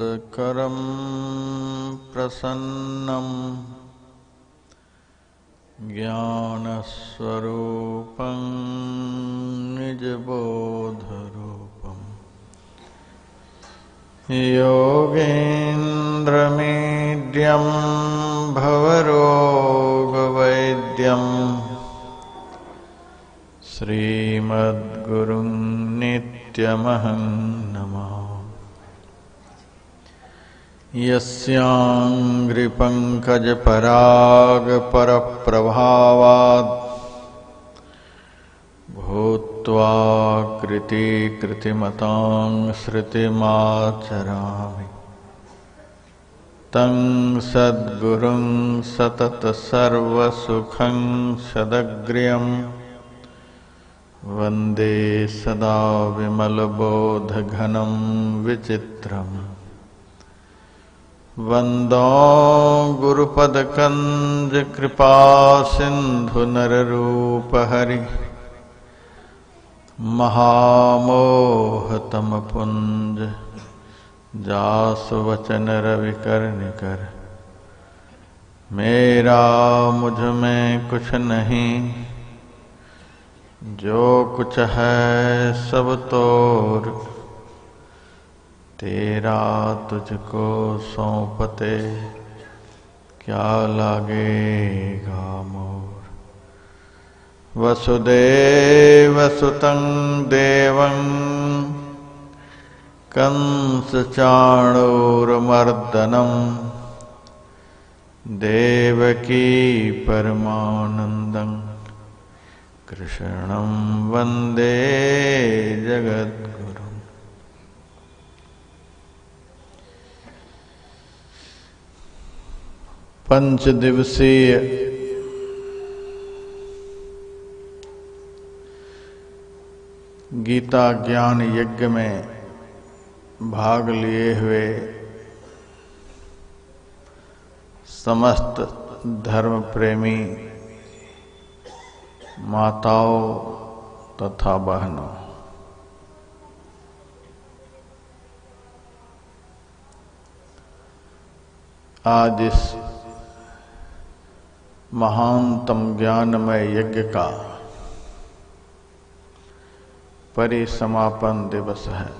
आनन्दकरं प्रसन्नं ज्ञानस्वरूपं निजबोधरूपं योगेन्द्रमीड्यं भवरोगवैद्यं श्रीमद्गुरुं नित्यमहं नमामि। यस्याङ्घ्रिपङ्कजपरागपरप्रभावात् भूत्वा कृतिकृतिमतां श्रुतिमाचरामि तं सद्गुरुं सततसर्वसुखं सदग्र्यं वन्दे सदा विमलबोधघनं विचित्रम्। वन्दो गुरुपदकञ्जकृपासिन्धुनररूपहरि महामोहतमपुञ्ज जासुवचनरविकर्णिकर। मेरा मुझ में कुछ नहीं, जो कुछ है सब तोर, तेरा तुझको सौंपते क्या लागेगा मोर। वसुदेवसुतं देवं कंसचाणूरमर्दनं देवकी परमानन्दं कृष्णं वन्दे जगद्गुरुम्। पंचदिवसीय गीता ज्ञान यज्ञ में भाग लिए हुए समस्त धर्म प्रेमी माताओं तथा बहनों, आज इस महानतम ज्ञानमय यज्ञ का परिसमापन दिवस है।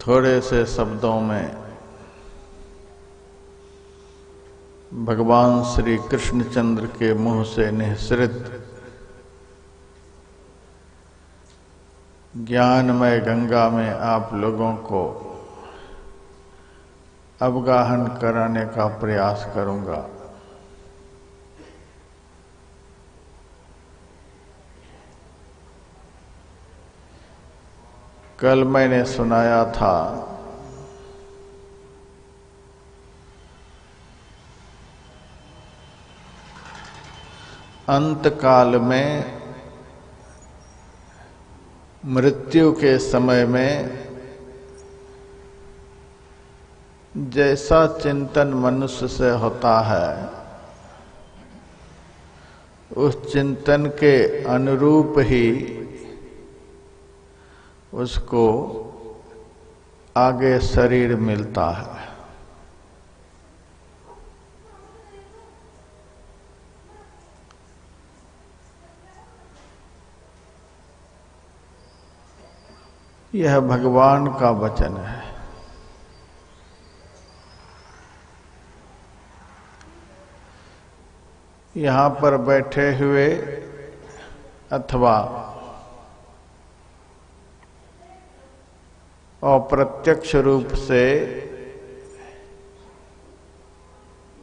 थोड़े से शब्दों में भगवान श्री कृष्णचंद्र के मुंह से निःसृत ज्ञानमय गंगा में आप लोगों को अवगाहन कराने का प्रयास करूंगा। कल मैंने सुनाया था अंतकाल में मृत्यु के समय में जैसा चिंतन मनुष्य से होता है, उस चिंतन के अनुरूप ही उसको आगे शरीर मिलता है। यह भगवान का वचन है। यहाँ पर बैठे हुए अथवा अप्रत्यक्ष रूप से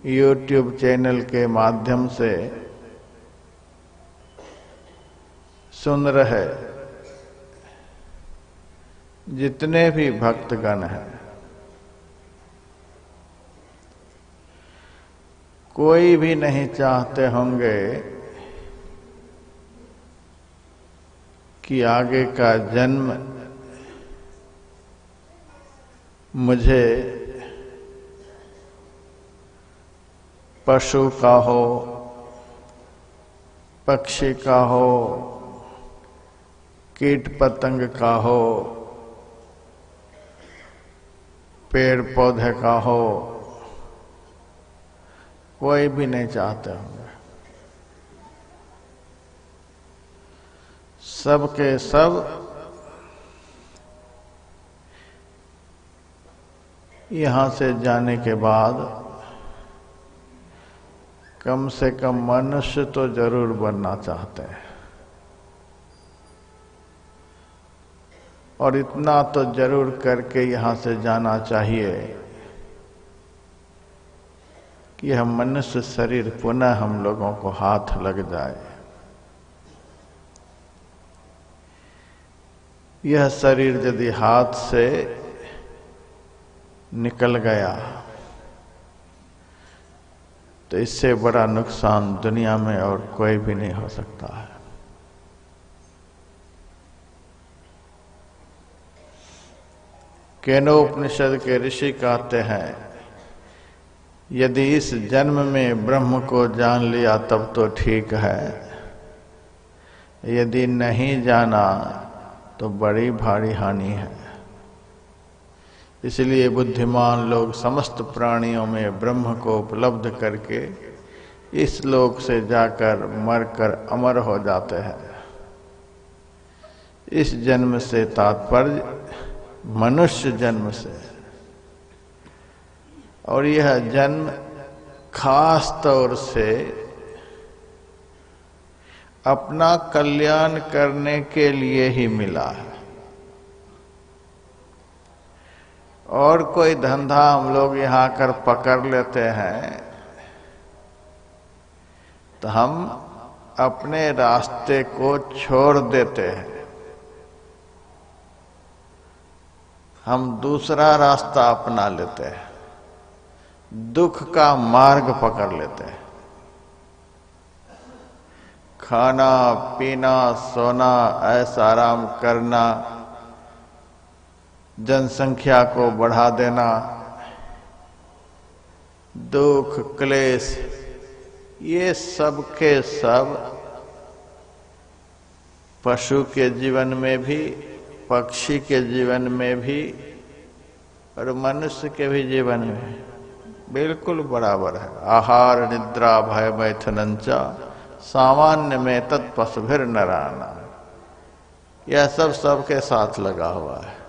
YouTube चैनल के माध्यम से सुन रहे जितने भी भक्तगण हैं, कोई भी नहीं चाहते होंगे कि आगे का जन्म मुझे पशु का हो, पक्षी का हो, कीट पतंग का हो, पेड़ पौधे का हो, कोई भी नहीं चाहते होंगे। सब के सब यहाँ से जाने के बाद कम से कम मनुष्य तो जरूर बनना चाहते हैं। और इतना तो जरूर करके यहाँ से जाना चाहिए कि यह मनुष्य शरीर पुनः हम लोगों को हाथ लग जाए। यह शरीर यदि हाथ से निकल गया तो इससे बड़ा नुकसान दुनिया में और कोई भी नहीं हो सकता है। केनोपनिषद के ऋषि कहते हैं, यदि इस जन्म में ब्रह्म को जान लिया तब तो ठीक है, यदि नहीं जाना तो बड़ी भारी हानि है। इसलिए बुद्धिमान लोग समस्त प्राणियों में ब्रह्म को उपलब्ध करके इस लोक से जाकर मरकर अमर हो जाते हैं। इस जन्म से तात्पर्य मनुष्य जन्म से। और यह जन्म खास तौर से अपना कल्याण करने के लिए ही मिला है। और कोई धंधा हम लोग यहाँ कर पकड़ लेते हैं तो हम अपने रास्ते को छोड़ देते हैं, हम दूसरा रास्ता अपना लेते हैं, दुख का मार्ग पकड़ लेते हैं। खाना पीना सोना ऐश आराम करना, जनसंख्या को बढ़ा देना, दुख क्लेश, ये सब के सब पशु के जीवन में भी, पक्षी के जीवन में भी और मनुष्य के भी जीवन में बिल्कुल बराबर है। आहार निद्रा भय मैथुनंच सामान्य में तत्पशुभिर नराना, यह सब सबके साथ लगा हुआ है।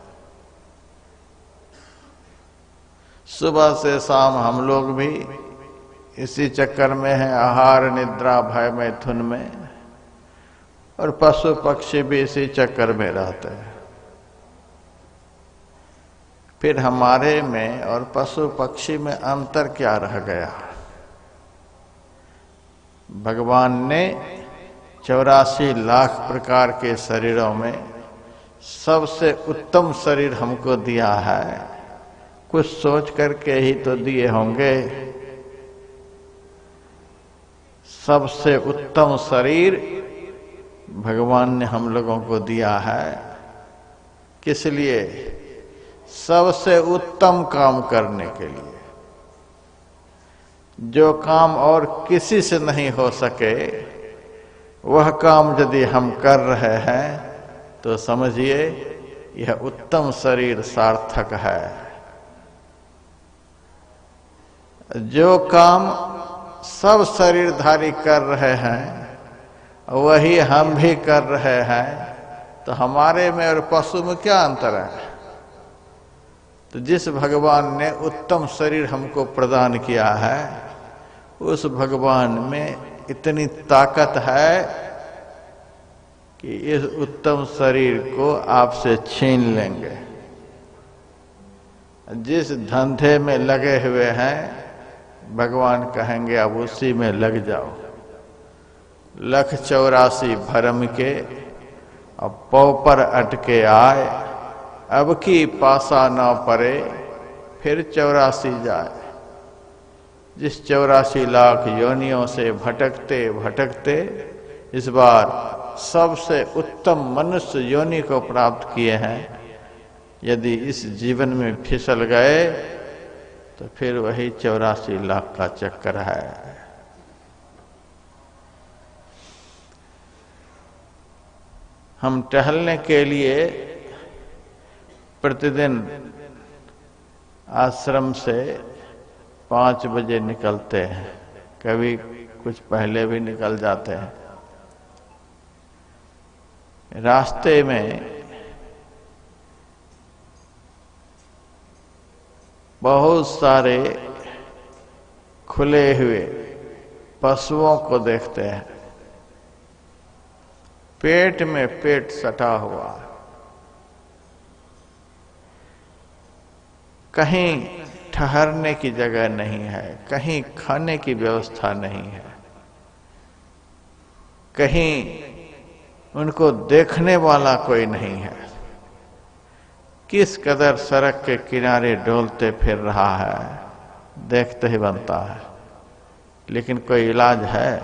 सुबह से शाम हम लोग भी इसी चक्कर में हैं, आहार निद्रा भय मैथुन में, और पशु पक्षी भी इसी चक्कर में रहते हैं। फिर हमारे में और पशु पक्षी में अंतर क्या रह गया? भगवान ने 84 लाख प्रकार के शरीरों में सबसे उत्तम शरीर हमको दिया है। कुछ सोच करके ही तो दिए होंगे। सबसे उत्तम शरीर भगवान ने हम लोगों को दिया है। किस लिए? सबसे उत्तम काम करने के लिए। जो काम और किसी से नहीं हो सके, वह काम यदि हम कर रहे हैं तो समझिए यह उत्तम शरीर सार्थक है। जो काम सब शरीरधारी कर रहे हैं वही हम भी कर रहे हैं, तो हमारे में और पशु में क्या अंतर है? तो जिस भगवान ने उत्तम शरीर हमको प्रदान किया है, उस भगवान में इतनी ताकत है कि इस उत्तम शरीर को आपसे छीन लेंगे। जिस धंधे में लगे हुए हैं भगवान कहेंगे अब उसी में लग जाओ। 184 भरम के अब पौ पर अटके आए, अब की पासा न परे फिर 84 जाए। जिस 84 लाख योनियों से भटकते भटकते इस बार सबसे उत्तम मनुष्य योनि को प्राप्त किए हैं, यदि इस जीवन में फिसल गए तो फिर वही 84 लाख का चक्कर है। हम टहलने के लिए प्रतिदिन आश्रम से 5 बजे निकलते हैं, कभी कुछ पहले भी निकल जाते हैं। रास्ते में बहुत सारे खुले हुए पशुओं को देखते हैं, पेट में पेट सटा हुआ, कहीं ठहरने की जगह नहीं है, कहीं खाने की व्यवस्था नहीं है, कहीं उनको देखने वाला कोई नहीं है। किस कदर सड़क के किनारे डोलते फिर रहा है, देखते ही बनता है। लेकिन कोई इलाज है?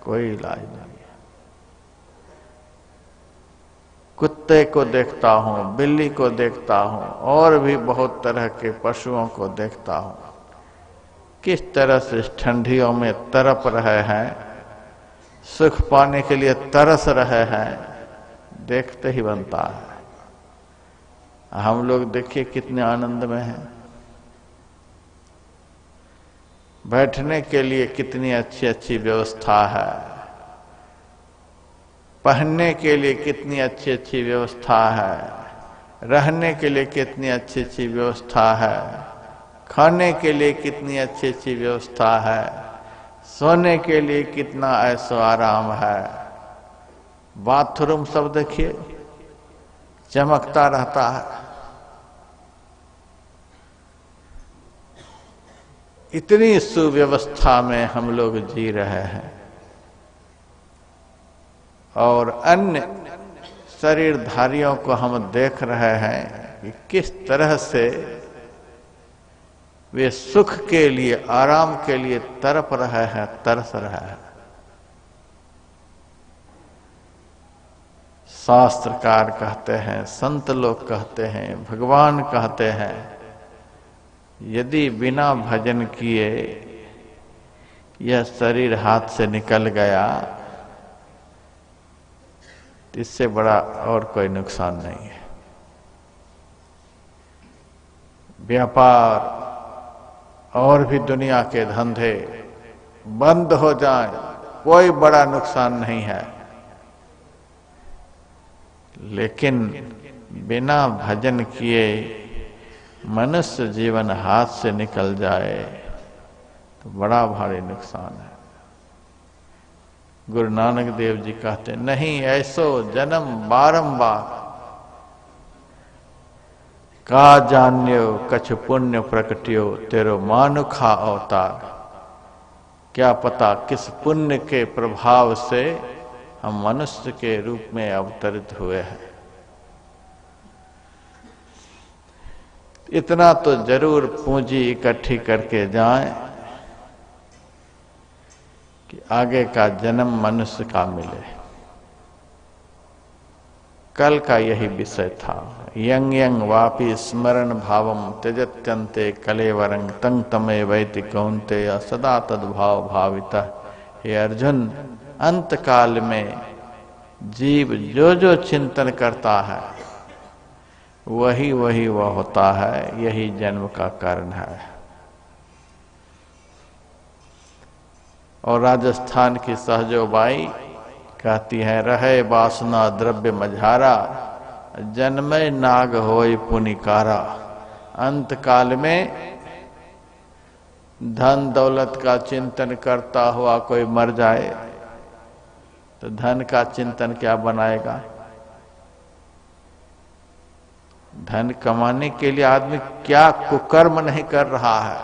कोई इलाज नहीं है। कुत्ते को देखता हूं, बिल्ली को देखता हूं, और भी बहुत तरह के पशुओं को देखता हूं, किस तरह से ठंडियों में तड़प रहे हैं, सुख पाने के लिए तरस रहे हैं, देखते ही बनता है। हम लोग देखिए कितने आनंद में हैं, बैठने के लिए कितनी अच्छी अच्छी व्यवस्था है, पहनने के लिए कितनी अच्छी अच्छी व्यवस्था है, रहने के लिए कितनी अच्छी अच्छी व्यवस्था है, खाने के लिए कितनी अच्छी अच्छी व्यवस्था है, सोने के लिए कितना ऐसो आराम है। बाथरूम सब देखिए चमकता रहता है। इतनी सुव्यवस्था में हम लोग जी रहे हैं, और अन्य शरीरधारियों को हम देख रहे हैं कि किस तरह से वे सुख के लिए, आराम के लिए तड़प रहे हैं, तरस रहे हैं। शास्त्रकार कहते हैं, संत लोग कहते हैं, भगवान कहते हैं, यदि बिना भजन किए यह शरीर हाथ से निकल गया तो इससे बड़ा और कोई नुकसान नहीं है। व्यापार और भी दुनिया के धंधे बंद हो जाएं, कोई बड़ा नुकसान नहीं है, लेकिन बिना भजन किए मनुष्य जीवन हाथ से निकल जाए तो बड़ा भारी नुकसान है। गुरु नानक देव जी कहते, नहीं ऐसो जन्म बारंबार, का जान्यो कछ पुण्य प्रकटियो, तेरो मानुखा अवतार। क्या पता किस पुण्य के प्रभाव से हम मनुष्य के रूप में अवतरित हुए हैं। इतना तो जरूर पूंजी इकट्ठी करके जाएं कि आगे का जन्म मनुष्य का मिले। कल का यही विषय था। यंग यंग वापि स्मरण भावम त्यजत्यन्ते कलेवरंग तंग तमे वैति कौन्ते सदा तद्भाव भाविता। हे अर्जुन, अंत काल में जीव जो जो चिंतन करता है वही वही वह होता है, यही जन्म का कारण है। और राजस्थान की सहजोबाई कहती है, रहे वासना द्रव्य मझारा, जन्मे नाग होय पुनिकारा। अंत काल में धन दौलत का चिंतन करता हुआ कोई मर जाए तो धन का चिंतन क्या बनाएगा? धन कमाने के लिए आदमी क्या कुकर्म नहीं कर रहा है।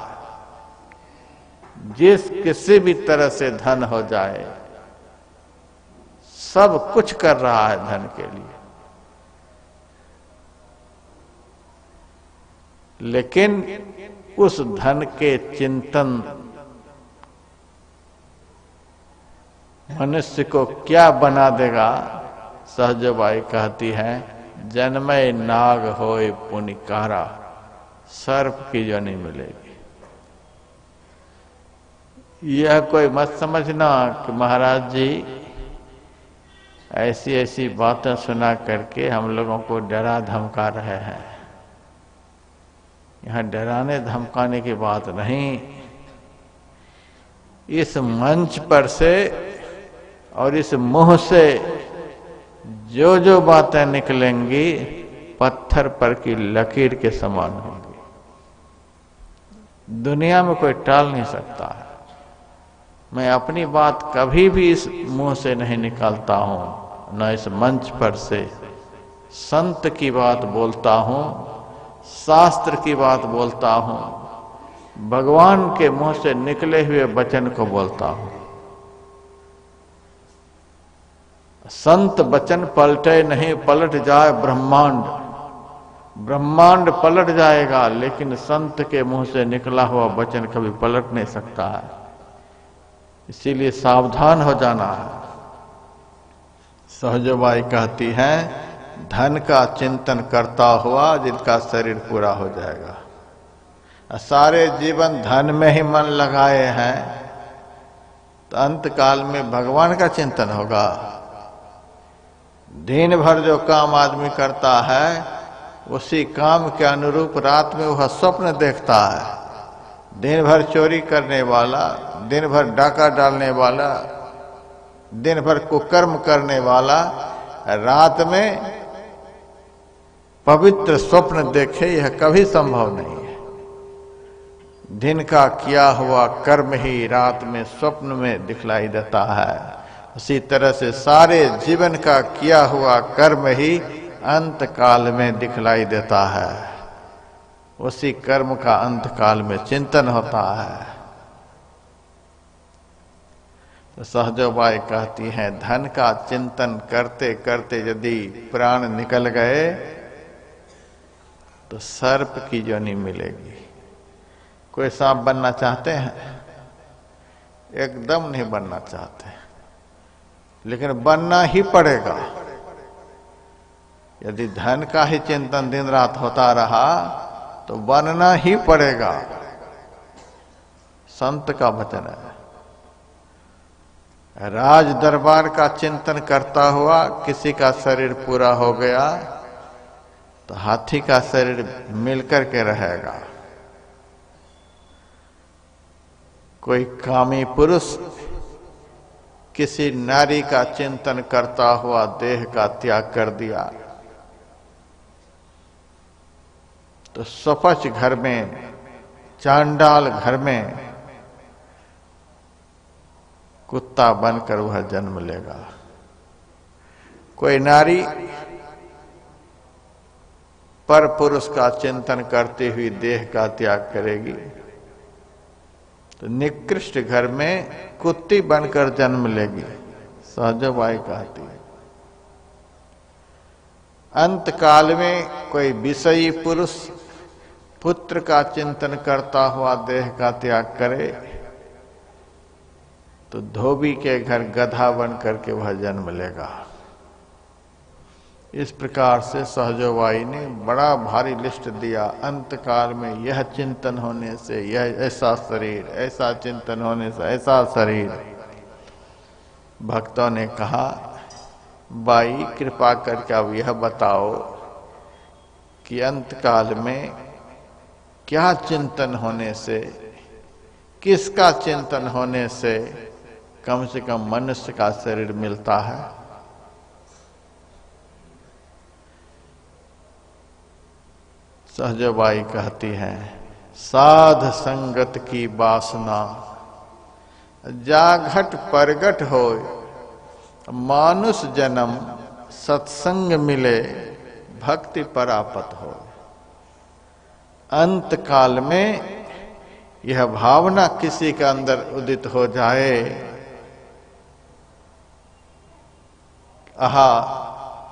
जिस किसी भी तरह से धन हो जाए, सब कुछ कर रहा है धन के लिए, लेकिन उस धन के चिंतन मनुष्य को क्या बना देगा? सहजबाई कहती है, जन्मे नाग होय पुनिकारा, सर्प की योनि मिलेगी। यह कोई मत समझना कि महाराज जी ऐसी ऐसी बातें सुना करके हम लोगों को डरा धमका रहे हैं। यहाँ डराने धमकाने की बात नहीं। इस मंच पर से और इस मुंह से जो जो बातें निकलेंगी पत्थर पर की लकीर के समान होंगी। दुनिया में कोई टाल नहीं सकता है। मैं अपनी बात कभी भी इस मुंह से नहीं निकालता हूं, न इस मंच पर से। संत की बात बोलता हूं, शास्त्र की बात बोलता हूं, भगवान के मुंह से निकले हुए वचन को बोलता हूं। संत वचन पलटे नहीं, पलट जाए ब्रह्मांड। ब्रह्मांड पलट जाएगा, लेकिन संत के मुंह से निकला हुआ वचन कभी पलट नहीं सकता है। इसीलिए सावधान हो जाना है। सहजबाई कहती हैं, धन का चिंतन करता हुआ जिनका शरीर पूरा हो जाएगा। सारे जीवन धन में ही मन लगाए हैं तो अंत काल में भगवान का चिंतन होगा। दिन भर जो काम आदमी करता है उसी काम के अनुरूप रात में वह स्वप्न देखता है। दिन भर चोरी करने वाला, दिन भर डाका डालने वाला, दिन भर कुकर्म करने वाला रात में पवित्र स्वप्न देखे, यह कभी संभव नहीं है। दिन का किया हुआ कर्म ही रात में स्वप्न में दिखलाई देता है। उसी तरह से सारे जीवन का किया हुआ कर्म ही अंत काल में दिखलाई देता है। उसी कर्म का अंत काल में चिंतन होता है। तो सहजोबाई कहती हैं, धन का चिंतन करते करते यदि प्राण निकल गए तो सर्प की जोनी मिलेगी। कोई सांप बनना चाहते हैं? एकदम नहीं बनना चाहते, लेकिन बनना ही पड़ेगा। यदि धन का ही चिंतन दिन रात होता रहा तो बनना ही पड़ेगा। संत का वचन है। राज दरबार का चिंतन करता हुआ किसी का शरीर पूरा हो गया तो हाथी का शरीर मिलकर के रहेगा। कोई कामी पुरुष किसी नारी का चिंतन करता हुआ देह का त्याग कर दिया तो स्वपच घर में, चांडाल घर में कुत्ता बनकर वह जन्म लेगा। कोई नारी पर पुरुष का चिंतन करती हुई देह का त्याग करेगी तो निकृष्ट घर में कुत्ती बनकर जन्म लेगी। सहजबाई कहती है। अंत काल में कोई विषयी पुरुष पुत्र का चिंतन करता हुआ देह का त्याग करे तो धोबी के घर गधा बन करके वह जन्म लेगा। इस प्रकार से सहजोबाई ने बड़ा भारी लिस्ट दिया। अंत काल में यह चिंतन होने से यह ऐसा शरीर, ऐसा चिंतन होने से ऐसा शरीर। भक्तों ने कहा, बाई कृपा करके अब यह बताओ कि अंत काल में क्या चिंतन होने से, किसका चिंतन होने से कम से कम मनुष्य का शरीर मिलता है? सहजबाई कहती हैं, साध संगत की वासना जाघट परगट होय, मानुष जन्म सत्संग मिले भक्ति परापत हो। अंत काल में यह भावना किसी के अंदर उदित हो जाए, आहा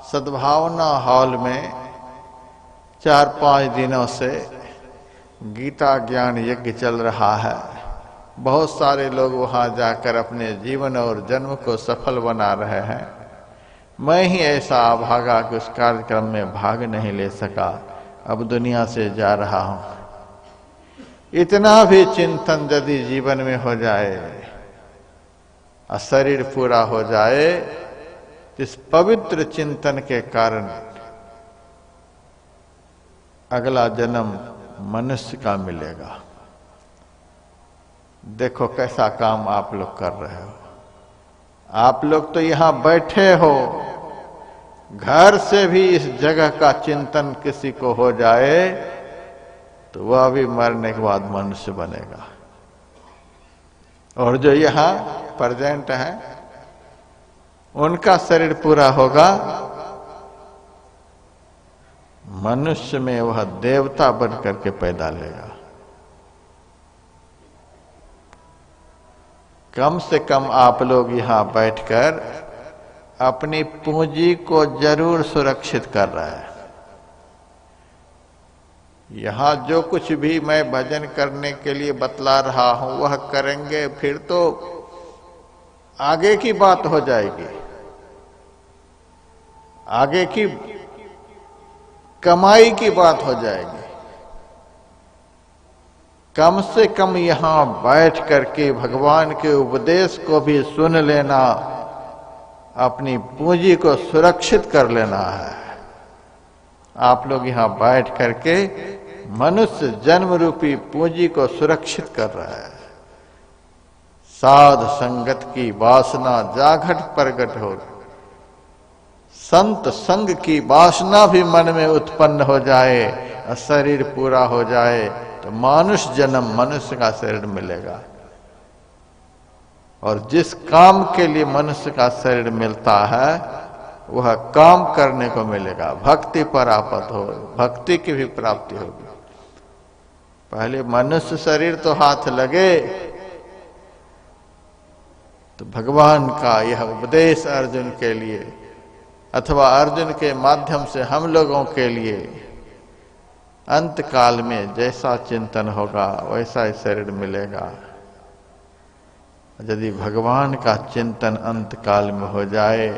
सद्भावना हॉल में 4-5 दिनों से गीता ज्ञान यज्ञ चल रहा है। बहुत सारे लोग वहां जाकर अपने जीवन और जन्म को सफल बना रहे हैं। मैं ही ऐसा अभागा कि उस कार्यक्रम में भाग नहीं ले सका, अब दुनिया से जा रहा हूं। इतना भी चिंतन यदि जीवन में हो जाए और शरीर पूरा हो जाए, इस पवित्र चिंतन के कारण अगला जन्म मनुष्य का मिलेगा। देखो कैसा काम आप लोग कर रहे हो। आप लोग तो यहां बैठे हो, घर से भी इस जगह का चिंतन किसी को हो जाए तो वह भी मरने के बाद मनुष्य बनेगा। और जो यहां प्रेजेंट है उनका शरीर पूरा होगा, मनुष्य में वह देवता बन करके पैदा लेगा। कम से कम आप लोग यहां बैठकर अपनी पूंजी को जरूर सुरक्षित कर रहा है। यहां जो कुछ भी मैं भजन करने के लिए बतला रहा हूं वह करेंगे, फिर तो आगे की बात हो जाएगी, आगे की कमाई की बात हो जाएगी। कम से कम यहां बैठ करके भगवान के उपदेश को भी सुन लेना, अपनी पूंजी को सुरक्षित कर लेना है। आप लोग यहां बैठ करके मनुष्य जन्म रूपी पूंजी को सुरक्षित कर रहा है। साध संगत की वासना जाघट प्रगट हो, संत संग की वासना भी मन में उत्पन्न हो जाए और शरीर पूरा हो जाए तो मानुष जन्म, मनुष्य का शरीर मिलेगा। और जिस काम के लिए मनुष्य का शरीर मिलता है वह काम करने को मिलेगा। भक्ति परापत हो, भक्ति की भी प्राप्ति होगी। पहले मनुष्य शरीर तो हाथ लगे तो भगवान का यह उपदेश अर्जुन के लिए अथवा अर्जुन के माध्यम से हम लोगों के लिए अंत काल में जैसा चिंतन होगा वैसा ही शरीर मिलेगा। यदि भगवान का चिंतन अंत काल में हो जाए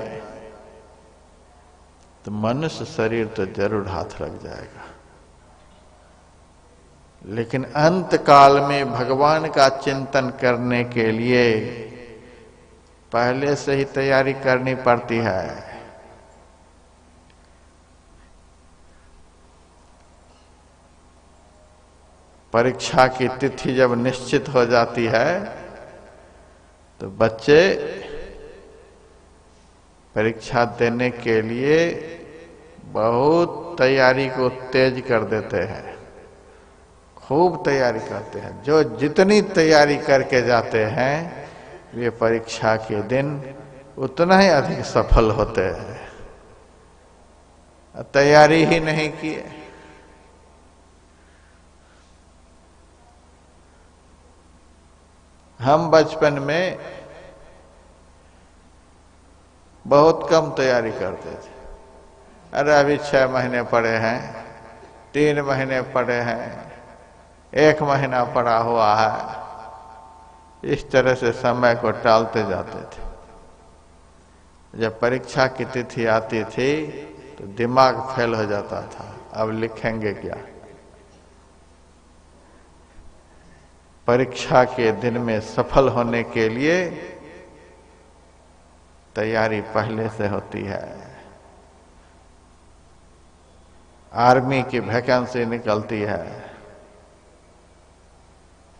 तो मनुष्य शरीर तो जरूर हाथ लग जाएगा। लेकिन अंत काल में भगवान का चिंतन करने के लिए पहले से ही तैयारी करनी पड़ती है। परीक्षा की तिथि जब निश्चित हो जाती है तो बच्चे परीक्षा देने के लिए बहुत तैयारी को तेज कर देते हैं, खूब तैयारी करते हैं। जो जितनी तैयारी करके जाते हैं वे परीक्षा के दिन उतना ही अधिक सफल होते हैं। तैयारी ही नहीं किए। हम बचपन में बहुत कम तैयारी करते थे। अरे अभी 6 महीने पड़े हैं, 3 महीने पड़े हैं, 1 महीना पड़ा हुआ है, इस तरह से समय को टालते जाते थे। जब परीक्षा की तिथि आती थी तो दिमाग फेल हो जाता था, अब लिखेंगे क्या। परीक्षा के दिन में सफल होने के लिए तैयारी पहले से होती है। आर्मी की वैकेंसी निकलती है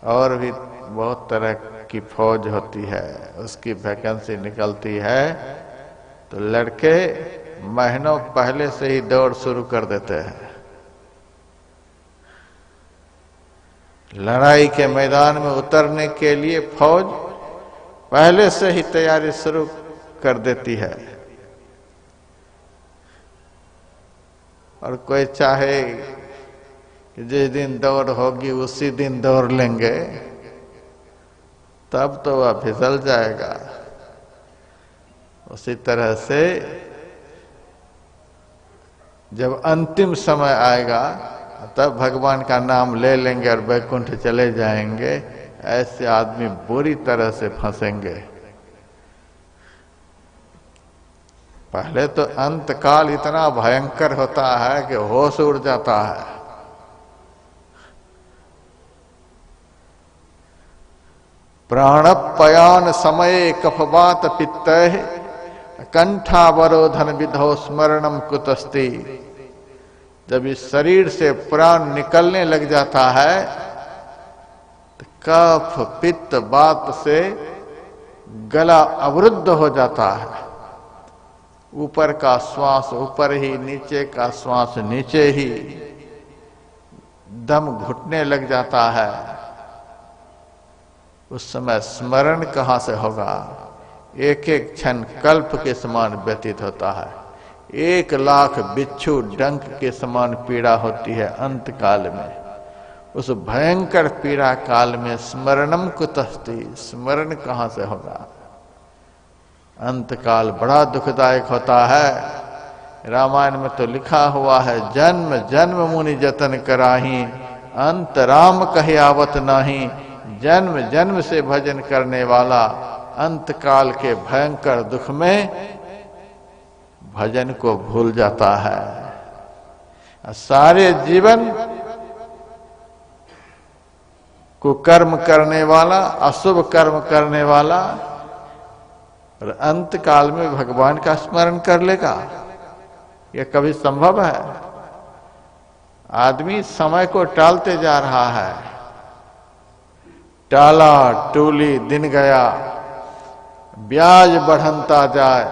और भी बहुत तरह की फौज होती है, उसकी वैकेंसी निकलती है तो लड़के महीनों पहले से ही दौड़ शुरू कर देते हैं। लड़ाई के मैदान में उतरने के लिए फौज पहले से ही तैयारी शुरू कर देती है। और कोई चाहे कि जिस दिन दौड़ होगी उसी दिन दौड़ लेंगे, तब तो वह फिसल जाएगा। उसी तरह से जब अंतिम समय आएगा तब भगवान का नाम ले लेंगे और वैकुंठ चले जाएंगे, ऐसे आदमी बुरी तरह से फंसेंगे। पहले तो अंत काल इतना भयंकर होता है कि होश उड़ जाता है। प्राणपयान समय कफवात पित्त कंठावरोधन विधो स्मरणम कुतस्ति। जब इस शरीर से प्राण निकलने लग जाता है तो कफ पित्त वात से गला अवरुद्ध हो जाता है। ऊपर का श्वास ऊपर ही, नीचे का श्वास नीचे ही, दम घुटने लग जाता है। उस समय स्मरण कहां से होगा? एक एक क्षण कल्प के समान व्यतीत होता है। 1,00,000 बिच्छू डंक के समान पीड़ा होती है अंत काल में। उस भयंकर पीड़ा काल में स्मरणम कुतस्ति, स्मरण कहां से होगा? अंत काल बड़ा दुखदायक होता है। रामायण में तो लिखा हुआ है, जन्म जन्म मुनि जतन कराही, अंत राम कहे आवत नाही। जन्म जन्म से भजन करने वाला अंत काल के भयंकर दुख में भजन को भूल जाता है। सारे जीवन कुकर्म करने वाला, अशुभ कर्म करने वाला, और अंत काल में भगवान का स्मरण कर लेगा? यह कभी संभव है? आदमी समय को टालते जा रहा है। टाला टूली दिन गया, ब्याज बढ़नता जाए,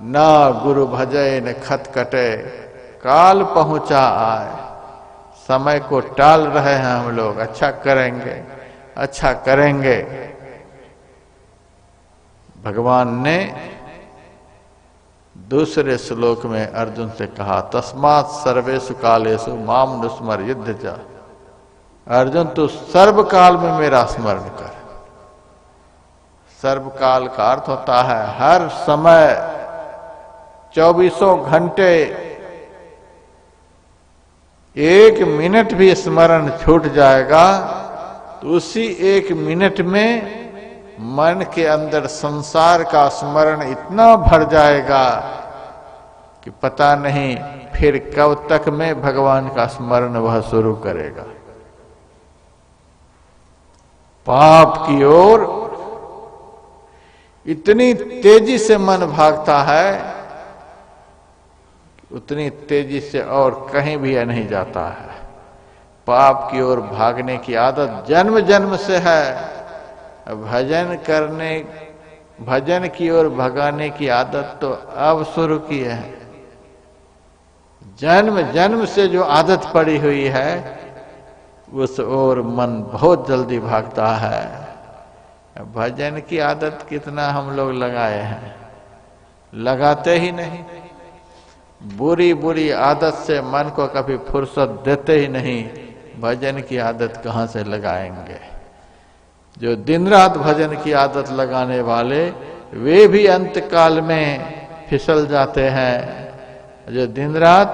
ना गुरु भजय न खत कटे, काल पहुंचा आए। समय को टाल रहे हैं हम लोग, अच्छा करेंगे अच्छा करेंगे। भगवान ने दूसरे श्लोक में अर्जुन से कहा, तस्मात् सर्वेषु कालेषु माम नुस्मर युद्ध च। अर्जुन तू सर्वकाल में मेरा स्मरण कर। सर्वकाल का अर्थ होता है हर समय, 24 घंटे। 1 मिनट भी स्मरण छूट जाएगा तो उसी 1 मिनट में मन के अंदर संसार का स्मरण इतना भर जाएगा कि पता नहीं फिर कब तक में भगवान का स्मरण वह शुरू करेगा। पाप की ओर इतनी तेजी से मन भागता है, उतनी तेजी से और कहीं भी नहीं जाता है। पाप की ओर भागने की आदत जन्म जन्म से है। भजन की ओर भगाने की आदत तो अब शुरू की है। जन्म जन्म से जो आदत पड़ी हुई है उस ओर मन बहुत जल्दी भागता है। भजन की आदत कितना हम लोग लगाए हैं, लगाते ही नहीं। बुरी बुरी आदत से मन को कभी फुर्सत देते ही नहीं। भजन की आदत कहां से लगाएंगे? जो दिन रात भजन की आदत लगाने वाले वे भी अंत काल में फिसल जाते हैं। जो दिन रात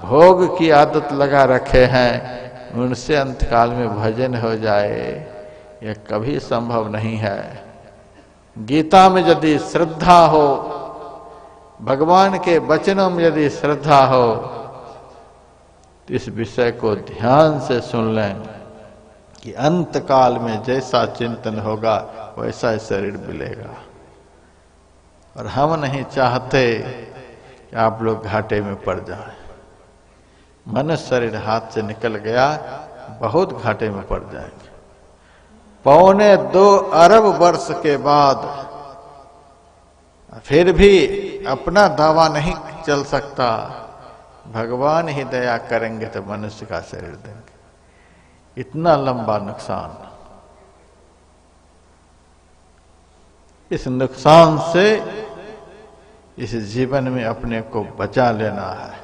भोग की आदत लगा रखे हैं उनसे अंत काल में भजन हो जाए, यह कभी संभव नहीं है। गीता में यदि श्रद्धा हो, भगवान के वचनों में यदि श्रद्धा हो तो इस विषय को ध्यान से सुन लें कि अंत काल में जैसा चिंतन होगा वैसा शरीर मिलेगा। और हम नहीं चाहते कि आप लोग घाटे में पड़ जाएं। मनुष्य शरीर हाथ से निकल गया, बहुत घाटे में पड़ जाएंगे। 2.25 अरब वर्ष के बाद फिर भी अपना दावा नहीं चल सकता। भगवान ही दया करेंगे तो मनुष्य का शरीर देंगे। इतना लंबा नुकसान, इस नुकसान से इस जीवन में अपने को बचा लेना है।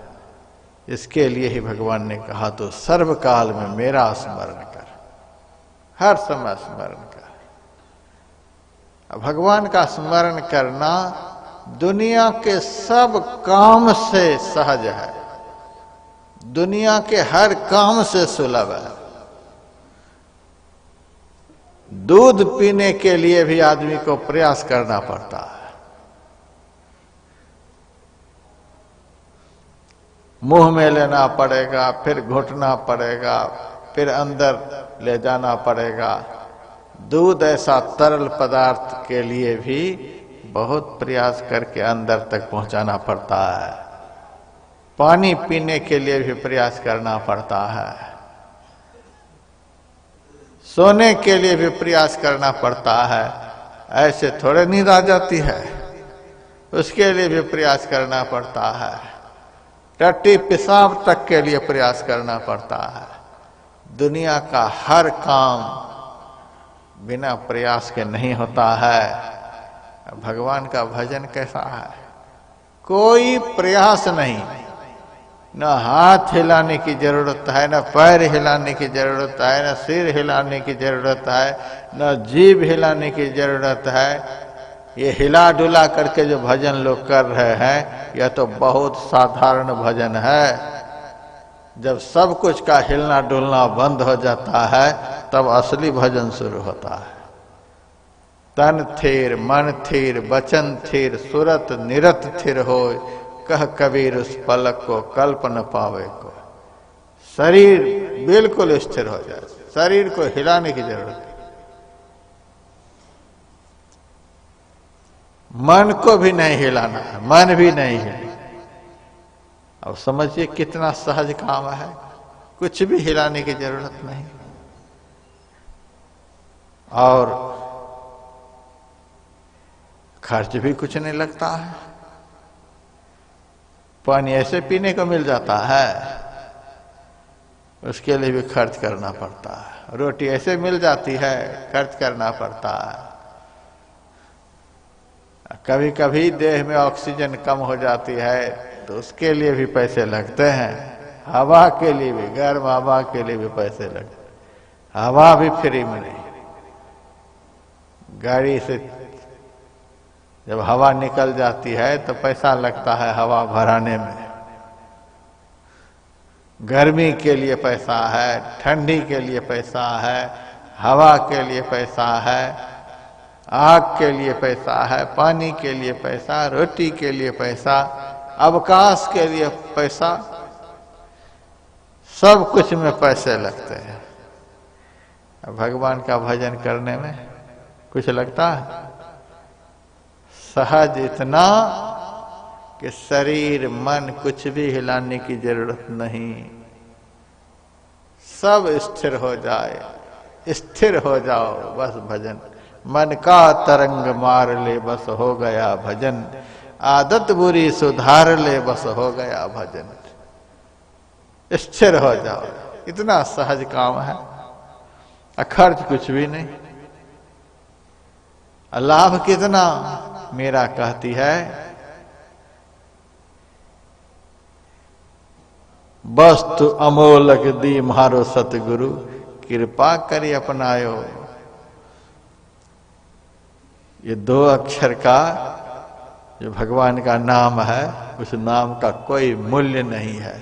इसके लिए ही भगवान ने कहा, तो सर्वकाल में मेरा स्मरण कर, हर समय स्मरण कर। भगवान का स्मरण करना दुनिया के सब काम से सहज है, दुनिया के हर काम से सुलभ है। दूध पीने के लिए भी आदमी को प्रयास करना पड़ता है, मुंह में लेना पड़ेगा, फिर घुटना पड़ेगा, फिर अंदर ले जाना पड़ेगा। दूध ऐसा तरल पदार्थ के लिए भी बहुत प्रयास करके अंदर तक पहुंचाना पड़ता है। पानी पीने के लिए भी प्रयास करना पड़ता है, सोने के लिए भी प्रयास करना पड़ता है। ऐसे थोड़े नींद आ जाती है, उसके लिए भी प्रयास करना पड़ता है। टट्टी पेशाब तक के लिए प्रयास करना पड़ता है। दुनिया का हर काम बिना प्रयास के नहीं होता है। भगवान का भजन कैसा है? कोई प्रयास नहीं, न हाथ हिलाने की जरूरत है, न पैर हिलाने की जरूरत है, न सिर हिलाने की जरूरत है, न जीभ हिलाने की जरूरत है। ये हिला डुला करके जो भजन लोग कर रहे हैं, यह तो बहुत साधारण भजन है। जब सब कुछ का हिलना डुलना बंद हो जाता है, तब असली भजन शुरू होता है। तन थिर मन थिर बचन थिर सुरत निरत थिर हो, कह कबीर उस पलक को कल्प न पावे को। शरीर बिल्कुल स्थिर हो जाए, शरीर को हिलाने की जरूरत है। मन को भी नहीं हिलाना है, मन भी नहीं हिले। अब समझिए कितना सहज काम है, कुछ भी हिलाने की जरूरत नहीं। और खर्च भी कुछ नहीं लगता है। पानी ऐसे पीने को मिल जाता है, उसके लिए भी खर्च करना पड़ता है। रोटी ऐसे मिल जाती है, खर्च करना पड़ता है। कभी कभी देह में ऑक्सीजन कम हो जाती है, तो उसके लिए भी पैसे लगते हैं। हवा के लिए भी, गर्म हवा के लिए भी पैसे लगते हैं। हवा भी फ्री में नहीं। गाड़ी से जब हवा निकल जाती है तो पैसा लगता है हवा भराने में। गर्मी के लिए पैसा है, ठंडी के लिए पैसा है, हवा के लिए पैसा है, आग के लिए पैसा है, पानी के लिए पैसा, रोटी के लिए पैसा, अवकाश के लिए पैसा, सब कुछ में पैसे लगते हैं। भगवान का भजन करने में कुछ लगता है? सहज इतना कि शरीर मन कुछ भी हिलाने की जरूरत नहीं, सब स्थिर हो जाए। स्थिर हो जाओ, बस भजन। मन का तरंग मार ले, बस हो गया भजन। आदत बुरी सुधार ले, बस हो गया भजन। स्थिर हो जाओ, इतना सहज काम है। खर्च कुछ भी नहीं। लाभ कितना? मेरा कहती है, वस्तु अमोलक दी मारो सतगुरु, कृपा करी अपनायो। ये 2 अक्षर का जो भगवान का नाम है, उस नाम का कोई मूल्य नहीं है।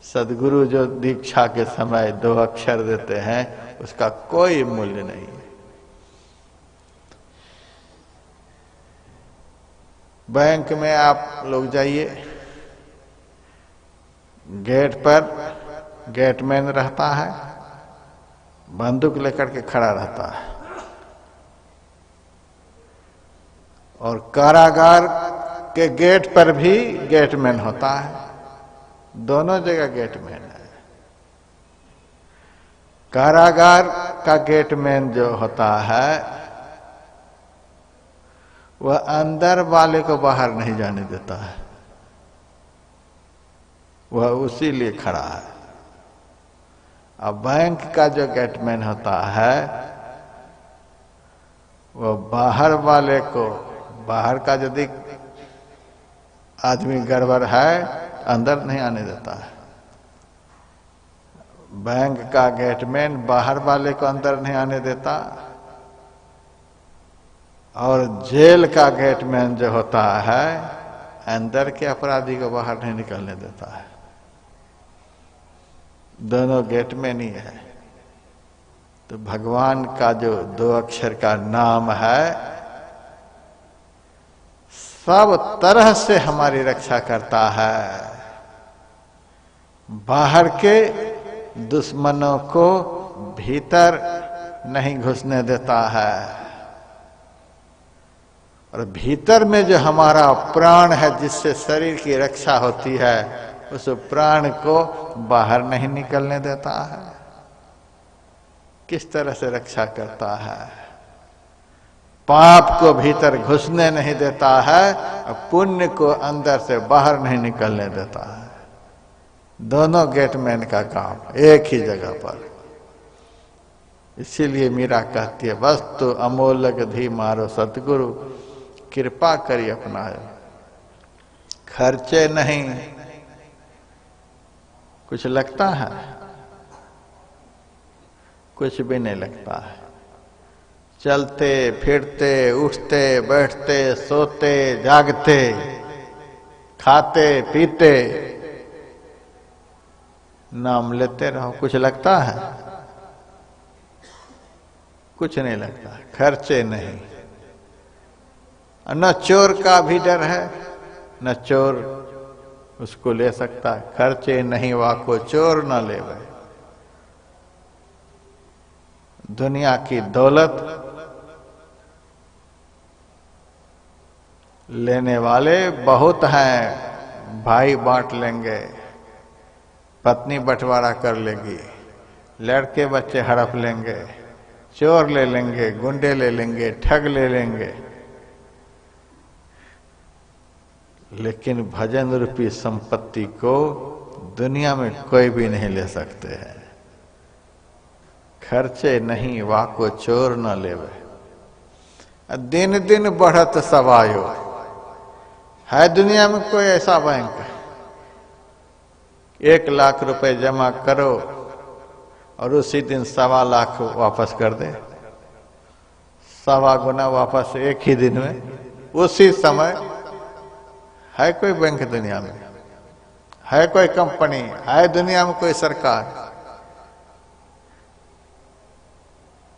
सदगुरु जो दीक्षा के समय 2 अक्षर देते हैं, उसका कोई मूल्य नहीं है। बैंक में आप लोग जाइए, गेट पर गेटमैन रहता है, बंदूक लेकर के खड़ा रहता है। और कारागार के गेट पर भी गेटमैन होता है। दोनों जगह गेटमैन है। कारागार का गेटमैन जो होता है, वह अंदर वाले को बाहर नहीं जाने देता है। वह उसी लिए खड़ा है। अब बैंक का जो गेटमैन होता है, वह बाहर वाले को, बाहर का यदि आदमी गड़बड़ है, अंदर नहीं आने देता है। बैंक का गेटमैन बाहर वाले को अंदर नहीं आने देता। और जेल का गेटमैन जो होता है, अंदर के अपराधी को बाहर नहीं निकलने देता है। दोनों गेटमैन ही है। तो भगवान का जो 2 अक्षर का नाम है, सब तरह से हमारी रक्षा करता है। बाहर के दुश्मनों को भीतर नहीं घुसने देता है। और भीतर में जो हमारा प्राण है, जिससे शरीर की रक्षा होती है, उस प्राण को बाहर नहीं निकलने देता है, किस तरह से रक्षा करता है। पाप को भीतर घुसने नहीं देता है और पुण्य को अंदर से बाहर नहीं निकलने देता है। दोनों गेटमैन का काम एक ही जगह पर। इसीलिए मीरा कहती है, वस्तु अमोलक धी मारो सतगुरु, कृपा करी अपनायो। खर्चे नहीं, कुछ लगता है? कुछ भी नहीं लगता है। चलते फिरते, उठते बैठते, सोते जागते, खाते पीते, नाम लेते रहो, कुछ लगता है? कुछ नहीं लगता। खर्चे नहीं। न चोर का भी डर है, न चोर उसको ले सकता है। खर्चे नहीं वाको चोर न ले भाई। दुनिया की दौलत लेने वाले बहुत हैं, भाई बांट लेंगे, पत्नी बंटवारा कर लेगी, लड़के बच्चे हड़प लेंगे, चोर ले लेंगे, गुंडे ले लेंगे, ठग ले लेंगे, लेकिन भजन रूपी संपत्ति को दुनिया में कोई भी नहीं ले सकते हैं। खर्चे नहीं वाको चोर न लेवे। दिन दिन बढ़त सवायो। है दुनिया में कोई ऐसा बैंक 1 लाख रुपए जमा करो और उसी दिन 1.25 लाख वापस कर दे? 1.25 गुना वापस एक ही दिन में, उसी समय। है कोई बैंक दुनिया में? है कोई कंपनी? है दुनिया में कोई सरकार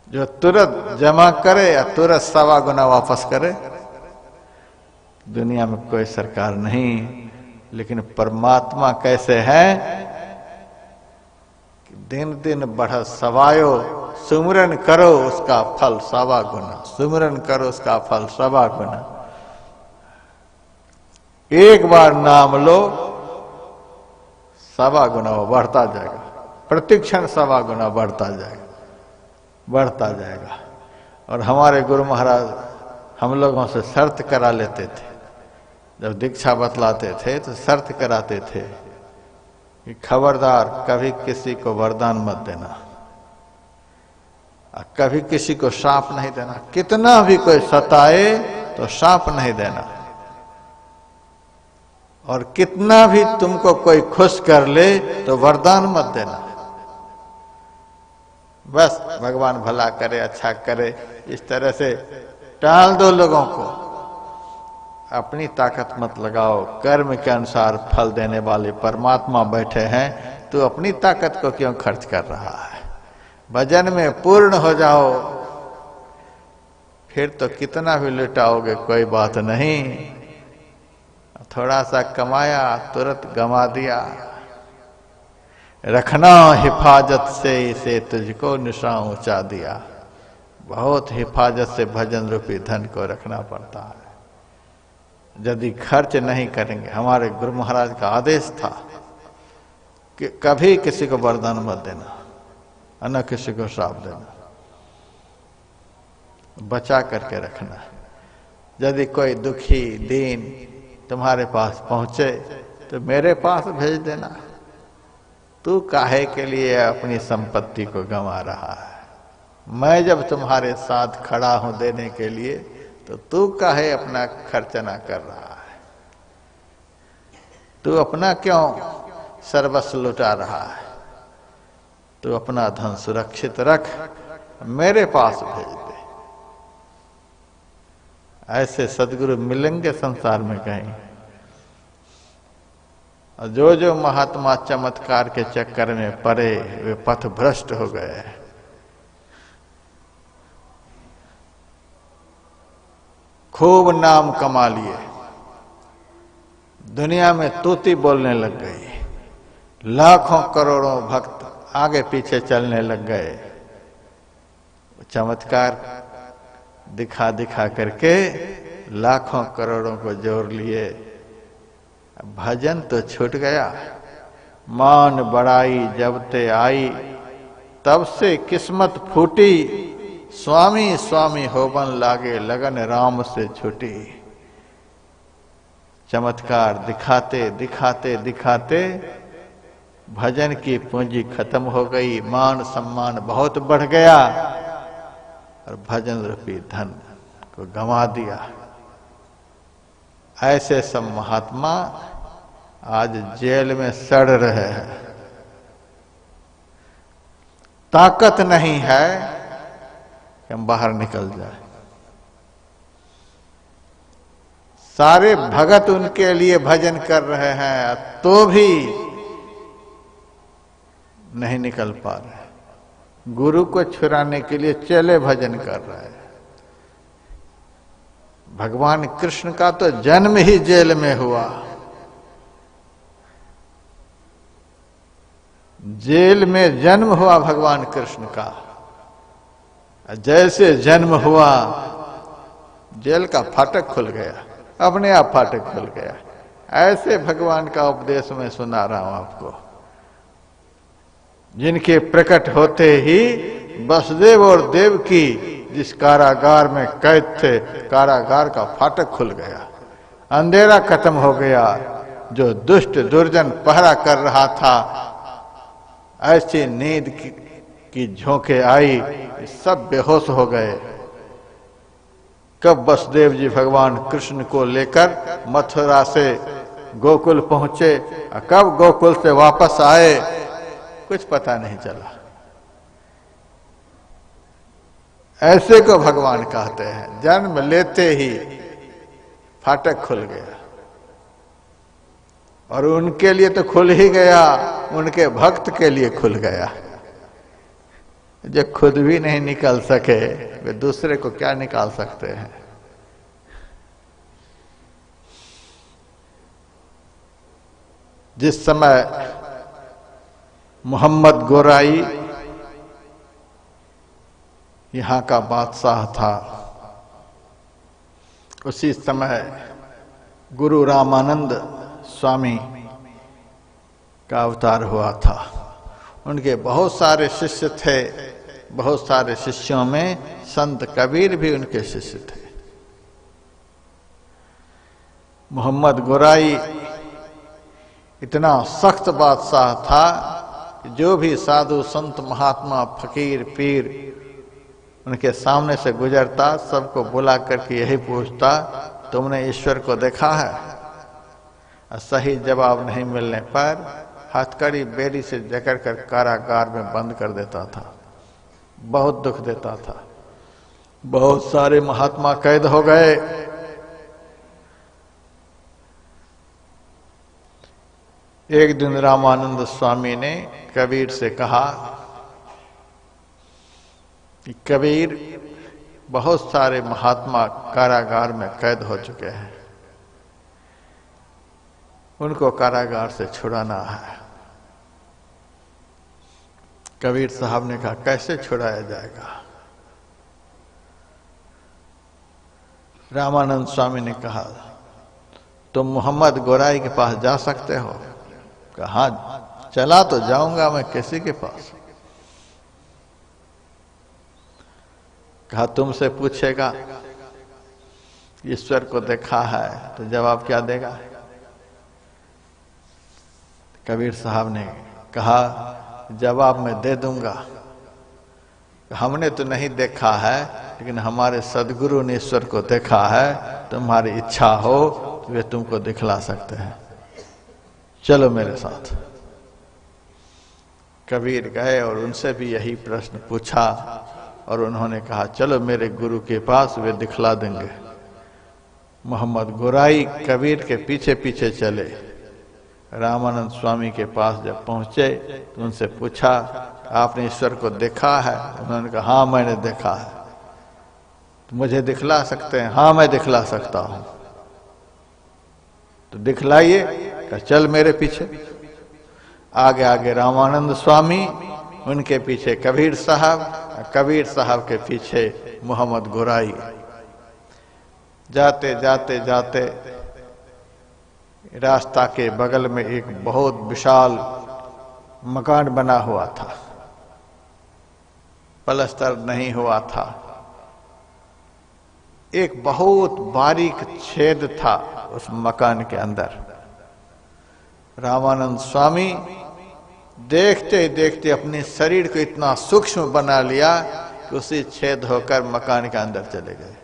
जो तुरंत जमा करे या तुरंत 1.25 गुना वापस करे? दुनिया में कोई सरकार नहीं। लेकिन परमात्मा कैसे है कि दिन दिन बढ़त सवायो, सुमिरन करो उसका फल 1.25 गुना, सुमिरन करो उसका फल 1.25 गुना। एक बार नाम लो 1.25 गुना वो बढ़ता जाएगा, प्रतिक्षण 1.25 गुना बढ़ता जाएगा, बढ़ता जाएगा। और हमारे गुरु महाराज हम लोगों से शर्त करा लेते थे, जब दीक्षा बतलाते थे तो शर्त कराते थे कि खबरदार कभी किसी को वरदान मत देना, कभी किसी को श्राप नहीं देना, कितना भी कोई सताए तो श्राप नहीं देना, और कितना भी तुमको कोई खुश कर ले तो वरदान मत देना। बस भगवान भला करे, अच्छा करे, इस तरह से टाल दो लोगों को। अपनी ताकत मत लगाओ, कर्म के अनुसार फल देने वाले परमात्मा बैठे हैं, तो अपनी ताकत को क्यों खर्च कर रहा है? भजन में पूर्ण हो जाओ, फिर तो कितना भी लुटाओगे कोई बात नहीं। थोड़ा सा कमाया तुरंत गंवा दिया। रखना हिफाजत से इसे तुझको निशा ऊंचा दिया। बहुत हिफाजत से भजन रूपी धन को रखना पड़ता है। यदि खर्च नहीं करेंगे, हमारे गुरु महाराज का आदेश था कि कभी किसी को वरदान मत देना, न किसी को श्राप देना, बचा करके रखना। यदि कोई दुखी दीन तुम्हारे पास पहुंचे तो मेरे पास भेज देना। तू काहे के लिए अपनी संपत्ति को गंवा रहा है? मैं जब तुम्हारे साथ खड़ा हूं देने के लिए, तो तू काहे अपना खर्च ना कर रहा है? तू अपना क्यों सर्वस्व लुटा रहा है? तू अपना धन सुरक्षित रख, मेरे पास भेज दे। ऐसे सदगुरु मिलेंगे संसार में कहीं? और जो जो महात्मा चमत्कार के चक्कर में पड़े वे पथ भ्रष्ट हो गए। खूब नाम कमा लिए, दुनिया में तूती बोलने लग गई, लाखों करोड़ों भक्त आगे पीछे चलने लग गए। चमत्कार दिखा दिखा करके लाखों करोड़ों को जोड़ लिए, भजन तो छूट गया। मान बड़ाई जब ते आई, तब से किस्मत फूटी, स्वामी स्वामी होवन लागे लगन राम से छूटी। चमत्कार दिखाते दिखाते दिखाते भजन की पूंजी खत्म हो गई, मान सम्मान बहुत बढ़ गया और भजन रूपी धन को गंवा दिया। ऐसे सब महात्मा आज जेल में सड़ रहे हैं। ताकत नहीं है कि हम बाहर निकल जाए। सारे भगत उनके लिए भजन कर रहे हैं तो भी नहीं निकल पा रहे। गुरु को छुड़ाने के लिए चले भजन कर रहे हैं। भगवान कृष्ण का तो जन्म ही जेल में हुआ। जेल में जन्म हुआ भगवान कृष्ण का। जैसे जन्म हुआ जेल का फाटक खुल गया, अपने आप फाटक खुल गया। ऐसे भगवान का उपदेश मैं सुना रहा हूं आपको, जिनके प्रकट होते ही वसुदेव और देवकी जिस कारागार में कैद थे, कारागार का फाटक खुल गया, अंधेरा खत्म हो गया। जो दुष्ट दुर्जन पहरा कर रहा था, ऐसी नींद की झोंके आई, सब बेहोश हो गए। कब वसुदेव जी भगवान कृष्ण को लेकर मथुरा से गोकुल पहुंचे, कब गोकुल से वापस आए, कुछ पता नहीं चला। ऐसे को भगवान कहते हैं, जन्म लेते ही फाटक खुल गया। और उनके लिए तो खुल ही गया, उनके भक्त के लिए खुल गया। जो खुद भी नहीं निकल सके वे दूसरे को क्या निकाल सकते हैं। जिस समय मोहम्मद गोराई यहां का बादशाह था, उसी समय गुरु रामानंद स्वामी का अवतार हुआ था। उनके बहुत सारे शिष्य थे। बहुत सारे शिष्यों में संत कबीर भी उनके शिष्य थे। मोहम्मद गोराई इतना सख्त बादशाह था कि जो भी साधु संत महात्मा फकीर पीर उनके सामने से गुजरता, सबको बुला करके यही पूछता, तुमने ईश्वर को देखा है? और सही जवाब नहीं मिलने पर हथकड़ी बेड़ी से जकड़ कर कारागार में बंद कर देता था। बहुत दुख देता था। बहुत सारे महात्मा कैद हो गए। एक दिन रामानंद स्वामी ने कबीर से कहा कि कबीर, बहुत सारे महात्मा कारागार में कैद हो चुके हैं, उनको कारागार से छुड़ाना है। कबीर साहब ने कहा, कैसे छुड़ाया जाएगा? रामानंद स्वामी ने कहा, तुम मोहम्मद गोराई के पास जा सकते हो? कहा, चला तो जाऊंगा मैं किसी के पास। कहा, तुमसे पूछेगा ईश्वर को देखा है तो जवाब क्या देगा? कबीर साहब ने कहा, जवाब मैं दे दूंगा। हमने तो नहीं देखा है, लेकिन हमारे सदगुरु ने ईश्वर को देखा है। तुम्हारी इच्छा हो तो वे तुमको दिखला सकते हैं, चलो मेरे साथ। कबीर गए और उनसे भी यही प्रश्न पूछा और उन्होंने कहा, चलो मेरे गुरु के पास, वे दिखला देंगे। मोहम्मद गोराई कबीर के पीछे पीछे चले। रामानंद स्वामी के पास जब पहुंचे तो उनसे पूछा, आपने ईश्वर को देखा है? उन्होंने कहा, हाँ मैंने देखा है। तो मुझे दिखला सकते हैं? हाँ मैं दिखला सकता हूं। तो दिखलाइए। कहा, चल मेरे पीछे। आगे आगे रामानंद स्वामी, उनके पीछे कबीर साहब, कबीर साहब के पीछे मोहम्मद गोराई। जाते जाते जाते रास्ता के बगल में एक बहुत विशाल मकान बना हुआ था, पलस्तर नहीं हुआ था। एक बहुत बारीक छेद था उस मकान के अंदर। रामानंद स्वामी देखते ही देखते अपने शरीर को इतना सूक्ष्म बना लिया कि उसी छेद होकर मकान के अंदर चले गए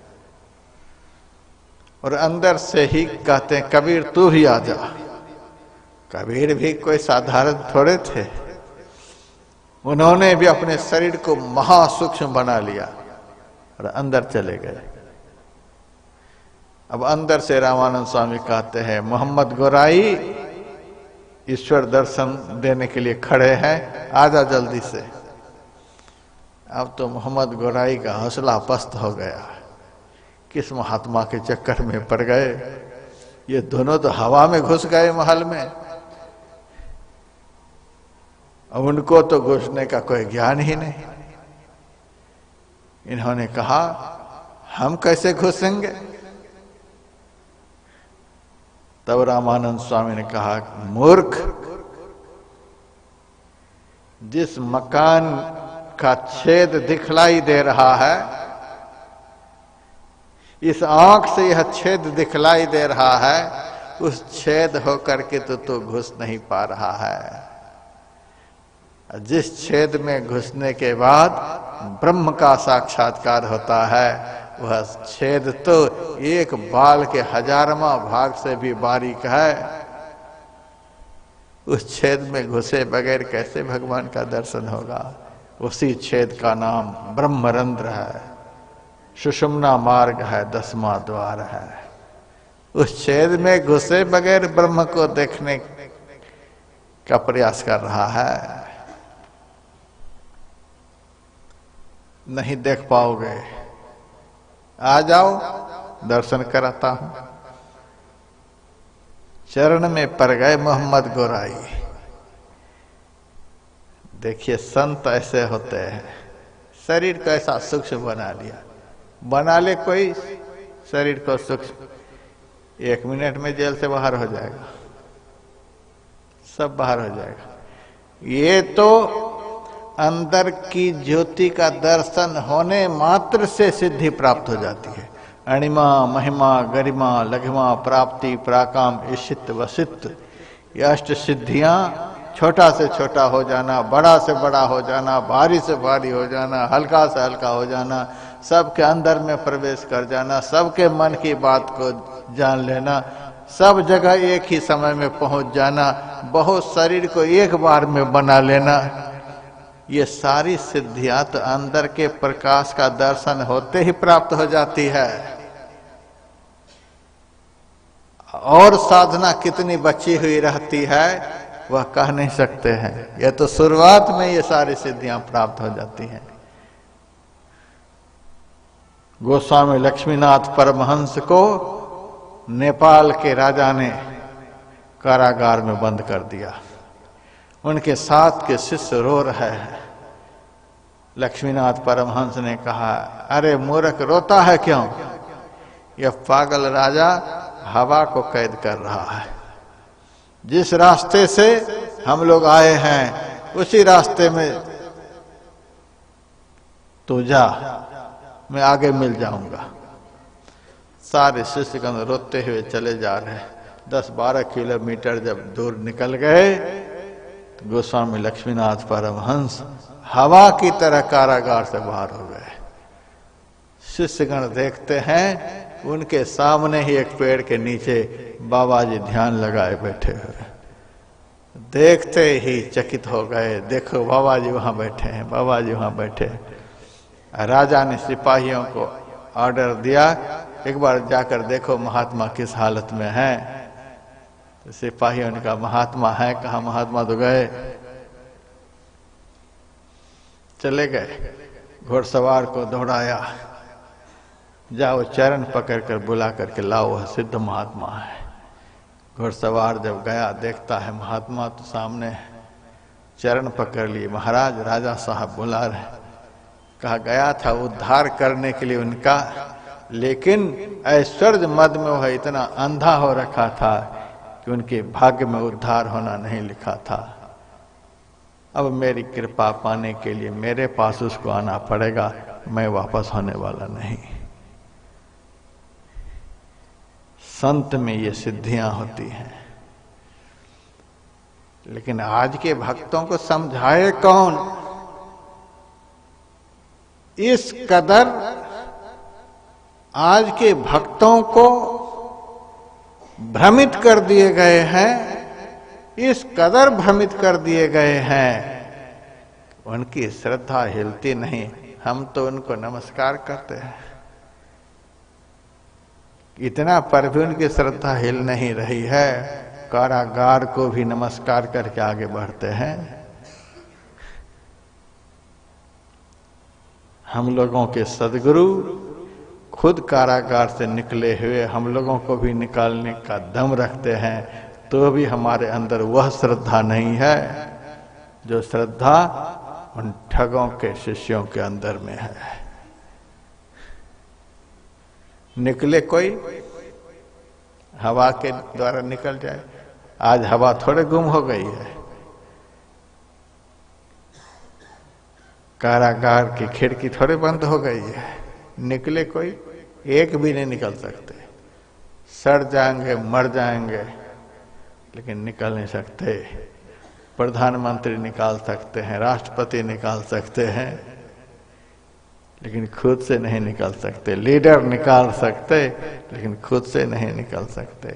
और अंदर से ही कहते हैं, कबीर तू भी आ जा। कबीर भी कोई साधारण थोड़े थे, उन्होंने भी अपने शरीर को महासूक्ष्म बना लिया और अंदर चले गए। अब अंदर से रामानंद स्वामी कहते हैं, मोहम्मद गोराई ईश्वर दर्शन देने के लिए खड़े हैं, आजा जल्दी से। अब तो मोहम्मद गोराई का हौसला पस्त हो गया, किस महात्मा के चक्कर में पड़ गए, ये दोनों तो हवा में घुस गए महल में। अब उनको तो घुसने का कोई ज्ञान ही नहीं। इन्होंने कहा, हम कैसे घुसेंगे? तब रामानंद स्वामी ने कहा, मूर्ख, जिस मकान का छेद दिखलाई दे रहा है, इस आंख से यह छेद दिखलाई दे रहा है, उस छेद होकर के तो घुस नहीं पा रहा है। जिस छेद में घुसने के बाद ब्रह्म का साक्षात्कार होता है, वह छेद तो एक बाल के 1000वां भाग से भी बारीक है। उस छेद में घुसे बगैर कैसे भगवान का दर्शन होगा? उसी छेद का नाम ब्रह्मरंध्र है, सुषुम्ना मार्ग है, 10वां द्वार है। उस छेद में घुसे बगैर ब्रह्म को देखने का प्रयास कर रहा है, नहीं देख पाओगे। आ जाओ, दर्शन कराता हूं। चरण में पड़ गए मोहम्मद गोराई। देखिए, संत ऐसे होते हैं, शरीर को ऐसा सूक्ष्म बना लिया। बना ले कोई शरीर को सूक्ष्म, 1 मिनट में जेल से बाहर हो जाएगा, सब बाहर हो जाएगा। ये तो अंदर की ज्योति का दर्शन होने मात्र से सिद्धि प्राप्त हो जाती है। अणिमा, महिमा, गरिमा, लघिमा, प्राप्ति, प्राकाम, ईशित, वसित, ये 8 सिद्धियां, छोटा से छोटा हो जाना, बड़ा से बड़ा हो जाना, भारी से भारी हो जाना, हल्का से हल्का हो जाना, सबके अंदर में प्रवेश कर जाना, सबके मन की बात को जान लेना, सब जगह एक ही समय में पहुंच जाना, बहुत शरीर को एक बार में बना लेना, ये सारी सिद्धियां तो अंदर के प्रकाश का दर्शन होते ही प्राप्त हो जाती है। और साधना कितनी बची हुई रहती है वह कह नहीं सकते हैं। यह तो शुरुआत में ये सारी सिद्धियां प्राप्त हो जाती हैं। गोस्वामी लक्ष्मीनाथ परमहंस को नेपाल के राजा ने कारागार में बंद कर दिया। उनके साथ के शिष्य रो रहे हैं। लक्ष्मीनाथ परमहंस ने कहा, अरे मूर्ख, रोता है क्यों? यह पागल राजा हवा को कैद कर रहा है। जिस रास्ते से हम लोग आए हैं उसी रास्ते में तू जा, मैं आगे मिल जाऊंगा। सारे शिष्यगण रोते हुए चले जा रहे हैं। 10-12 किलोमीटर जब दूर निकल गए तो गोस्वामी लक्ष्मीनाथ परमहंस हवा की तरह कारागार से बाहर हो गए। शिष्यगण देखते हैं, उनके सामने ही एक पेड़ के नीचे बाबा जी ध्यान लगाए बैठे हुए। देखते ही चकित हो गए, देखो बाबा जी वहां बैठे हैं, बाबा जी वहां बैठे हैं। राजा ने सिपाहियों को ऑर्डर दिया, एक बार जाकर देखो महात्मा किस हालत में है। तो सिपाहियों ने कहा, महात्मा है कहा? महात्मा तो गए। चले गए, घुड़सवार को दौड़ाया, जाओ चरण पकड़ कर बुला करके लाओ, वह सिद्ध महात्मा है। घुड़सवार जब गया, देखता है महात्मा तो सामने है। चरण पकड़ लिए, महाराज राजा साहब बुला रहे। कहा, गया था उद्धार करने के लिए उनका, लेकिन ऐश्वर्य मद में वह इतना अंधा हो रखा था कि उनके भाग्य में उद्धार होना नहीं लिखा था। अब मेरी कृपा पाने के लिए मेरे पास उसको आना पड़ेगा, मैं वापस होने वाला नहीं। संत में ये सिद्धियां होती हैं। लेकिन आज के भक्तों को समझाए कौन? इस कदर आज के भक्तों को भ्रमित कर दिए गए हैं, इस कदर भ्रमित कर दिए गए हैं, उनकी श्रद्धा हिलती नहीं। हम तो उनको नमस्कार करते हैं, इतना पर भी उनकी श्रद्धा हिल नहीं रही है। कारागार को भी नमस्कार करके आगे बढ़ते हैं। हम लोगों के सद्गुरु खुद कारागार से निकले हुए हम लोगों को भी निकालने का दम रखते हैं, तो भी हमारे अंदर वह श्रद्धा नहीं है जो श्रद्धा उन ठगों के शिष्यों के अंदर में है। निकले कोई हवा के द्वारा निकल जाए। आज हवा थोड़े गुम हो गई है। कारागार की खिड़की थोड़े बंद हो गई है। निकले कोई एक भी नहीं निकल सकते। सड़ जाएंगे, मर जाएंगे, लेकिन निकल नहीं सकते। प्रधानमंत्री निकाल सकते हैं, राष्ट्रपति निकाल सकते हैं, लेकिन खुद से नहीं निकल सकते। लीडर निकाल सकते, लेकिन खुद से नहीं निकल सकते।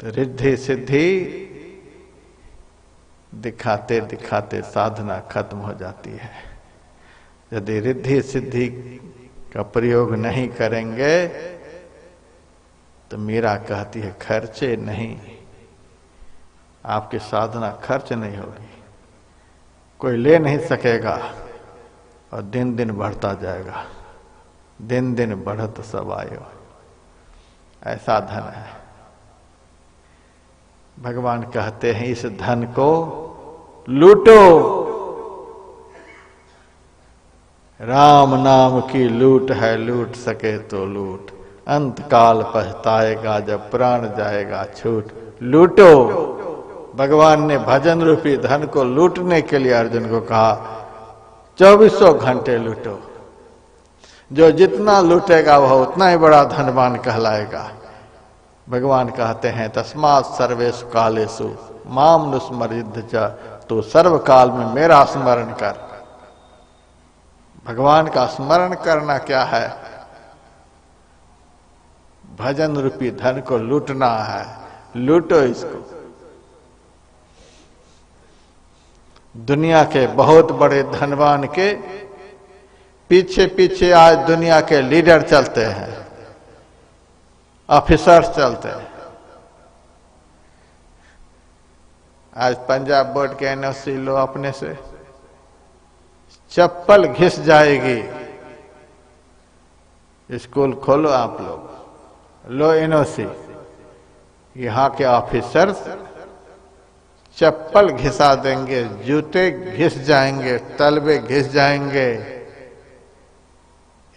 तो रिद्धि सिद्धि दिखाते दिखाते साधना खत्म हो जाती है। यदि रिद्धि सिद्धि का प्रयोग नहीं करेंगे तो मीरा कहती है खर्चे नहीं, आपकी साधना खर्च नहीं होगी, कोई ले नहीं सकेगा और दिन दिन बढ़ता जाएगा। दिन दिन बढ़त सब आयो, ऐसा धन है। भगवान कहते हैं इस धन को लूटो। राम नाम की लूट है, लूट सके तो लूट, अंत काल पछताएगा जब प्राण जाएगा छूट। लूटो। भगवान ने भजन रूपी धन को लूटने के लिए अर्जुन को कहा 2400 घंटे लूटो। जो जितना लूटेगा वह उतना ही बड़ा धनवान कहलाएगा। भगवान कहते हैं तस्मात् सर्वेषु कालेषु माम नुस्मरिद्ध च, तो सर्व काल में मेरा स्मरण कर। भगवान का स्मरण करना क्या है? भजन रूपी धन को लूटना है। लूटो इसको। दुनिया के बहुत बड़े धनवान के पीछे पीछे आज दुनिया के लीडर चलते हैं, ऑफिसर्स चलते हैं। आज पंजाब बोर्ड के एनओसी लो, अपने से चप्पल घिस जाएगी। स्कूल खोलो आप लोग, लो एनओसी। यहां के ऑफिसर्स चप्पल घिसा देंगे, जूते घिस जाएंगे, तलबे घिस जाएंगे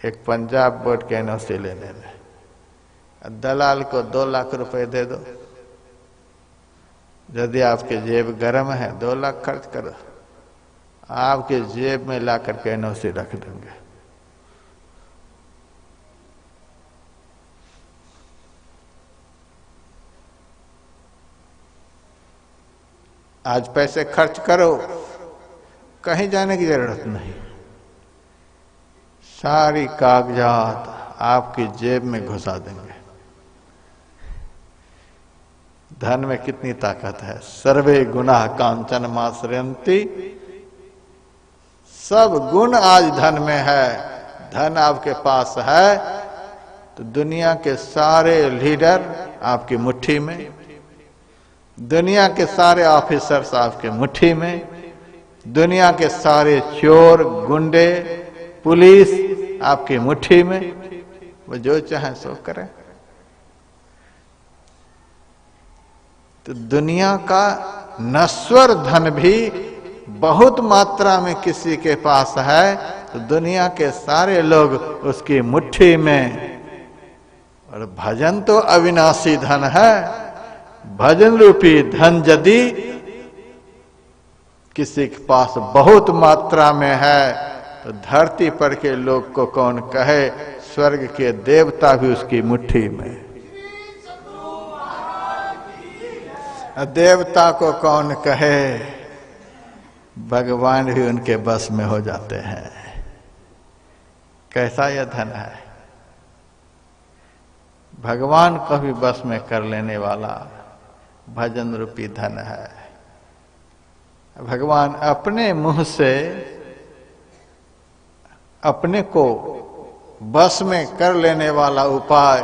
एक पंजाब बोर्ड के एनओसी लेने में। दलाल को 2 लाख रुपए दे दो। यदि आपके जेब गर्म है 2 लाख खर्च करो, आपके जेब में ला करके एनओसी रख देंगे। आज पैसे खर्च करो, कहीं जाने की जरूरत नहीं। सारी कागजात आपकी जेब में घुसा देंगे। धन में कितनी ताकत है। सर्वे गुनाह कांचन माश्रयन्ति, सब गुण आज धन में है। धन आपके पास है तो दुनिया के सारे लीडर आपकी मुट्ठी में, दुनिया के सारे ऑफिसर्स आपके मुट्ठी में, दुनिया के सारे चोर गुंडे पुलिस आपकी मुट्ठी में। वो जो चाहे सो करें। तो दुनिया का नश्वर धन भी बहुत मात्रा में किसी के पास है तो दुनिया के सारे लोग उसकी मुट्ठी में। और भजन तो अविनाशी धन है। भजन रूपी धन यदि किसी के पास बहुत मात्रा में है तो धरती पर के लोग को कौन कहे, स्वर्ग के देवता भी उसकी मुट्ठी में। देवता को कौन कहे, भगवान भी उनके बस में हो जाते हैं। कैसा यह धन है, भगवान को भी बस में कर लेने वाला भजन रूपी धन है। भगवान अपने मुंह से अपने को बस में कर लेने वाला उपाय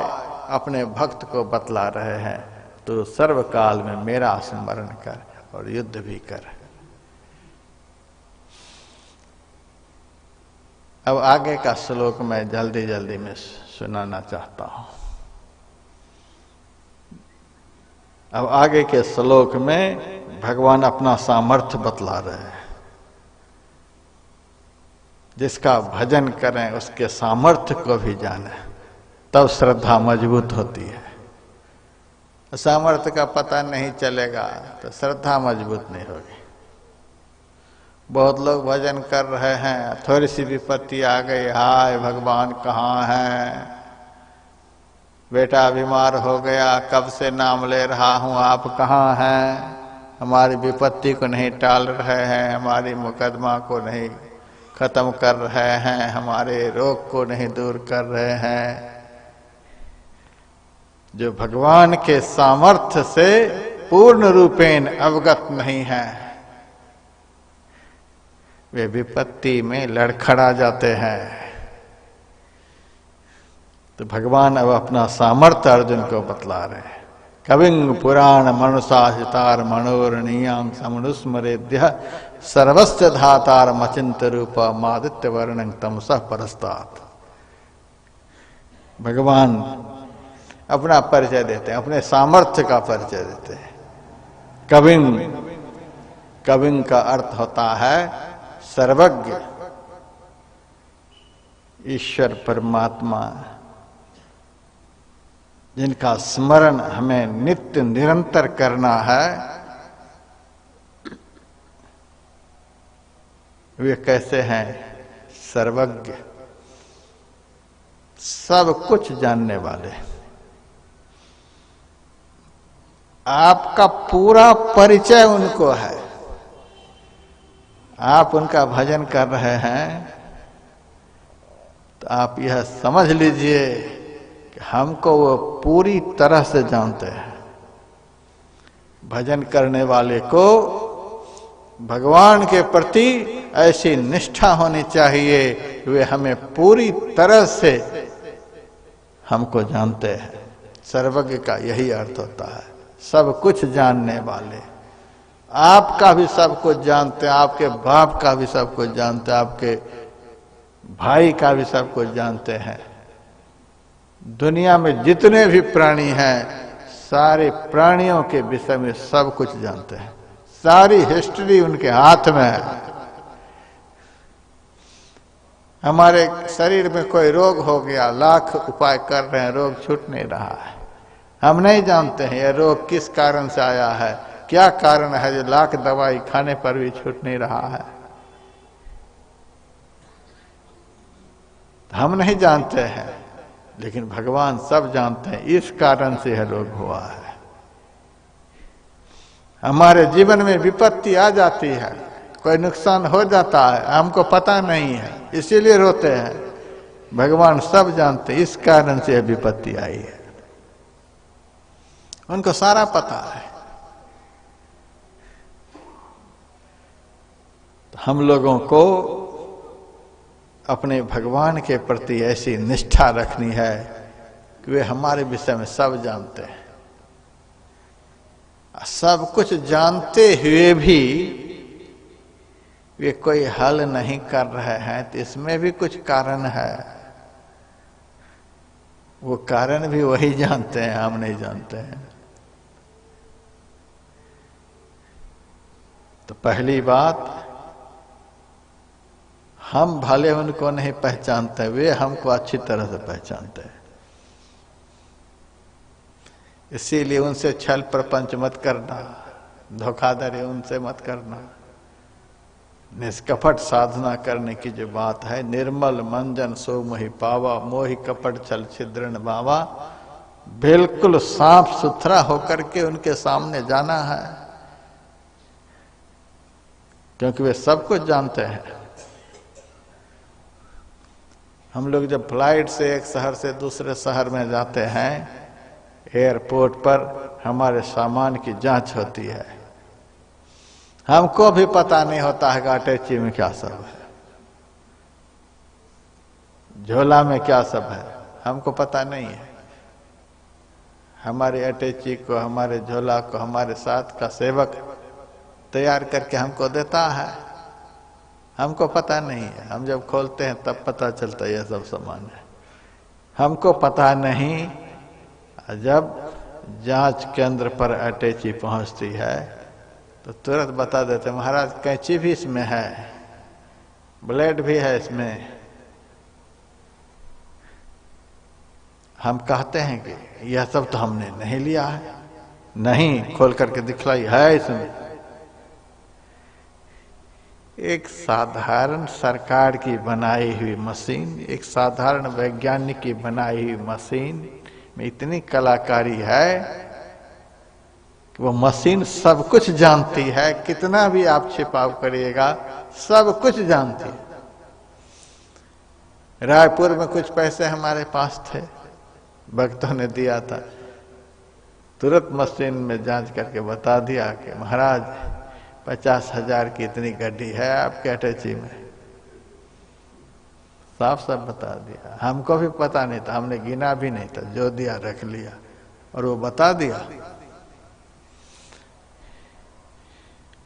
अपने भक्त को बतला रहे हैं। तो सर्वकाल में मेरा स्मरण कर और युद्ध भी कर। अब आगे का श्लोक मैं जल्दी जल्दी में सुनाना चाहता हूं। अब आगे के श्लोक में भगवान अपना सामर्थ्य बतला रहे हैं। जिसका भजन करें उसके सामर्थ्य को भी जाने, तब श्रद्धा मजबूत होती है। सामर्थ्य का पता नहीं चलेगा तो श्रद्धा मजबूत नहीं होगी। बहुत लोग भजन कर रहे हैं, थोड़ी सी विपत्ति आ गई, हाय भगवान कहाँ हैं, बेटा बीमार हो गया, कब से नाम ले रहा हूं, आप कहाँ हैं, हमारी विपत्ति को नहीं टाल रहे हैं, हमारी मुकदमा को नहीं खत्म कर रहे हैं, हमारे रोग को नहीं दूर कर रहे हैं। जो भगवान के सामर्थ्य से पूर्ण रूपेण अवगत नहीं है, वे विपत्ति में लड़खड़ा जाते हैं। तो भगवान अब अपना सामर्थ्य अर्जुन को बतला रहे हैं। कविंग पुराण मनुषासितार मनोरणीयांग समनुस्मरेद्य सर्वस्य धातार मचिंत रूप मादित्य वर्णं तमसः परस्तात्। भगवान अपना परिचय देते हैं, अपने सामर्थ्य का परिचय देते हैं। कविंग, कविंग का अर्थ होता है सर्वज्ञ, ईश्वर परमात्मा जिनका स्मरण हमें नित्य निरंतर करना है। वे कैसे हैं, सर्वज्ञ, सब कुछ जानने वाले। आपका पूरा परिचय उनको है। आप उनका भजन कर रहे हैं तो आप यह समझ लीजिए कि हमको वो पूरी तरह से जानते हैं। भजन करने वाले को भगवान के प्रति ऐसी निष्ठा होनी चाहिए, वे हमें पूरी तरह से हमको जानते हैं। सर्वज्ञ का यही अर्थ होता है, सब कुछ जानने वाले। आपका भी सब कुछ जानते हैं, आपके बाप का भी सब कुछ जानते हैं, आपके भाई का भी सब कुछ जानते हैं। दुनिया में जितने भी प्राणी हैं, सारे प्राणियों के विषय में सब कुछ जानते हैं। सारी हिस्ट्री उनके हाथ में है। हमारे शरीर में कोई रोग हो गया, लाख उपाय कर रहे हैं, रोग छूट नहीं रहा है। हम नहीं जानते हैं यह रोग किस कारण से आया है, क्या कारण है जो लाख दवाई खाने पर भी छूट नहीं रहा है। हम नहीं जानते हैं, लेकिन भगवान सब जानते हैं, इस कारण से यह रोग हुआ है। हमारे जीवन में विपत्ति आ जाती है, कोई नुकसान हो जाता है, हमको पता नहीं है, इसीलिए रोते हैं। भगवान सब जानते हैं, इस कारण से यह विपत्ति आई है। उनको सारा पता है। तो हम लोगों को अपने भगवान के प्रति ऐसी निष्ठा रखनी है कि वे हमारे विषय में सब जानते हैं। सब कुछ जानते हुए भी वे कोई हल नहीं कर रहे हैं, तो इसमें भी कुछ कारण है। वो कारण भी वही जानते हैं, हम नहीं जानते हैं। तो पहली बात, हम भले उनको नहीं पहचानते, वे हमको अच्छी तरह से पहचानते हैं। इसीलिए उनसे छल प्रपंच मत करना, धोखाधड़ी उनसे मत करना। निष्कपट साधना करने की जो बात है, निर्मल मंजन सो मोहि पावा, मोहि कपट छल छिद्रन बावा, बिल्कुल साफ सुथरा होकर के उनके सामने जाना है, क्योंकि वे सब कुछ जानते हैं। हम लोग जब फ्लाइट से एक शहर से दूसरे शहर में जाते हैं, एयरपोर्ट पर हमारे सामान की जांच होती है, हमको भी पता नहीं होता है कि अटैची में क्या सब है, झोला में क्या सब है, हमको पता नहीं है। हमारे अटैची को, हमारे झोला को हमारे साथ का सेवक तैयार करके हमको देता है, हमको पता नहीं है। हम जब खोलते हैं तब पता चलता है यह सब सामान है, हमको पता नहीं। जब जांच केंद्र पर अटैची पहुंचती है तो तुरंत बता देते, महाराज कैंची भी इसमें है, ब्लेड भी है इसमें। हम कहते हैं कि यह सब तो हमने नहीं लिया है, नहीं, खोल करके दिखलाई है इसमें। एक साधारण सरकार की बनाई हुई मशीन, एक साधारण वैज्ञानिक की बनाई हुई मशीन में इतनी कलाकारी है कि वो मशीन सब कुछ जानती है, कितना भी आप छिपाव करिएगा सब कुछ जानती है। रायपुर में कुछ पैसे हमारे पास थे, भक्तों ने दिया था, तुरंत मशीन में जांच करके बता दिया कि महाराज 50,000 की इतनी गड्डी है आपके अटैची में, साफ साफ बता दिया। हमको भी पता नहीं था, हमने गिना भी नहीं था, जो दिया रख लिया और वो बता दिया।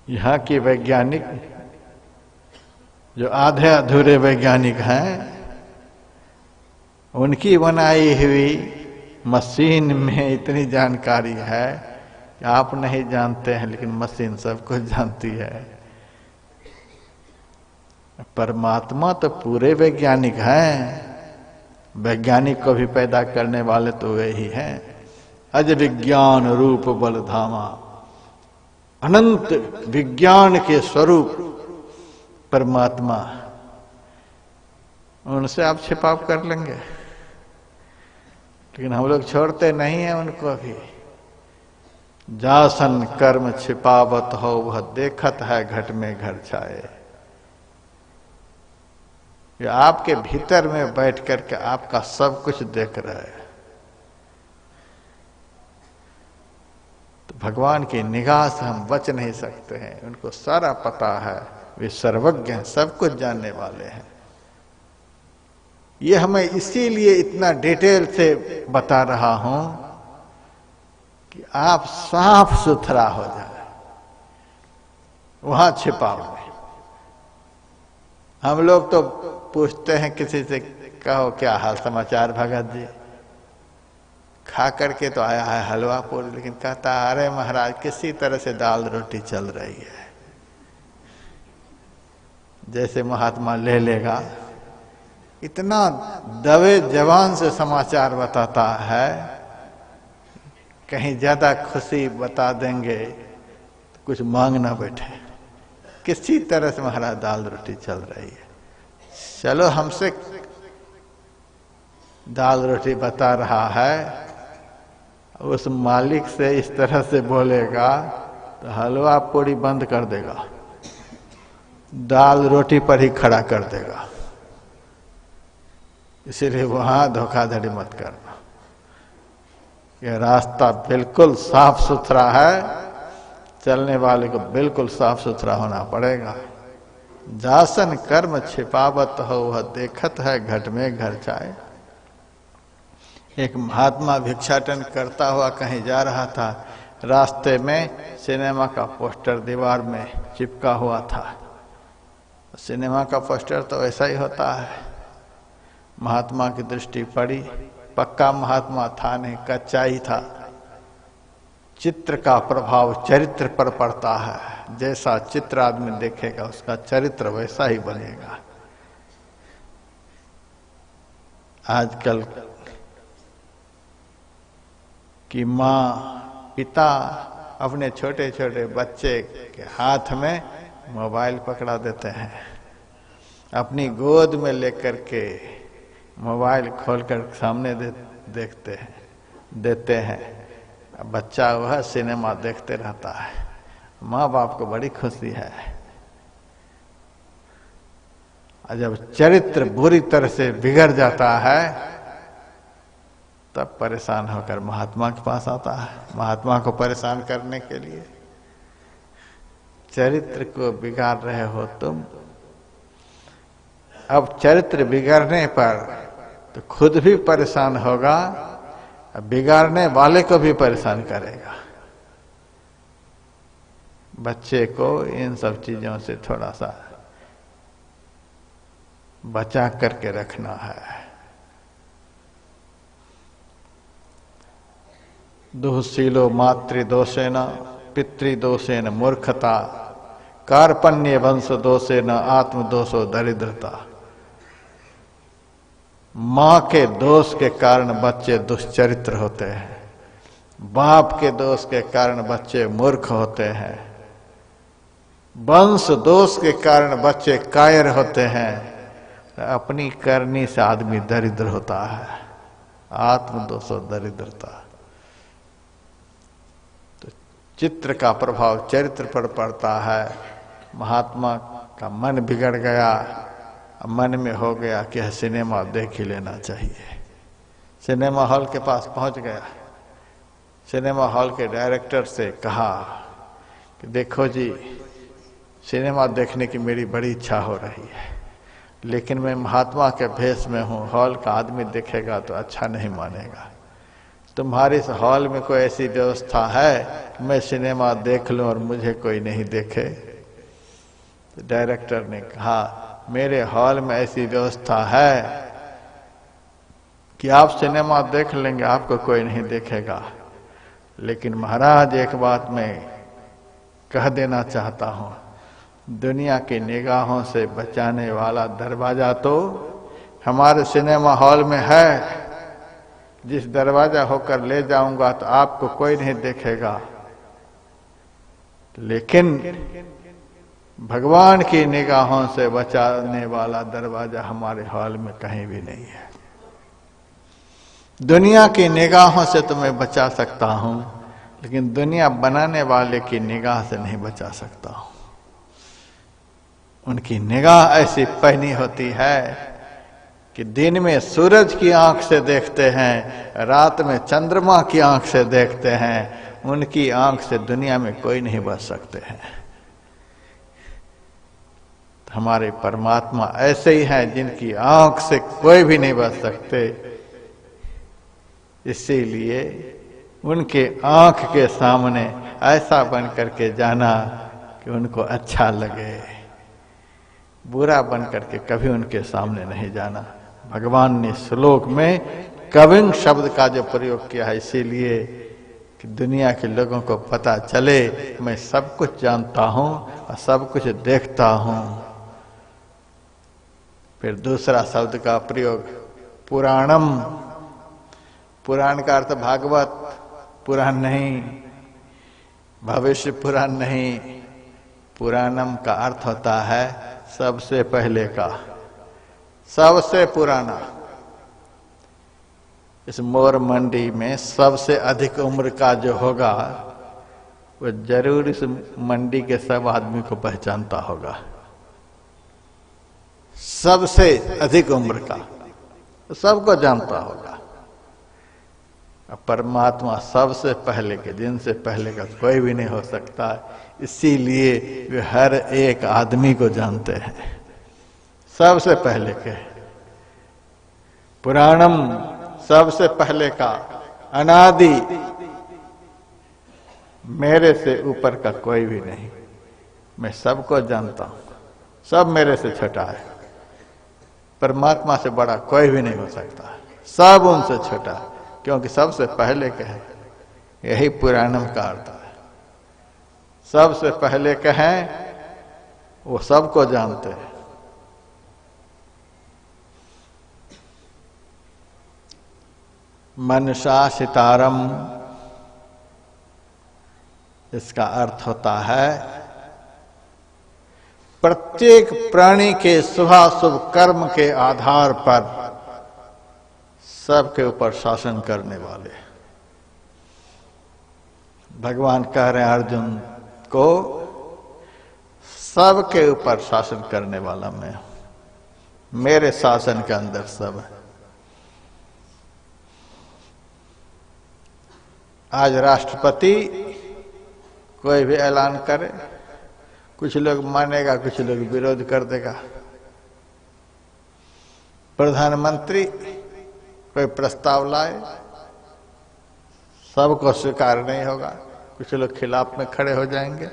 यहाँ के वैज्ञानिक जो आधे अधूरे वैज्ञानिक हैं, उनकी बनाई हुई मशीन में इतनी जानकारी है कि आप नहीं जानते हैं, लेकिन मशीन सब कुछ जानती है। परमात्मा तो पूरे वैज्ञानिक हैं, वैज्ञानिक को भी पैदा करने वाले तो वे ही हैं। अज विज्ञान रूप बल धामा, अनंत विज्ञान के स्वरूप परमात्मा, उनसे आप छिपाव कर लेंगे, लेकिन हम लोग छोड़ते नहीं हैं उनको भी। जासन कर्म छिपावत हो, वह देखत है घट में घर छाए। ये आपके भीतर में बैठ करके आपका सब कुछ देख रहा है। तो भगवान की निगाह से हम बच नहीं सकते हैं, उनको सारा पता है, वे सर्वज्ञ हैं, सब कुछ जानने वाले हैं। ये हमें इसीलिए इतना डिटेल से बता रहा हूं कि आप साफ सुथरा हो जाए, वहां छिपाओ नहीं। हम लोग तो पूछते हैं किसी से, कहो क्या हाल समाचार भगत जी, खा करके तो आया है हलवा पूरी, लेकिन कहता अरे महाराज किसी तरह से दाल रोटी चल रही है। जैसे महात्मा ले लेगा, इतना दबे जवान से समाचार बताता है, कहीं ज्यादा खुशी बता देंगे तो कुछ मांग ना बैठे, किसी तरह से महाराज दाल रोटी चल रही है। चलो हमसे दाल रोटी बता रहा है, उस मालिक से इस तरह से बोलेगा तो हलवा पूरी बंद कर देगा, दाल रोटी पर ही खड़ा कर देगा। इसीलिए वहां धोखाधड़ी मत करना। यह रास्ता बिल्कुल साफ सुथरा है, चलने वाले को बिल्कुल साफ सुथरा होना पड़ेगा। जासन कर्म छिपावत हो, वह देखत है घट में घर छाए। एक महात्मा भिक्षाटन करता हुआ कहीं जा रहा था, रास्ते में सिनेमा का पोस्टर दीवार में चिपका हुआ था। सिनेमा का पोस्टर तो ऐसा ही होता है। महात्मा की दृष्टि पड़ी, पक्का महात्मा था नहीं, कच्चा ही था। चित्र का प्रभाव चरित्र पर पड़ता है, जैसा चित्र आदमी देखेगा उसका चरित्र वैसा ही बनेगा। आजकल कि माँ पिता अपने छोटे छोटे बच्चे के हाथ में मोबाइल पकड़ा देते हैं, अपनी गोद में लेकर के मोबाइल खोलकर सामने देते हैं। बच्चा वह सिनेमा देखते रहता है। माँ बाप को बड़ी खुशी है। और जब चरित्र बुरी तरह से बिगड़ जाता है तब परेशान होकर महात्मा के पास आता है, महात्मा को परेशान करने के लिए। चरित्र को बिगाड़ रहे हो तुम। अब चरित्र बिगड़ने पर तो खुद भी परेशान होगा, बिगाड़ने वाले को भी परेशान करेगा। बच्चे को इन सब चीजों से थोड़ा सा बचा करके रखना है। दुःशीलो मातृदोषेन पितृदोषेन मूर्खता कार्पण्य वंश दोषेन आत्मदोषो दरिद्रता। माँ के दोष के कारण बच्चे दुष्चरित्र होते हैं, बाप के दोष के कारण बच्चे मूर्ख होते हैं, वंश दोष के कारण बच्चे कायर होते हैं, अपनी करनी से आदमी दरिद्र होता है। आत्मदोषो दरिद्रता। तो चित्र का प्रभाव चरित्र पर पड़ता है। महात्मा का मन बिगड़ गया, मन में हो गया कि सिनेमा देख ही लेना चाहिए। सिनेमा हॉल के पास पहुंच गया, सिनेमा हॉल के डायरेक्टर से कहा कि देखो जी, सिनेमा देखने की मेरी बड़ी इच्छा हो रही है, लेकिन मैं महात्मा के भेष में हूँ, हॉल का आदमी देखेगा तो अच्छा नहीं मानेगा। तुम्हारे इस हॉल में कोई ऐसी व्यवस्था है मैं सिनेमा देख लूं और मुझे कोई नहीं देखे? तो डायरेक्टर ने कहा, मेरे हॉल में ऐसी व्यवस्था है कि आप सिनेमा देख लेंगे, आपको कोई नहीं देखेगा, लेकिन महाराज एक बात मैं कह देना चाहता हूं, दुनिया की निगाहों से बचाने वाला दरवाजा तो हमारे सिनेमा हॉल में है। जिस दरवाजा होकर ले जाऊंगा तो आपको कोई नहीं देखेगा, लेकिन भगवान की निगाहों से बचाने वाला दरवाजा हमारे हॉल में कहीं भी नहीं है। दुनिया की निगाहों से तो मैं बचा सकता हूं, लेकिन दुनिया बनाने वाले की निगाह से नहीं बचा सकता हूं। उनकी निगाह ऐसी पहनी होती है कि दिन में सूरज की आंख से देखते हैं, रात में चंद्रमा की आंख से देखते हैं। उनकी आंख से दुनिया में कोई नहीं बच सकते हैं। हमारे परमात्मा ऐसे ही हैं जिनकी आंख से कोई भी नहीं बच सकते। इसीलिए उनके आंख के सामने ऐसा बन करके जाना कि उनको अच्छा लगे, बुरा बन करके कभी उनके सामने नहीं जाना। भगवान ने श्लोक में कविंग शब्द का जो प्रयोग किया है, इसीलिए कि दुनिया के लोगों को पता चले मैं सब कुछ जानता हूं और सब कुछ देखता हूं। फिर दूसरा शब्द का प्रयोग पुराणम। पुराण का अर्थ भागवत पुराण नहीं, भविष्य पुराण नहीं। पुराणम का अर्थ होता है सबसे पहले का, सबसे पुराना। इस मोर मंडी में सबसे अधिक उम्र का जो होगा वो जरूर इस मंडी के सब आदमी को पहचानता होगा। सबसे अधिक उम्र का सबको जानता होगा। परमात्मा सबसे पहले के, जिनसे पहले का कोई भी नहीं हो सकता, इसीलिए वे हर एक आदमी को जानते हैं। सबसे पहले के पुराणम, सबसे पहले का, अनादि, मेरे से ऊपर का कोई भी नहीं। मैं सबको जानता हूं, सब मेरे से छोटा है। परमात्मा से बड़ा कोई भी नहीं हो सकता, सब उनसे छोटा, क्योंकि सबसे पहले के हैं। यही पुराणम का अर्थ है। सबसे पहले के हैं, वो सबको जानते हैं। मनसा सितारम, इसका अर्थ होता है प्रत्येक प्राणी के शुभाशुभ कर्म के आधार पर सबके ऊपर शासन करने वाले। भगवान कह रहे हैं अर्जुन को, सबके ऊपर शासन करने वाला मैं हूं, मेरे शासन के अंदर सब है। आज राष्ट्रपति कोई भी ऐलान करे, कुछ लोग मानेगा, कुछ लोग विरोध कर देगा। प्रधानमंत्री कोई प्रस्ताव लाए, सबको स्वीकार नहीं होगा, कुछ लोग खिलाफ में खड़े हो जाएंगे,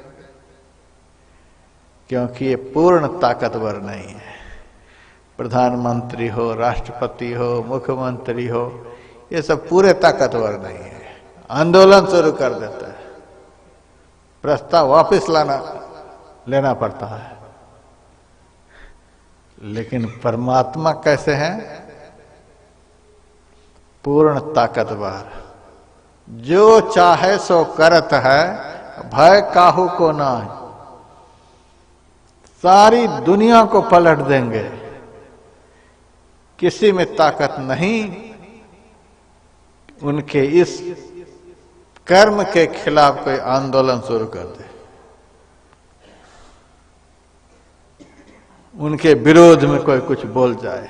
क्योंकि ये पूर्ण ताकतवर नहीं है। प्रधानमंत्री हो, राष्ट्रपति हो, मुख्यमंत्री हो, ये सब पूरे ताकतवर नहीं है। आंदोलन शुरू कर देता है, प्रस्ताव वापस लेना पड़ता है। लेकिन परमात्मा कैसे हैं? पूर्ण ताकतवर, जो चाहे सो करत है, भय काहू को ना। सारी दुनिया को पलट देंगे, किसी में ताकत नहीं उनके इस कर्म के खिलाफ कोई आंदोलन शुरू कर दे, उनके विरोध में कोई कुछ बोल जाए।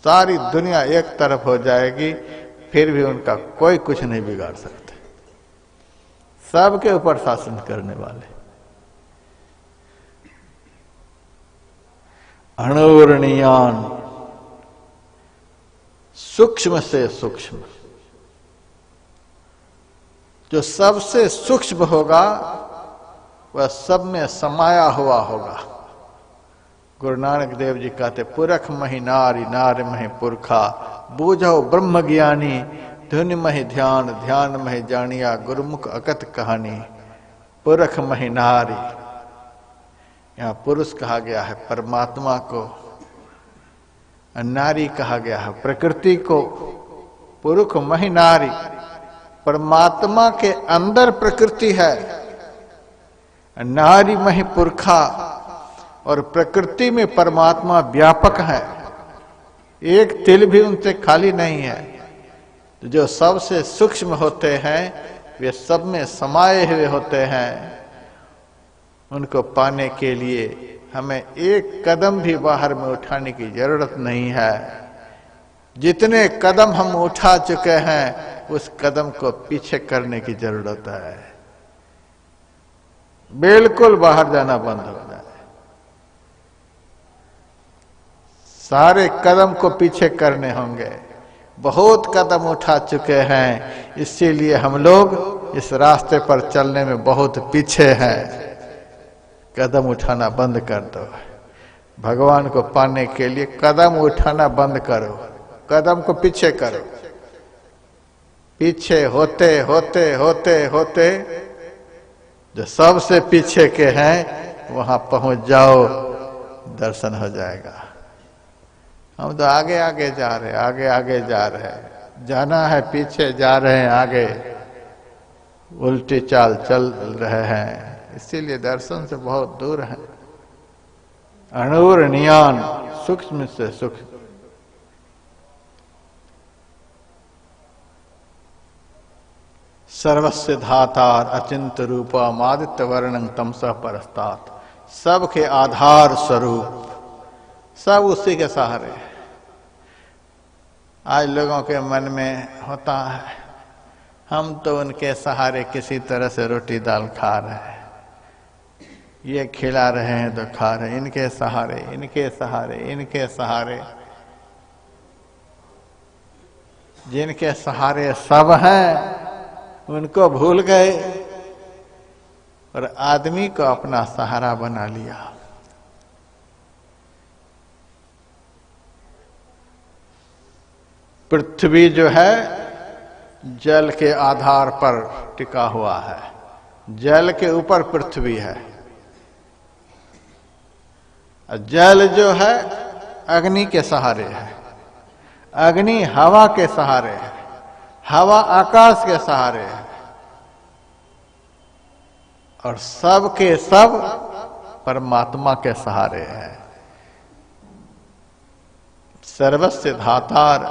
सारी दुनिया एक तरफ हो जाएगी, फिर भी उनका कोई कुछ नहीं बिगाड़ सकते। सबके ऊपर शासन करने वाले। अणुर्णियान, सूक्ष्म से सूक्ष्म, जो सबसे सूक्ष्म होगा वह सब में समाया हुआ होगा। गुरु नानक देव जी कहते, पुरख महि नारी, नार महि पुरखा, बूझो ब्रह्म ज्ञानी, धुन महि ध्यान, ध्यान महि जानिया, गुरुमुख अकथ कहानी। पुरख महि नारी, यहां पुरुष कहा गया है परमात्मा को, नारी कहा गया है प्रकृति को। पुरुष महि नारी, परमात्मा के अंदर प्रकृति है, नारी महि पुरखा, और प्रकृति में परमात्मा व्यापक है, एक तिल भी उनसे खाली नहीं है। जो सबसे सूक्ष्म होते हैं वे सब में समाये हुए होते हैं। उनको पाने के लिए हमें एक कदम भी बाहर में उठाने की जरूरत नहीं है। जितने कदम हम उठा चुके हैं उस कदम को पीछे करने की जरूरत है। बिल्कुल बाहर जाना बंद हो जाए, सारे कदम को पीछे करने होंगे। बहुत कदम उठा चुके हैं, इसीलिए हम लोग इस रास्ते पर चलने में बहुत पीछे हैं। कदम उठाना बंद कर दो। भगवान को पाने के लिए कदम उठाना बंद करो, कदम को पीछे करो। पीछे होते होते होते होते जो सबसे पीछे के हैं वहां पहुंच जाओ, दर्शन हो जाएगा। हम तो आगे आगे जा रहे हैं, आगे आगे जा रहे हैं। जाना है, पीछे जा रहे हैं, आगे उल्टी चाल चल रहे हैं, इसीलिए दर्शन से बहुत दूर है। अणुर्णियान, सूक्ष्म से सूक्ष्म। सर्वस्य धातार अचिंत रूपम आदित्य वर्णं तमसः परस्तात्, सबके आधार स्वरूप, सब उसी के सहारे। आज लोगों के मन में होता है हम तो उनके सहारे किसी तरह से रोटी दाल खा रहे हैं, ये खिला रहे हैं तो खा रहे हैं, इनके सहारे इनके सहारे इनके सहारे। जिनके सहारे सब हैं उनको भूल गए और आदमी को अपना सहारा बना लिया। पृथ्वी जो है जल के आधार पर टिका हुआ है, जल के ऊपर पृथ्वी है। जल जो है अग्नि के सहारे है, अग्नि हवा के सहारे है, हवा आकाश के सहारे है। और सब के सब परमात्मा के सहारे हैं। सर्वस्य धातार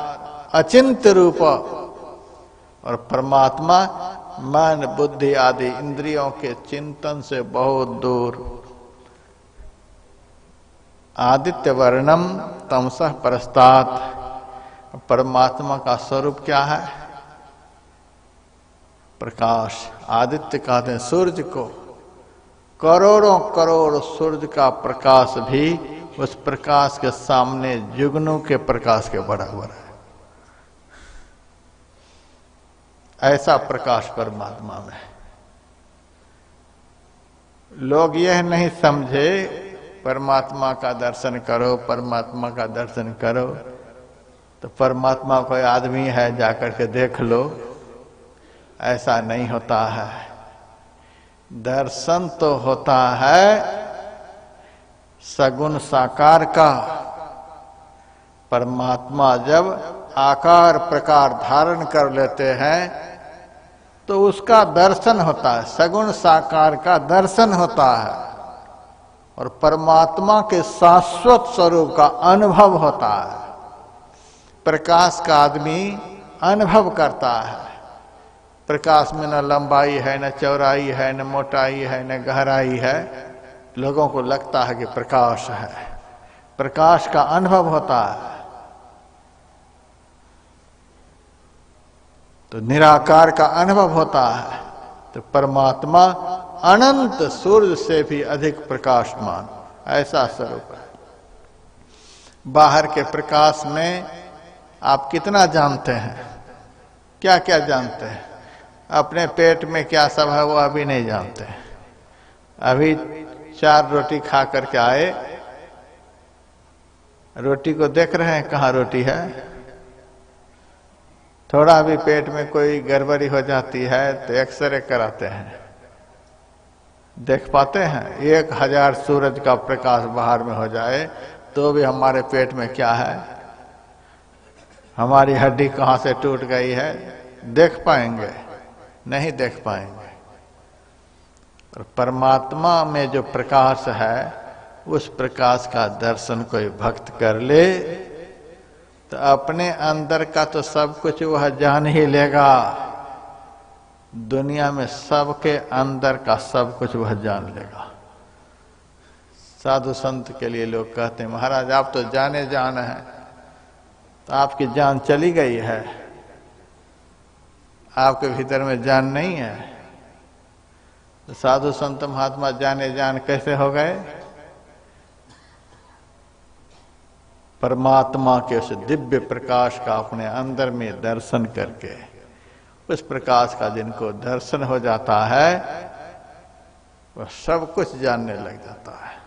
अचिंत्य रूप, और परमात्मा मन बुद्धि आदि इंद्रियों के चिंतन से बहुत दूर। आदित्य वर्णम तमसः परस्तात्, परमात्मा का स्वरूप क्या है? प्रकाश। आदित्य कहते हैं सूर्य को। करोड़ों करोड़ सूर्य का प्रकाश भी उस प्रकाश के सामने जुगनू के प्रकाश के बराबर है। ऐसा प्रकाश परमात्मा में। लोग यह नहीं समझे परमात्मा का दर्शन करो, परमात्मा का दर्शन करो, तो परमात्मा कोई आदमी है जाकर के देख लो। ऐसा नहीं होता है। दर्शन तो होता है सगुण साकार का। परमात्मा जब आकार प्रकार धारण कर लेते हैं तो उसका दर्शन होता है, सगुण साकार का दर्शन होता है, और परमात्मा के शाश्वत स्वरूप का अनुभव होता है। प्रकाश का आदमी अनुभव करता है। प्रकाश में न लंबाई है, न चौड़ाई है, न मोटाई है, न गहराई है। लोगों को लगता है कि प्रकाश है। प्रकाश का अनुभव होता है। तो निराकार का अनुभव होता है। तो परमात्मा अनंत सूर्य से भी अधिक प्रकाशमान, ऐसा स्वरूप है। बाहर के प्रकाश में आप कितना जानते हैं? क्या क्या जानते हैं? अपने पेट में क्या सब है वो अभी नहीं जानते। अभी 4 रोटी खा करके आए, रोटी को देख रहे हैं कहाँ रोटी है। थोड़ा भी पेट में कोई गड़बड़ी हो जाती है तो एक्सरे कराते हैं, देख पाते हैं। 1000 सूरज का प्रकाश बाहर में हो जाए तो भी हमारे पेट में क्या है, हमारी हड्डी कहाँ से टूट गई है, देख पाएंगे? नहीं देख पाएंगे। और परमात्मा में जो प्रकाश है, उस प्रकाश का दर्शन कोई भक्त कर ले तो अपने अंदर का तो सब कुछ वह जान ही लेगा। दुनिया में सबके अंदर का सब कुछ वह जान लेगा। साधु संत के लिए लोग कहते हैं, महाराज आप तो जाने जान है, तो आपकी जान चली गई है, आपके भीतर में जान नहीं है। तो साधु संत महात्मा जाने जान कैसे हो गए? परमात्मा के उस दिव्य प्रकाश का अपने अंदर में दर्शन करके, उस प्रकाश का जिनको दर्शन हो जाता है वह सब कुछ जानने लग जाता है।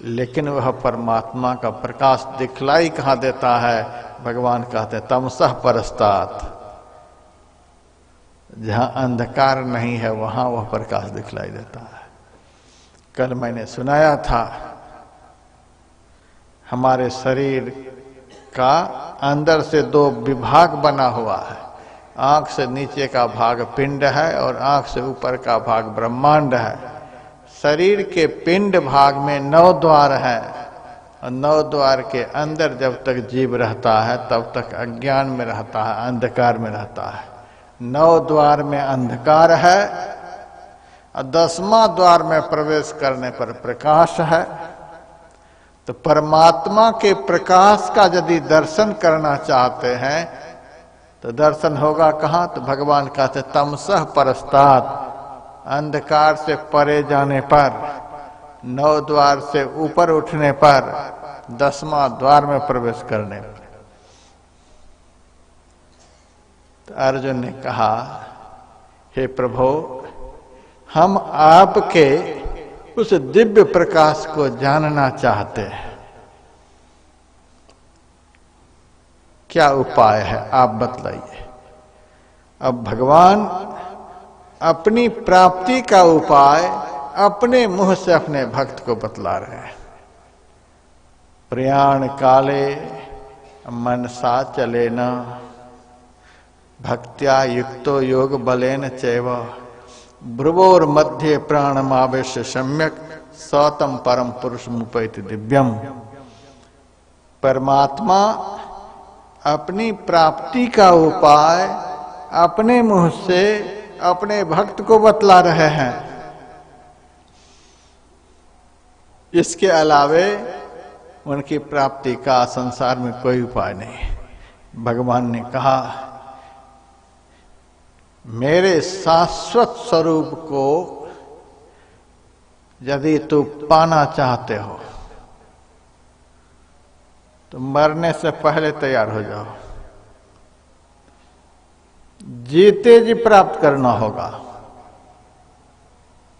लेकिन वह परमात्मा का प्रकाश दिखलाई कहाँ देता है? भगवान कहते हैं तमसः परस्तात्, जहां अंधकार नहीं है वहां वह प्रकाश दिखलाई देता है। कल मैंने सुनाया था, हमारे शरीर का अंदर से 2 विभाग बना हुआ है। आंख से नीचे का भाग पिंड है और आंख से ऊपर का भाग ब्रह्मांड है। शरीर के पिंड भाग में 9 द्वार है, और 9 द्वार के अंदर जब तक जीव रहता है तब तक अज्ञान में रहता है, अंधकार में रहता है। 9 द्वार में अंधकार है, और 10वां द्वार में प्रवेश करने पर प्रकाश है। तो परमात्मा के प्रकाश का यदि दर्शन करना चाहते हैं तो दर्शन होगा कहाँ? तो भगवान कहते तमसः परस्तात्, अंधकार से परे जाने पर, 9 द्वार से ऊपर उठने पर, 10वां द्वार में प्रवेश करने पर। तो अर्जुन ने कहा, हे प्रभु, हम आपके उस दिव्य प्रकाश को जानना चाहते हैं, क्या उपाय है आप बतलाइए। अब भगवान अपनी प्राप्ति का उपाय अपने मुंह से अपने भक्त को बतला रहे हैं। प्रयाण काले मनसा चलेन भक्त्या युक्तो योग बलेन चैव भ्रुवोर मध्य प्राणमावेश सम्यक सौतम परम पुरुष मुपैति दिव्यम। परमात्मा अपनी प्राप्ति का उपाय अपने मुंह से अपने भक्त को बतला रहे हैं। इसके अलावे उनकी प्राप्ति का संसार में कोई उपाय नहीं। भगवान ने कहा, मेरे शाश्वत स्वरूप को यदि तू पाना चाहते हो तो मरने से पहले तैयार हो जाओ। जीते जी प्राप्त करना होगा,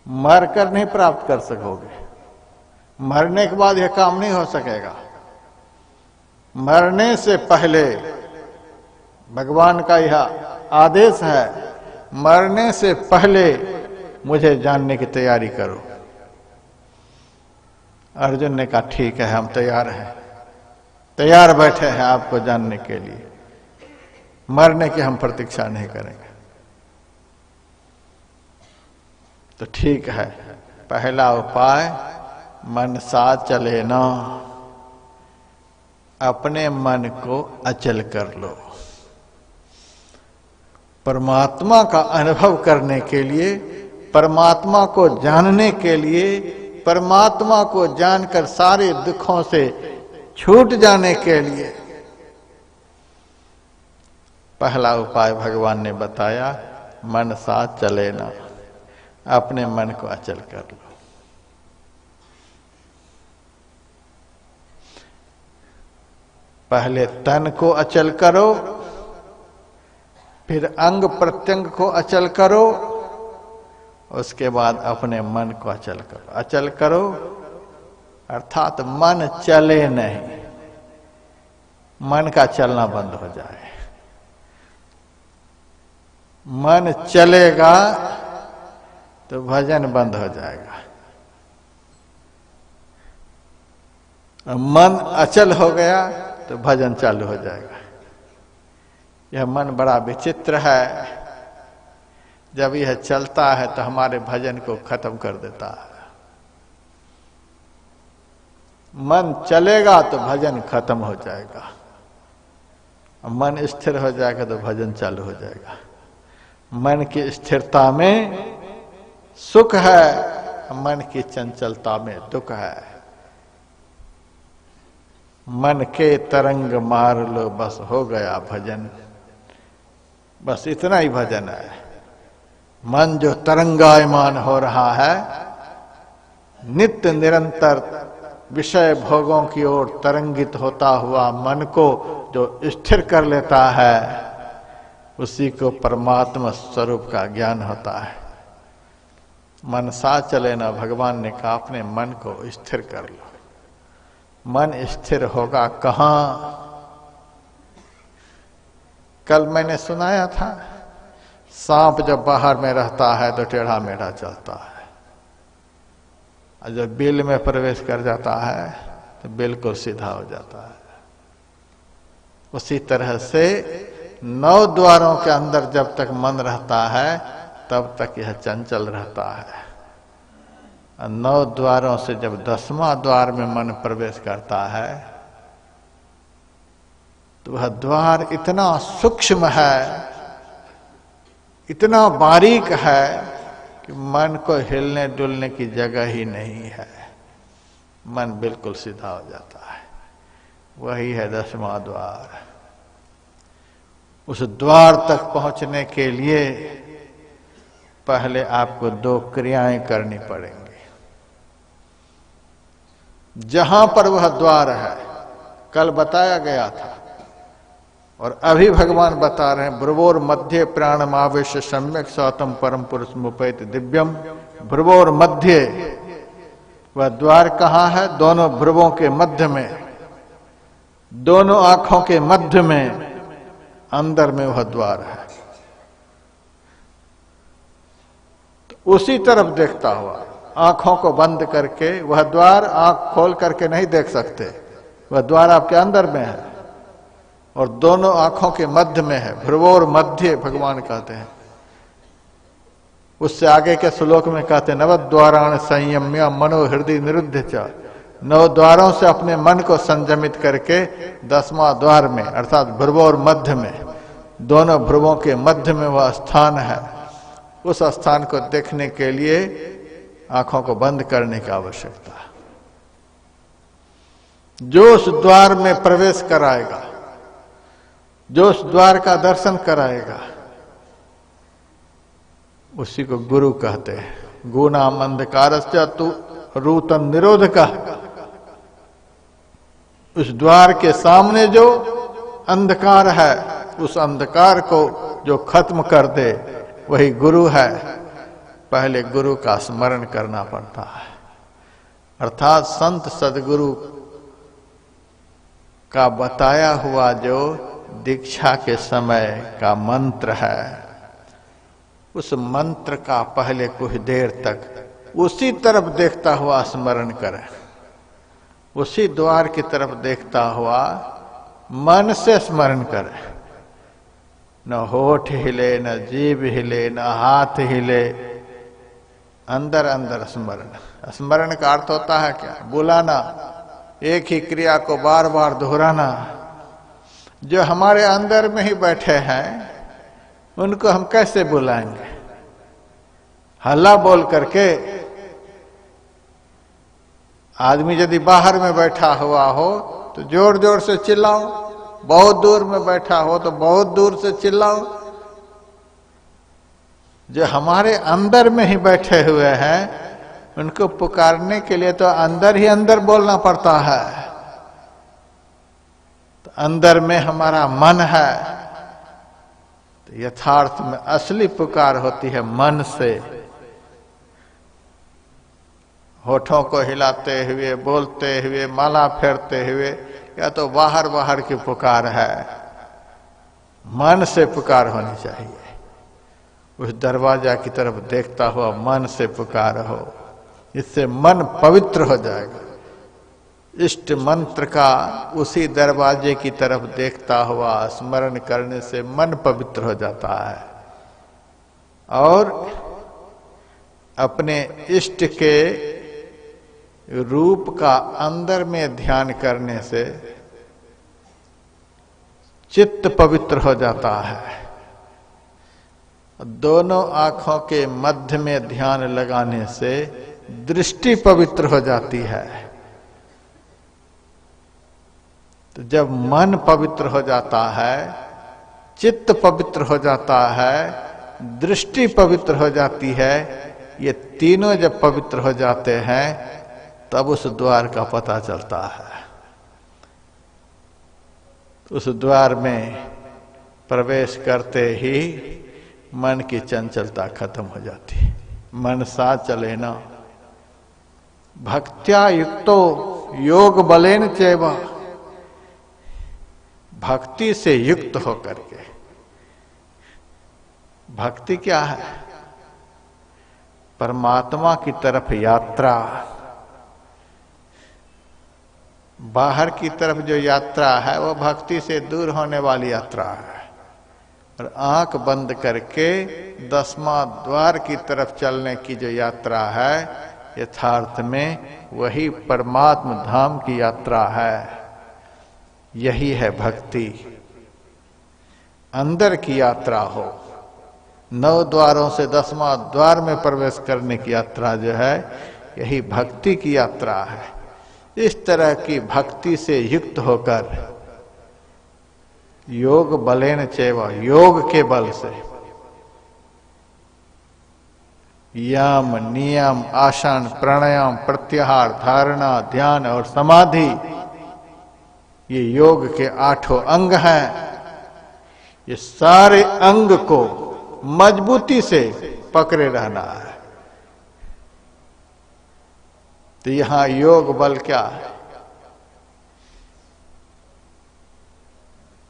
मरकर नहीं प्राप्त कर सकोगे। मरने के बाद यह काम नहीं हो सकेगा। मरने से पहले भगवान का यह आदेश है, मरने से पहले मुझे जानने की तैयारी करो। अर्जुन ने कहा, ठीक है, हम तैयार हैं, तैयार बैठे हैं आपको जानने के लिए। मरने की हम प्रतीक्षा नहीं करेंगे। तो ठीक है, पहला उपाय मन सा चले ना, अपने मन को अचल कर लो। परमात्मा का अनुभव करने के लिए, परमात्मा को जानने के लिए, परमात्मा को जानकर सारे दुखों से छूट जाने के लिए पहला उपाय भगवान ने बताया, मन सा चले ना, अपने मन को अचल कर लो। पहले तन को अचल करो, फिर अंग प्रत्यंग को अचल करो, उसके बाद अपने मन को अचल करो। अचल करो अर्थात मन चले नहीं, मन का चलना बंद हो जाए। मन चलेगा तो भजन बंद हो जाएगा, और मन अचल हो गया तो भजन चालू हो जाएगा। यह मन बड़ा विचित्र है। जब यह चलता है तो हमारे भजन को खत्म कर देता है। मन चलेगा तो भजन खत्म हो जाएगा, मन स्थिर हो जाएगा तो भजन चालू हो जाएगा। मन की स्थिरता में सुख है, मन की चंचलता में दुख है। मन के तरंग मार लो, बस हो गया भजन। बस इतना ही भजन है। मन जो तरंगायमान हो रहा है, नित्य निरंतर विषय भोगों की ओर तरंगित होता हुआ मन को जो स्थिर कर लेता है, उसी को परमात्मा स्वरूप का ज्ञान होता है। मन सा चले ना, भगवान ने कहा अपने मन को स्थिर कर लो। मन स्थिर होगा कहां? कल मैंने सुनाया था, सांप जब बाहर में रहता है तो टेढ़ा मेढ़ा चलता है, और जब बिल में प्रवेश कर जाता है तो बिल्कुल सीधा हो जाता है। उसी तरह से 9 द्वारों के अंदर जब तक मन रहता है तब तक यह चंचल रहता है। 9 द्वारों से जब 10वां द्वार में मन प्रवेश करता है तो वह द्वार इतना सूक्ष्म है, इतना बारीक है कि मन को हिलने डुलने की जगह ही नहीं है। मन बिल्कुल सीधा हो जाता है। वही है 10वां द्वार। उस द्वार तक पहुंचने के लिए पहले आपको 2 क्रियाएं करनी पड़ेंगी। जहां पर वह द्वार है, कल बताया गया था और अभी भगवान बता रहे हैं, भ्रुवोर मध्य प्राणमावेश सम्यक सौतम परम पुरुष मुपैति दिव्यम। भ्रुवोर मध्य, वह द्वार कहां है? दोनों भ्रुवों के मध्य में, दोनों आंखों के मध्य में, अंदर में वह द्वार है। तो उसी तरफ देखता हुआ, आंखों को बंद करके, वह द्वार आंख खोल करके नहीं देख सकते, वह द्वार आपके अंदर में है और दोनों आंखों के मध्य में है। भ्रुवोर मध्य भगवान कहते हैं। उससे आगे के श्लोक में कहते नवद्वाराण संयम्य मनो हृदय निरुद्ध च, 9 द्वारों से अपने मन को संयमित करके 10वां द्वार में अर्थात भ्रुव और मध्य में, दोनों भ्रुवों के मध्य में वह स्थान है, उस स्थान को देखने के लिए आंखों को बंद करने की आवश्यकता है। जो उस द्वार में प्रवेश कराएगा, जो उस द्वार का दर्शन कराएगा, उसी को गुरु कहते हैं। गुणाम अंधकारस्य तु रूतन निरोध का, उस द्वार के सामने जो अंधकार है, उस अंधकार को जो खत्म कर दे वही गुरु है। पहले गुरु का स्मरण करना पड़ता है, अर्थात संत सदगुरु का बताया हुआ जो दीक्षा के समय का मंत्र है, उस मंत्र का पहले कुछ देर तक उसी तरफ देखता हुआ स्मरण करें, उसी द्वार की तरफ देखता हुआ मन से स्मरण करें। न होठ हिले, न जीभ हिले, न हाथ हिले, अंदर अंदर स्मरण। स्मरण का अर्थ होता है क्या? बुलाना, एक ही क्रिया को बार बार दोहराना। जो हमारे अंदर में ही बैठे हैं उनको हम कैसे बुलाएंगे? हल्ला बोल करके? आदमी यदि बाहर में बैठा हुआ हो तो जोर जोर से चिल्लाओ, बहुत दूर में बैठा हो तो बहुत दूर से चिल्लाओ। जो हमारे अंदर में ही बैठे हुए हैं उनको पुकारने के लिए तो अंदर ही अंदर बोलना पड़ता है। तो अंदर में हमारा मन है, तो यथार्थ में असली पुकार होती है मन से। होठों को हिलाते हुए, बोलते हुए, माला फेरते हुए, या तो बाहर बाहर की पुकार है। मन से पुकार होनी चाहिए। उस दरवाजा की तरफ देखता हुआ मन से पुकार हो, इससे मन पवित्र हो जाएगा। इष्ट मंत्र का उसी दरवाजे की तरफ देखता हुआ स्मरण करने से मन पवित्र हो जाता है, और अपने इष्ट के रूप का अंदर में ध्यान करने से चित्त पवित्र हो जाता है। दोनों आंखों के मध्य में ध्यान लगाने से दृष्टि पवित्र हो जाती है। तो जब मन पवित्र हो जाता है, चित्त पवित्र हो जाता है, दृष्टि पवित्र हो जाती है, ये तीनों जब पवित्र हो जाते हैं तब उस द्वार का पता चलता है। उस द्वार में प्रवेश करते ही मन की चंचलता खत्म हो जाती। मन सा चले ना भक्त्या युक्तो योग बलेन चैव, भक्ति से युक्त होकर के। भक्ति क्या है? परमात्मा की तरफ यात्रा। बाहर की तरफ जो यात्रा है वो भक्ति से दूर होने वाली यात्रा है, और आंख बंद करके 10वां द्वार की तरफ चलने की जो यात्रा है, यथार्थ में वही परमात्म धाम की यात्रा है। यही है भक्ति। अंदर की यात्रा हो, 9 द्वारों से 10वां द्वार में प्रवेश करने की यात्रा जो है, यही भक्ति की यात्रा है। इस तरह की भक्ति से युक्त होकर योग बलेन चैव, योग के बल से यम नियम आसन प्राणायाम प्रत्याहार धारणा ध्यान और समाधि, ये योग के 8 अंग हैं। ये सारे अंग को मजबूती से पकड़े रहना है। तो यहां योग बल क्या है?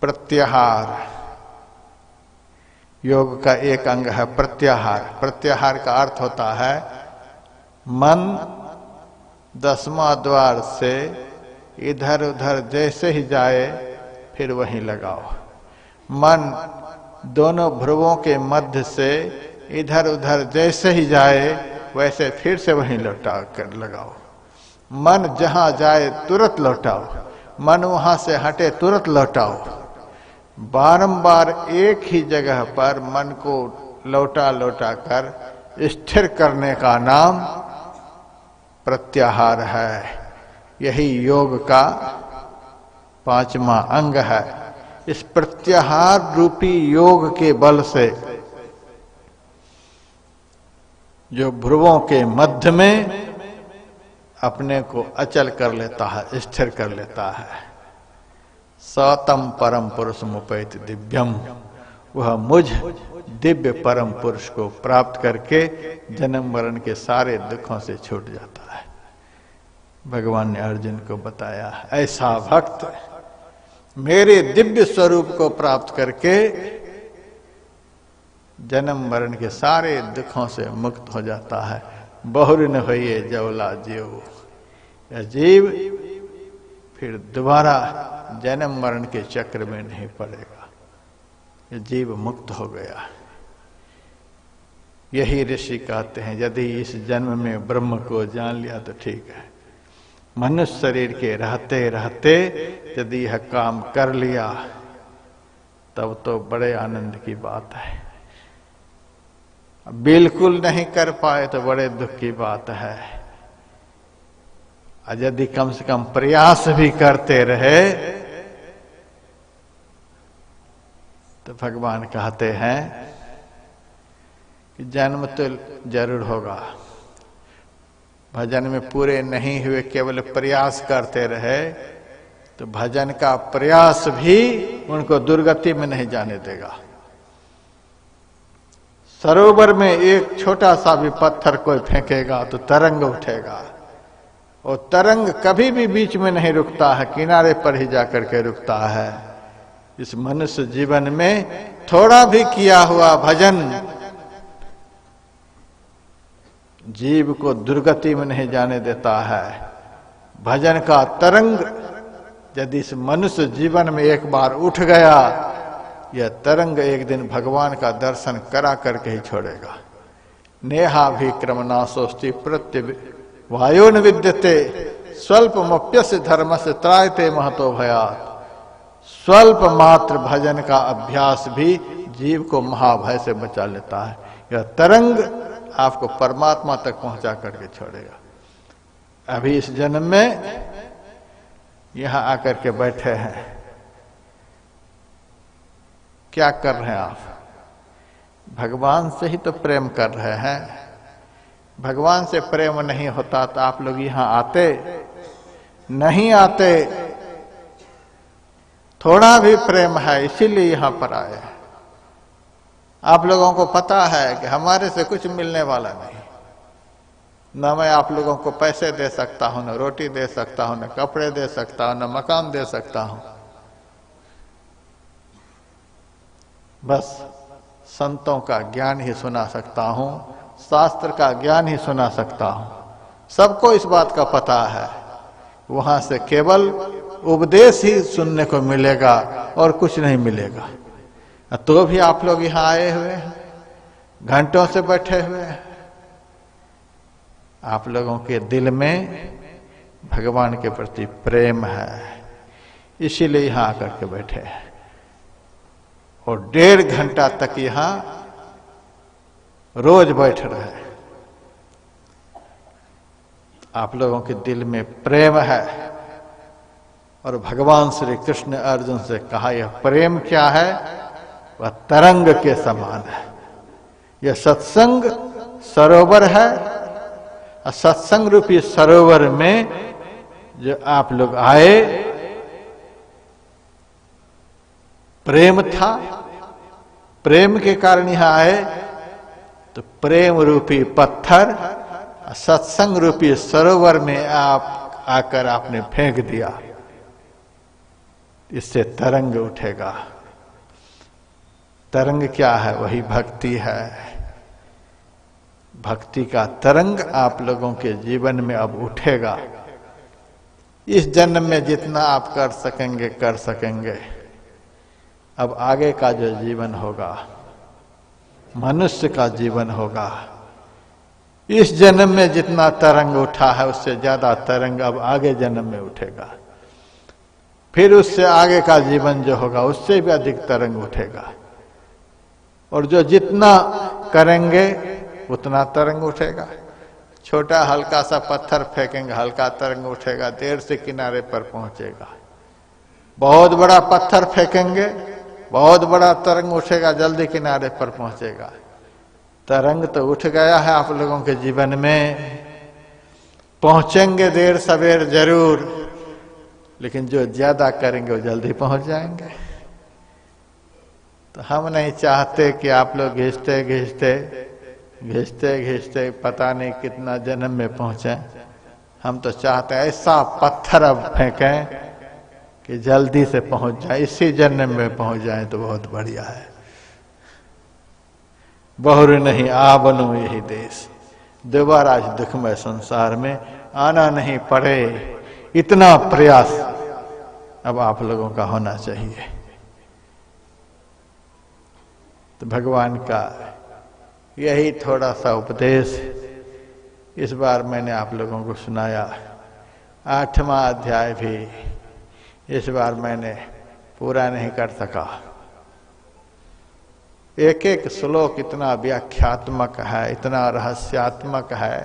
प्रत्याहार। योग का एक अंग है प्रत्याहार। प्रत्याहार का अर्थ होता है मन 10वां द्वार से इधर उधर जैसे ही जाए फिर वहीं लगाओ। मन दोनों भ्रुवों के मध्य से इधर उधर जैसे ही जाए वैसे फिर से वहीं लौटा कर लगाओ। मन जहां जाए तुरंत लौटाओ, मन वहां से हटे तुरंत लौटाओ। बारंबार एक ही जगह पर मन को लौटा लौटा कर स्थिर करने का नाम प्रत्याहार है। यही योग का 5वां अंग है। इस प्रत्याहार रूपी योग के बल से जो भ्रुवों के मध्य में अपने को अचल कर लेता है, स्थिर कर लेता है, सतम परम पुरुष मुपैत दिव्यम, वह मुझ दिव्य परम पुरुष को प्राप्त करके जन्म मरण के सारे दुखों से छूट जाता है। भगवान ने अर्जुन को बताया, ऐसा भक्त मेरे दिव्य स्वरूप को प्राप्त करके जन्म मरण के सारे दुखों से मुक्त हो जाता है। बहुर न होइए जवला जीव, यह जीव फिर दोबारा जन्म मरण के चक्र में नहीं पड़ेगा, यह जीव मुक्त हो गया। यही ऋषि कहते हैं, यदि इस जन्म में ब्रह्म को जान लिया तो ठीक है, मनुष्य शरीर के रहते रहते यदि यह काम कर लिया तब तो बड़े आनंद की बात है। बिल्कुल नहीं कर पाए तो बड़े दुख की बात है। और यदि कम से कम प्रयास भी करते रहे तो भगवान कहते हैं कि जन्म तो जरूर होगा, भजन में पूरे नहीं हुए, केवल प्रयास करते रहे तो भजन का प्रयास भी उनको दुर्गति में नहीं जाने देगा। सरोवर में एक छोटा सा भी पत्थर कोई फेंकेगा तो तरंग उठेगा, और तरंग कभी भी बीच में नहीं रुकता है, किनारे पर ही जाकर के रुकता है। इस मनुष्य जीवन में थोड़ा भी किया हुआ भजन जीव को दुर्गति में नहीं जाने देता है। भजन का तरंग यदि इस मनुष्य जीवन में एक बार उठ गया, यह तरंग एक दिन भगवान का दर्शन करा करके ही छोड़ेगा। नेहाभिक्रम नाशोस्ति प्रत्य वायो न विद्यते स्वल्पमप्यस्य धर्मस्य त्रायते महतो भयात्। स्वल्प मात्र भजन का अभ्यास भी जीव को महाभय से बचा लेता है। यह तरंग आपको परमात्मा तक पहुंचा करके छोड़ेगा। अभी इस जन्म में यहां आकर के बैठे हैं, क्या कर रहे हैं आप? भगवान से ही तो प्रेम कर रहे हैं। भगवान से प्रेम नहीं होता तो आप लोग यहां आते नहीं आते। थोड़ा भी प्रेम है इसीलिए यहां पर आए। आप लोगों को पता है कि हमारे से कुछ मिलने वाला नहीं, न मैं आप लोगों को पैसे दे सकता हूं, न रोटी दे सकता हूं, न कपड़े दे सकता हूं, न मकान दे सकता हूं। बस संतों का ज्ञान ही सुना सकता हूं, शास्त्र का ज्ञान ही सुना सकता हूं। सबको इस बात का पता है। वहां से केवल उपदेश ही सुनने को मिलेगा और कुछ नहीं मिलेगा। तो भी आप लोग यहां आए हुए हैं, घंटों से बैठे हुए हैं। आप लोगों के दिल में भगवान के प्रति प्रेम है, इसीलिए यहां आकर के बैठे हैं। और 1.5 घंटा तक यहां रोज बैठ रहे। आप लोगों के दिल में प्रेम है। और भगवान श्री कृष्ण ने अर्जुन से कहा, यह प्रेम क्या है? वह तरंग के समान है। यह सत्संग सरोवर है। और सत्संग रूपी सरोवर में जो आप लोग आए, प्रेम था, प्रेम के कारण यहां आए। तो प्रेम रूपी पत्थर सत्संग रूपी सरोवर में आप आकर आपने फेंक दिया, इससे तरंग उठेगा। तरंग क्या है? वही भक्ति है। भक्ति का तरंग आप लोगों के जीवन में अब उठेगा। इस जन्म में जितना आप कर सकेंगे कर सकेंगे। अब आगे का जो जीवन होगा मनुष्य का जीवन होगा। इस जन्म में जितना तरंग उठा है उससे ज्यादा तरंग अब आगे जन्म में उठेगा, फिर उससे आगे का जीवन जो होगा उससे भी अधिक तरंग उठेगा, और जो जितना करेंगे उतना तरंग उठेगा। छोटा हल्का सा पत्थर फेंकेंगे, हल्का तरंग उठेगा, देर से किनारे पर पहुंचेगा। बहुत बड़ा पत्थर फेंकेंगे, बहुत बड़ा तरंग उठेगा, जल्दी किनारे पर पहुंचेगा। तरंग तो उठ गया है आप लोगों के जीवन में, पहुंचेंगे देर सवेर जरूर, लेकिन जो ज्यादा करेंगे वो जल्दी पहुंच जाएंगे। तो हम नहीं चाहते कि आप लोग घिसते घिसते घिसते घिसते पता नहीं कितना जन्म में पहुंचे। हम तो चाहते हैं ऐसा पत्थर अब फेंकें कि जल्दी से पहुंच जाए, इसी जन्म में पहुंच जाए तो बहुत बढ़िया है। बहुर नहीं आ बनो यही देश, दोबारा इस दुखमय संसार में आना नहीं पड़े, इतना प्रयास अब आप लोगों का होना चाहिए। तो भगवान का यही थोड़ा सा उपदेश इस बार मैंने आप लोगों को सुनाया। 8वां अध्याय भी इस बार मैंने पूरा नहीं कर सका। एक एक श्लोक इतना व्याख्यात्मक है, इतना रहस्यात्मक है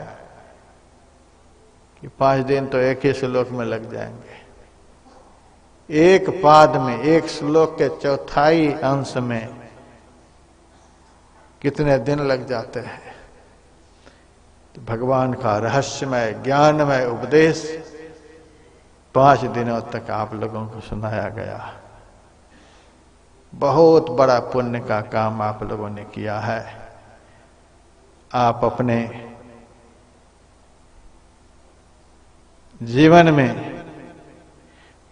कि 5 दिन तो एक ही श्लोक में लग जाएंगे। एक पाद में, एक श्लोक के चौथाई अंश में कितने दिन लग जाते हैं। तो भगवान का रहस्यमय ज्ञानमय उपदेश 5 दिनों तक आप लोगों को सुनाया गया। बहुत बड़ा पुण्य का काम आप लोगों ने किया है। आप अपने जीवन में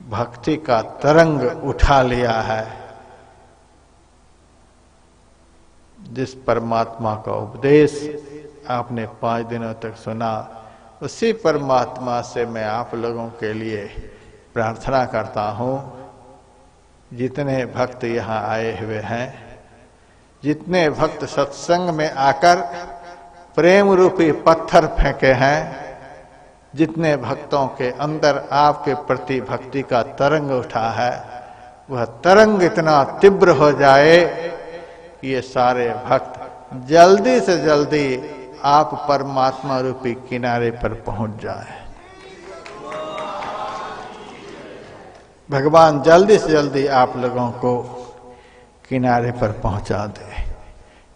भक्ति का तरंग उठा लिया है। जिस परमात्मा का उपदेश आपने 5 दिनों तक सुना, उसी परमात्मा से मैं आप लोगों के लिए प्रार्थना करता हूं। जितने भक्त यहाँ आए हुए हैं, जितने भक्त सत्संग में आकर प्रेम रूपी पत्थर फेंके हैं, जितने भक्तों के अंदर आपके प्रति भक्ति का तरंग उठा है, वह तरंग इतना तीव्र हो जाए कि ये सारे भक्त जल्दी से जल्दी आप परमात्मा रूपी किनारे पर पहुंच जाए। भगवान जल्दी से जल्दी आप लोगों को किनारे पर पहुंचा दे,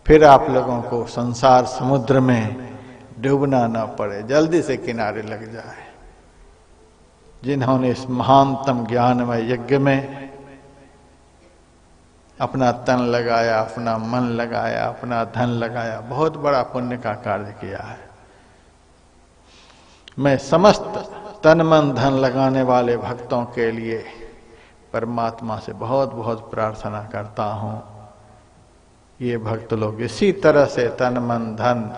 फिर आप लोगों को संसार समुद्र में डूबना ना पड़े, जल्दी से किनारे लग जाए। जिन्होंने इस महानतम ज्ञानमय यज्ञ में अपना तन लगाया, अपना मन लगाया, अपना धन लगाया, बहुत बड़ा पुण्य का कार्य किया है। मैं समस्त तन मन धन लगाने वाले भक्तों के लिए परमात्मा से बहुत बहुत प्रार्थना करता हूं। ये भक्त लोग इसी तरह से तन मन धन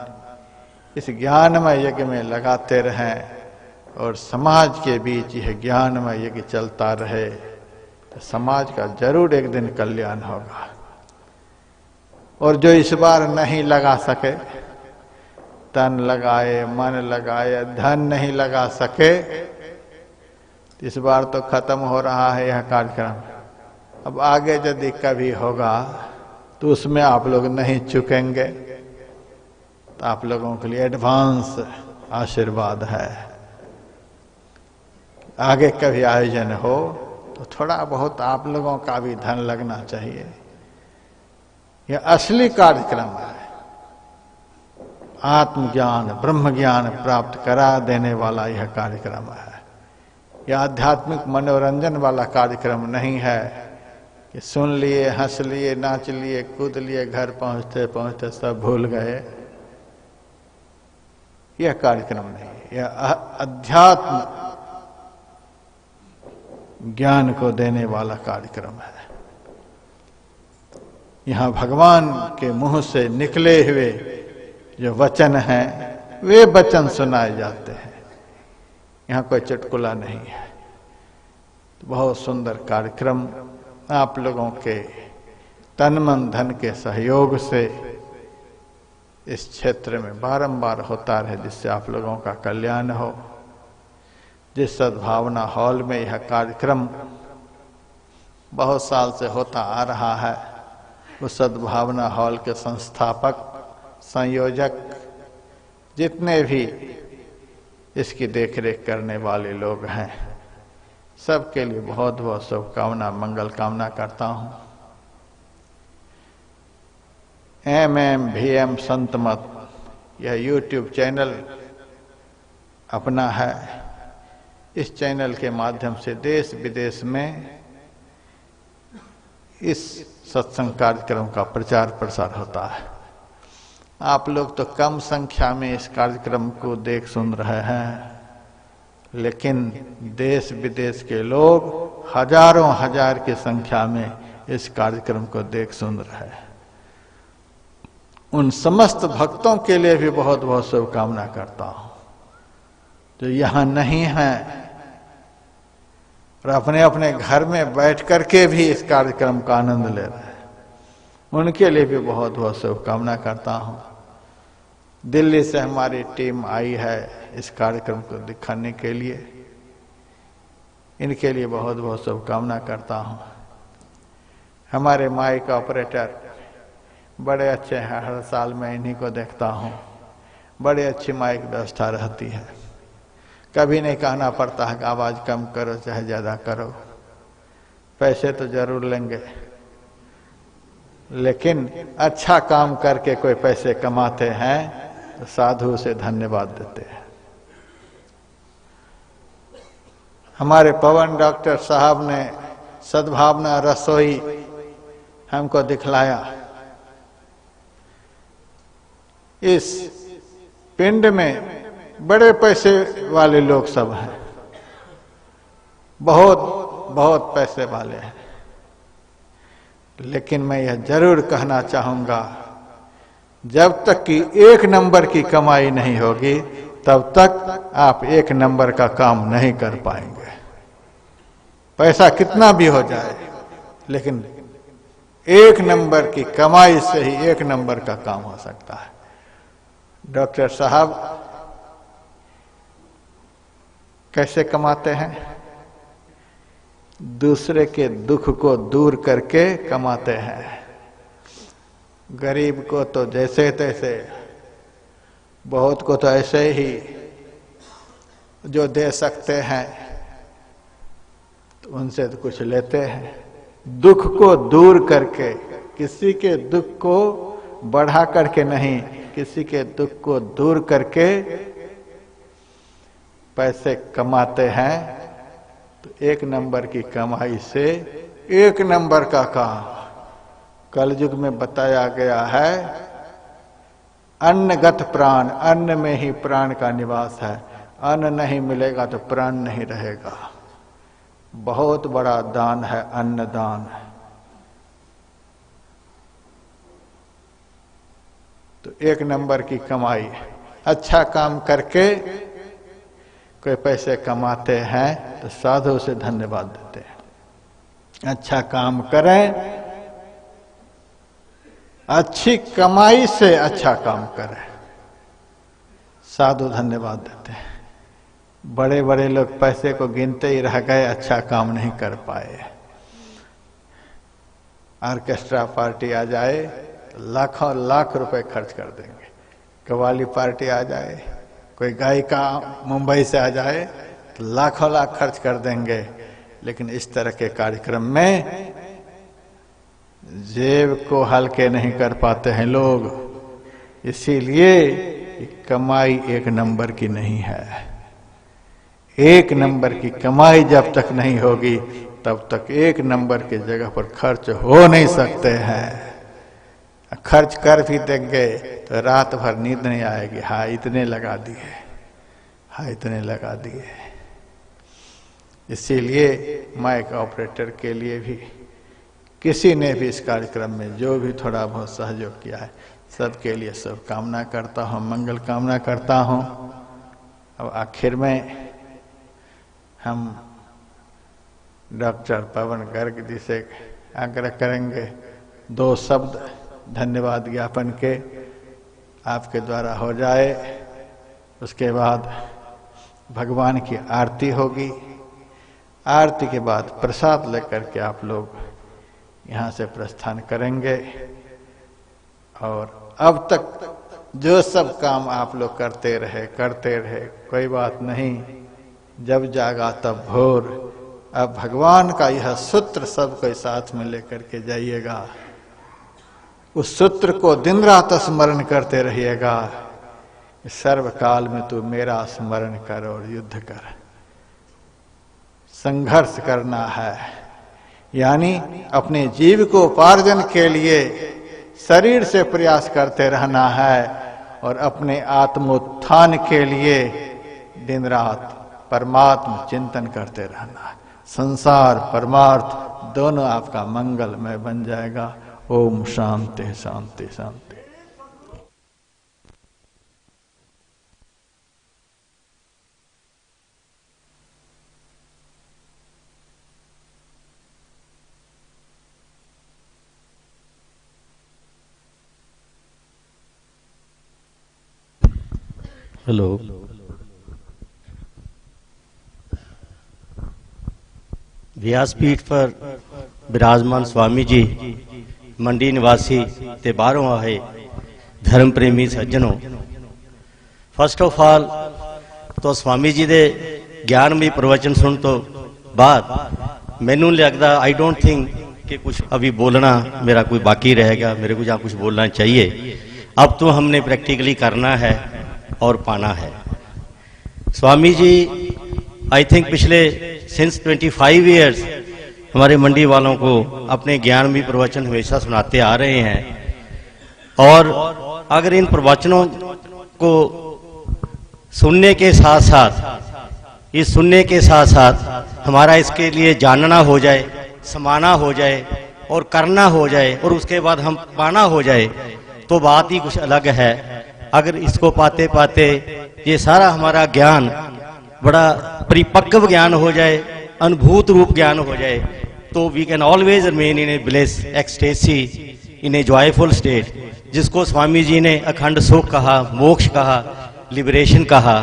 इस ज्ञानमय यज्ञ में लगाते रहें और समाज के बीच यह ज्ञानमय यज्ञ चलता रहे, तो समाज का जरूर एक दिन कल्याण होगा। और जो इस बार नहीं लगा सके, तन लगाए, मन लगाए, धन नहीं लगा सके, इस बार तो खत्म हो रहा है यह कार्यक्रम। अब आगे यदि कभी होगा तो उसमें आप लोग नहीं चुकेंगे, तो आप लोगों के लिए एडवांस आशीर्वाद है। आगे कभी आयोजन हो तो थोड़ा बहुत आप लोगों का भी धन लगना चाहिए। यह असली कार्यक्रम है, आत्मज्ञान ब्रह्म ज्ञान प्राप्त करा देने वाला यह कार्यक्रम है। यह आध्यात्मिक मनोरंजन वाला कार्यक्रम नहीं है कि सुन लिए, हंस लिए, नाच लिए, कूद लिए, घर पहुंचते पहुंचते सब भूल गए। यह कार्यक्रम नहीं, यह अध्यात्म ज्ञान को देने वाला कार्यक्रम है। यहां भगवान के मुंह से निकले हुए जो वचन हैं वे वचन सुनाए जाते हैं, यहां कोई चुटकुला नहीं है। तो बहुत सुंदर कार्यक्रम आप लोगों के तन मन धन के सहयोग से इस क्षेत्र में बारंबार होता रहे, जिससे आप लोगों का कल्याण हो। जिस सद्भावना हॉल में यह कार्यक्रम बहुत साल से होता आ रहा है, उस सद्भावना हॉल के संस्थापक, संयोजक, जितने भी इसकी देखरेख करने वाले लोग हैं, सबके लिए बहुत बहुत शुभकामना, मंगल कामना करता हूं। MM संत मत, यह YouTube चैनल अपना है। इस चैनल के माध्यम से देश विदेश में इस सत्संग कार्यक्रम का प्रचार प्रसार होता है। आप लोग तो कम संख्या में इस कार्यक्रम को देख सुन रहे हैं, लेकिन देश विदेश के लोग हजारों हजार की संख्या में इस कार्यक्रम को देख सुन रहे हैं। उन समस्त भक्तों के लिए भी बहुत बहुत शुभकामना करता हूं जो यहां नहीं हैं और अपने अपने घर में बैठ करके भी इस कार्यक्रम का आनंद ले रहे हैं। उनके लिए भी बहुत बहुत शुभकामना करता हूं। दिल्ली से हमारी टीम आई है इस कार्यक्रम को दिखाने के लिए, इनके लिए बहुत बहुत शुभकामना करता हूं। हमारे माइक ऑपरेटर बड़े अच्छे हैं, हर साल मैं इन्हीं को देखता हूं। बड़े अच्छी माइक व्यवस्था रहती है, कभी नहीं कहना पड़ता है कि आवाज कम करो चाहे ज्यादा करो। पैसे तो जरूर लेंगे, लेकिन अच्छा काम करके कोई पैसे कमाते हैं तो साधु से धन्यवाद देते हैं। हमारे पवन डॉक्टर साहब ने सद्भावना रसोई हमको दिखलाया। इस पिंड में बड़े पैसे वाले लोग सब हैं, बहुत बहुत पैसे वाले हैं, लेकिन मैं यह जरूर कहना चाहूंगा, जब तक कि 1 नंबर की कमाई नहीं होगी तब तक आप 1 नंबर का काम नहीं कर पाएंगे। पैसा कितना भी हो जाए, लेकिन 1 नंबर की कमाई से ही 1 नंबर का काम हो सकता है। डॉक्टर साहब कैसे कमाते हैं? दूसरे के दुख को दूर करके कमाते हैं। गरीब को तो जैसे तैसे, बहुत को तो ऐसे ही जो दे सकते हैं तो उनसे तो कुछ लेते हैं। दुख को दूर करके, किसी के दुख को बढ़ा करके नहीं, किसी के दुख को दूर करके पैसे कमाते हैं। तो 1 नंबर की कमाई से 1 नंबर का काम। कलयुग में बताया गया है, अन्नगत प्राण, अन्न में ही प्राण का निवास है। अन्न नहीं मिलेगा तो प्राण नहीं रहेगा। बहुत बड़ा दान है अन्नदान। तो 1 नंबर की कमाई, अच्छा काम करके कोई पैसे कमाते हैं तो साधु से धन्यवाद देते हैं। अच्छा काम करें, अच्छी कमाई से अच्छा काम करें, साधु धन्यवाद देते हैं। बड़े बड़े लोग पैसे को गिनते ही रह गए, अच्छा काम नहीं कर पाए। ऑर्केस्ट्रा पार्टी आ जाए तो लाखों लाख रुपए खर्च कर देंगे। कव्वाली पार्टी आ जाए, कोई गायिका मुंबई से आ जाए तो लाखों लाख खर्च कर देंगे। लेकिन इस तरह के कार्यक्रम में जेब को हल्के नहीं कर पाते हैं लोग। इसीलिए कमाई 1 नंबर की नहीं है। 1 नंबर की कमाई जब तक नहीं होगी तब तक 1 नंबर की जगह पर खर्च हो नहीं सकते हैं। खर्च कर भी देंगे तो रात भर नींद नहीं आएगी। हाँ इतने लगा दिए, हाँ इतने लगा दिए। इसीलिए माइक ऑपरेटर के लिए भी, किसी ने भी इस कार्यक्रम में जो भी थोड़ा बहुत सहयोग किया है, सबके लिए शुभकामना करता हूँ, मंगल कामना करता हूँ। अब आखिर में हम डॉक्टर पवन गर्ग जी से आग्रह करेंगे 2 शब्द धन्यवाद ज्ञापन के आपके द्वारा हो जाए। उसके बाद भगवान की आरती होगी। आरती के बाद प्रसाद लेकर के आप लोग यहाँ से प्रस्थान करेंगे। और अब तक जो सब काम आप लोग करते रहे, कोई बात नहीं, जब जागा तब भोर। अब भगवान का यह सूत्र सबको साथ में लेकर के जाइएगा। उस सूत्र को दिन रात स्मरण करते रहिएगा। सर्वकाल में तू मेरा स्मरण कर और युद्ध कर। संघर्ष करना है, यानी अपने जीव को उपार्जन के लिए शरीर से प्रयास करते रहना है और अपने आत्मोत्थान के लिए दिन रात परमात्मा चिंतन करते रहना है। संसार परमार्थ दोनों आपका मंगलमय बन जाएगा। ओम शांति शांति शांति। हेलो, व्यासपीठ पर विराजमान स्वामी जी, मंडी निवासी ते बाहरों आए धर्म प्रेमी सज्जनों, फर्स्ट ऑफ ऑल तो स्वामी जी दे ज्ञानमय प्रवचन सुन तो बाद मैनू लगता आई डोंट थिंक कि कुछ अभी बोलना मेरा कोई बाकी रहेगा, मेरे को जहाँ कुछ बोलना चाहिए। अब तो हमने प्रैक्टिकली करना है और पाना है। स्वामी जी आई थिंक पिछले सिंस 25 ईयर्स हमारे मंडी वालों को अपने ज्ञानमय प्रवचन हमेशा सुनाते आ रहे हैं। और अगर इन प्रवचनों को सुनने के साथ साथ, इस सुनने के साथ साथ हमारा इसके लिए जानना हो जाए, समाना हो जाए और करना हो जाए और उसके बाद हम पाना हो जाए, तो बात ही कुछ अलग है। अगर इसको पाते पाते ये सारा हमारा ज्ञान बड़ा परिपक्व ज्ञान हो जाए, अनुभूत रूप ज्ञान हो जाए, तो we can always remain in a bless ecstasy, in a joyful state, जिसको स्वामी जी ने अखंड सुख कहा, मोक्ष कहा, लिबरेशन कहा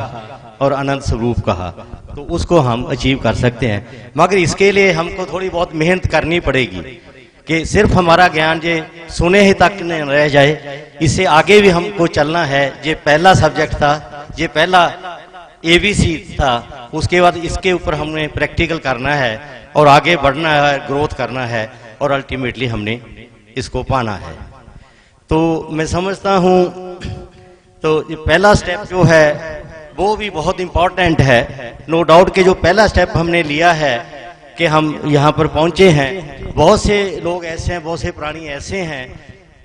और आनंद स्वरूप कहा। तो उसको हम अचीव कर सकते हैं, मगर इसके लिए हमको थोड़ी बहुत मेहनत करनी पड़ेगी कि सिर्फ हमारा ज्ञान जे सुने ही तक न रह जाए, इससे आगे भी हमको चलना है। ये पहला सब्जेक्ट था, ये पहला ABC था, उसके बाद इसके ऊपर हमने प्रैक्टिकल करना है और आगे बढ़ना है, ग्रोथ करना है और अल्टीमेटली हमने इसको पाना है। तो मैं समझता हूँ तो ये पहला स्टेप जो है वो भी बहुत इम्पोर्टेंट है। नो डाउट कि जो पहला स्टेप हमने लिया है कि हम यहाँ पर पहुँचे हैं। बहुत से लोग ऐसे हैं, बहुत से प्राणी ऐसे हैं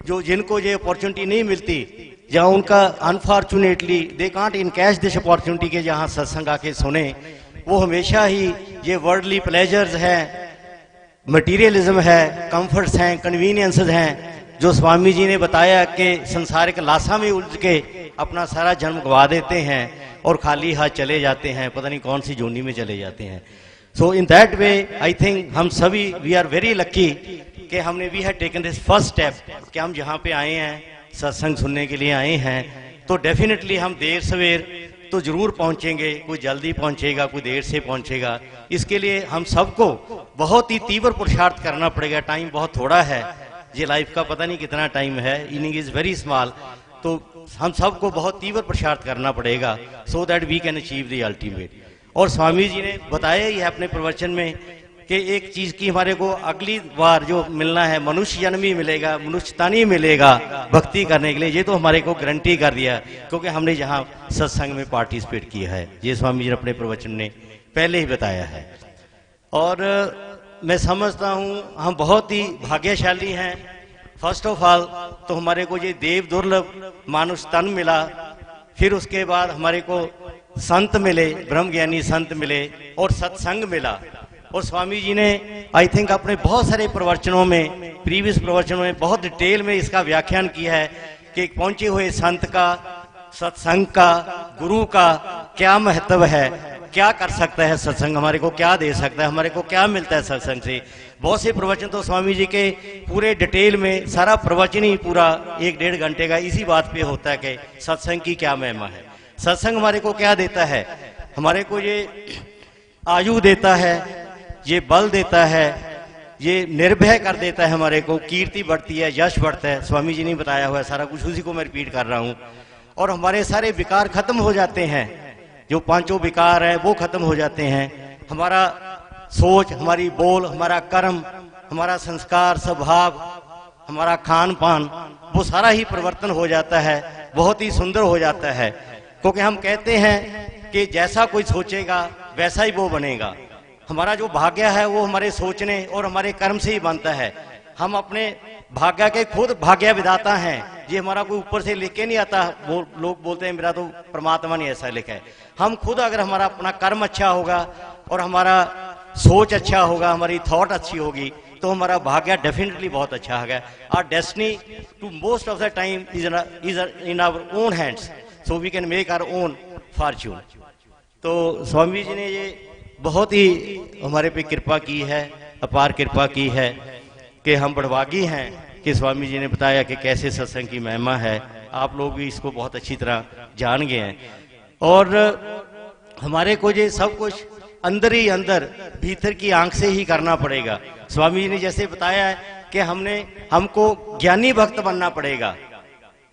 जो जिनको ये अपॉर्चुनिटी नहीं मिलती, जहाँ उनका unfortunately they can't encash this opportunity के जहाँ सत्संग आके सुने। वो हमेशा ही ये वर्ल्डली प्लेजर्स हैं, मटीरियलिज्म है, कंफर्ट्स हैं, कन्वीनियंसेस हैं, जो स्वामी जी ने बताया कि संसारिक लाशा में उलझ के अपना सारा जन्म गवा देते हैं और खाली हाथ चले जाते हैं, पता नहीं कौन सी जोनी में चले जाते हैं। सो इन दैट वे आई थिंक हम सभी वी आर वेरी लकी कि हमने we have taken this first step कि हम यहाँ पे आए हैं, सत्संग सुनने के लिए आए हैं। तो डेफिनेटली हम देर सवेर तो जरूर पहुंचेंगे, कोई जल्दी पहुंचेगा, कोई देर से पहुंचेगा। इसके लिए हम सबको बहुत ही तीव्र पुरुषार्थ करना पड़ेगा। टाइम बहुत थोड़ा है, ये लाइफ का पता नहीं कितना टाइम है, इनिंग इज वेरी स्मॉल। तो हम सबको बहुत तीव्र पुरुषार्थ करना पड़ेगा so that we can achieve the ultimate. और स्वामी जी ने बताया ही है अपने प्रवचन में कि एक चीज की हमारे को अगली बार जो मिलना है मनुष्य जन्म ही मिलेगा, मनुष्यता नहीं मिलेगा भक्ति करने के लिए। ये तो हमारे को गारंटी कर दिया क्योंकि हमने यहाँ सत्संग में पार्टिसिपेट किया है। ये स्वामी जी ने अपने प्रवचन में पहले ही बताया है। और मैं समझता हूँ हम बहुत ही भाग्यशाली हैं। फर्स्ट ऑफ ऑल तो हमारे को ये देव दुर्लभ मानुष तन मिला, फिर उसके बाद हमारे को संत मिले, ब्रह्म ज्ञानी संत मिले और सत्संग मिला। और स्वामी जी ने आई थिंक अपने बहुत सारे प्रवचनों में, प्रीवियस प्रवचनों में बहुत डिटेल में इसका व्याख्यान किया है कि पहुंचे हुए संत का, सत्संग का, गुरु का क्या महत्व है क्या कर सकता है सत्संग, हमारे को क्या दे सकता है, हमारे को क्या मिलता है सत्संग से। बहुत से प्रवचन तो स्वामी जी के पूरे डिटेल में सारा प्रवचन ही पूरा 1-1.5 घंटे का इसी बात पे होता है कि सत्संग की क्या महिमा है, सत्संग हमारे को क्या देता है। हमारे को ये आयु देता है, ये बल देता है, ये निर्भय कर देता है, हमारे को कीर्ति बढ़ती है, यश बढ़ता है। स्वामी जी ने बताया हुआ है सारा कुछ, उसी को मैं रिपीट कर रहा हूँ। और हमारे सारे विकार खत्म हो जाते हैं, जो 5 विकार हैं वो खत्म हो जाते हैं। हमारा सोच, हमारी बोल, हमारा कर्म, हमारा संस्कार, स्वभाव, हमारा खान पान, वो सारा ही परिवर्तन हो जाता है, बहुत ही सुंदर हो जाता है। क्योंकि हम कहते हैं कि जैसा कोई सोचेगा वैसा ही वो बनेगा। हमारा जो भाग्य है वो हमारे सोचने और हमारे कर्म से ही बनता है। हम अपने भाग्य के खुद भाग्य विधाता हैं, ये हमारा कोई ऊपर से लिख के नहीं आता। वो लोग बोलते हैं मेरा तो परमात्मा ने ऐसा लिखा है। हम खुद अगर हमारा अपना कर्म अच्छा होगा और हमारा सोच अच्छा होगा, हमारी थॉट अच्छी होगी, तो हमारा भाग्य डेफिनेटली बहुत अच्छा होगा। Our destiny to most of the time is in our own hands, so we can make our own fortune. तो स्वामी जी ने ये बहुत ही हमारे पे कृपा की है, अपार कृपा की है कि हम बड़भागी हैं कि स्वामी जी ने बताया कि कैसे सत्संग की महिमा है। आप लोग भी इसको बहुत अच्छी तरह जान गए हैं। और हमारे को ये सब कुछ अंदर ही अंदर, भीतर की आंख से ही करना पड़ेगा। स्वामी जी ने जैसे बताया है कि हमको ज्ञानी भक्त बनना पड़ेगा,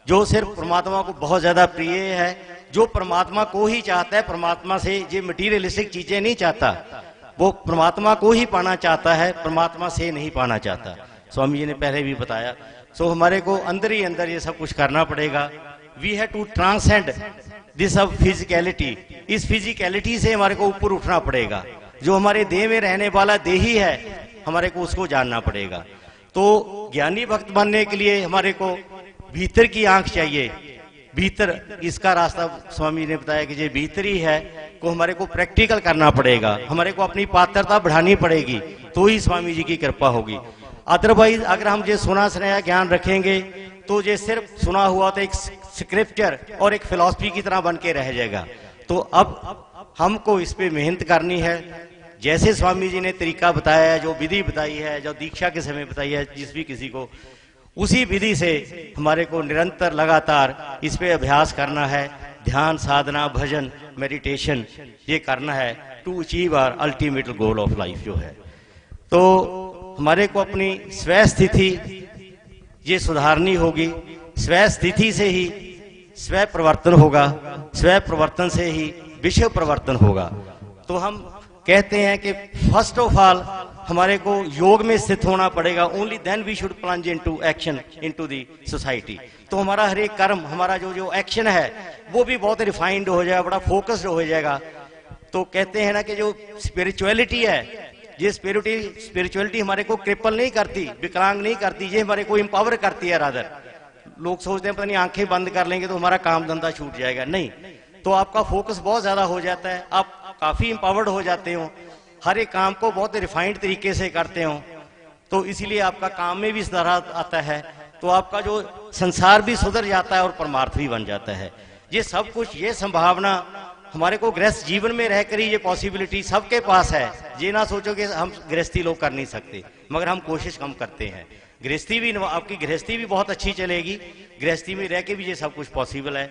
जो सिर्फ परमात्मा को बहुत ज्यादा प्रिय है, जो परमात्मा को ही चाहता है, परमात्मा से ये मटीरियलिस्टिक चीजें नहीं चाहता, वो परमात्मा को ही पाना चाहता है, परमात्मा से नहीं पाना चाहता। स्वामी जी ने पहले भी बताया। सो हमारे को अंदर ही अंदर ये सब कुछ करना पड़ेगा। We have to transcend this of physicality. इस फिजिकलिटी से हमारे को ऊपर उठना पड़ेगा। जो हमारे देह में रहने वाला देही है, हमारे को उसको जानना पड़ेगा। तो ज्ञानी भक्त बनने के लिए हमारे को भीतर की आंख चाहिए। भीतर इसका रास्ता स्वामी ने बताया कि ये भीतर ही है, को हमारे को प्रैक्टिकल करना पड़ेगा, हमारे को अपनी पात्रता बढ़ानी पड़ेगी, तो ही स्वामी जी की कृपा होगी। अदरवाइज अगर हम ये सुना सुनाया ज्ञान रखेंगे तो ये सिर्फ सुना हुआ तो एक स्क्रिप्चर और एक फिलॉसफी की तरह बन के रह जाएगा। तो अब हमको इस पे मेहनत करनी है। जैसे स्वामी जी ने तरीका बताया है, जो विधि बताई है, जो दीक्षा के समय बताई है जिस भी किसी को, उसी विधि से हमारे को निरंतर लगातार इस पे अभ्यास करना है। ध्यान, साधना, भजन, मेडिटेशन ये करना है to achieve our ultimate goal of life जो है। तो हमारे को अपनी स्व स्थिति ये सुधारनी होगी। स्व स्थिति से ही स्व प्रवर्तन होगा, स्व प्रवर्तन से ही विश्व प्रवर्तन होगा। तो हम कहते हैं कि फर्स्ट ऑफ ऑल हमारे को योग में स्थित होना पड़ेगा। Only then we should plunge into action into the society. तो हमारा हर एक कर्म, हमारा जो एक्शन है वो भी बहुत रिफाइंड हो जाएगा, बड़ा फोकस्ड हो जाएगा। तो कहते हैं ना कि जो स्पिरिचुअलिटी है, ये स्पिरिचुअलिटी हमारे को क्रिपल नहीं करती, विकलांग नहीं करती, ये हमारे को एम्पावर करती है। रादर लोग सोचते हैं पता नहीं आंखें बंद कर लेंगे तो हमारा काम धंधा छूट जाएगा। नहीं, तो आपका फोकस बहुत ज्यादा हो जाता है, आप काफी एम्पावर्ड हो जाते हो, हर एक काम को बहुत रिफाइंड तरीके से करते हो। तो इसीलिए आपका काम में भी सुधार आता है, तो आपका जो संसार भी सुधर जाता है और परमार्थ भी बन जाता है। ये सब कुछ, ये संभावना हमारे को गृहस्थ जीवन में रहकर ही ये पॉसिबिलिटी सबके पास है। ये ना सोचो कि हम गृहस्थी लोग कर नहीं सकते, मगर हम कोशिश कम करते हैं। गृहस्थी भी, आपकी गृहस्थी भी बहुत अच्छी चलेगी, गृहस्थी में रह के भी ये सब कुछ पॉसिबल है।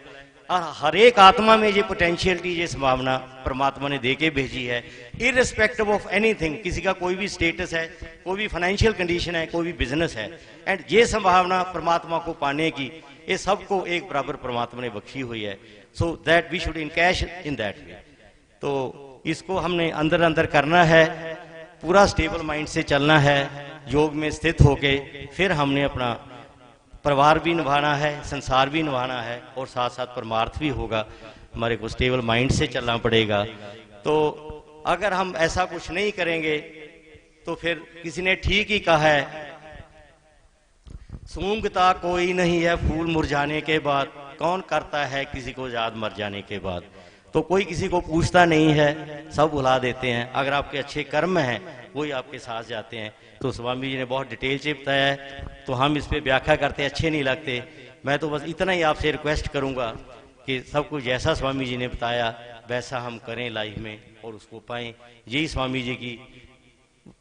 और हर एक आत्मा में ये पोटेंशियलिटी, ये संभावना परमात्मा ने देके भेजी है, इररिस्पेक्टिव ऑफ एनीथिंग। किसी का कोई भी स्टेटस है, कोई भी फाइनेंशियल कंडीशन है, कोई भी बिजनेस है, एंड ये संभावना परमात्मा को पाने की, ये सबको एक बराबर परमात्मा ने बख्शी हुई है। So that we should encash in that way. तो इसको हमने अंदर अंदर करना है, पूरा स्टेबल माइंड से चलना है, योग में स्थित होके फिर हमने अपना परिवार भी निभाना है, संसार भी निभाना है, और साथ साथ परमार्थ भी होगा। हमारे को स्टेबल माइंड से चलना पड़ेगा। तो अगर हम ऐसा कुछ नहीं करेंगे तो फिर किसी ने ठीक ही कहा है, सूंघता कोई नहीं है फूल मुरझाने के बाद, कौन करता है किसी को याद मर जाने के बाद। तो कोई किसी को पूछता नहीं है, सब भुला देते हैं। अगर आपके अच्छे कर्म हैं वही आपके साथ जाते हैं। तो स्वामी जी ने बहुत डिटेल से बताया है, तो हम इस पे व्याख्या करते अच्छे नहीं लगते। मैं तो बस इतना ही आपसे रिक्वेस्ट करूंगा कि सब कुछ जैसा स्वामी जी ने बताया वैसा हम करें लाइफ में और उसको पाएं। यही स्वामी जी की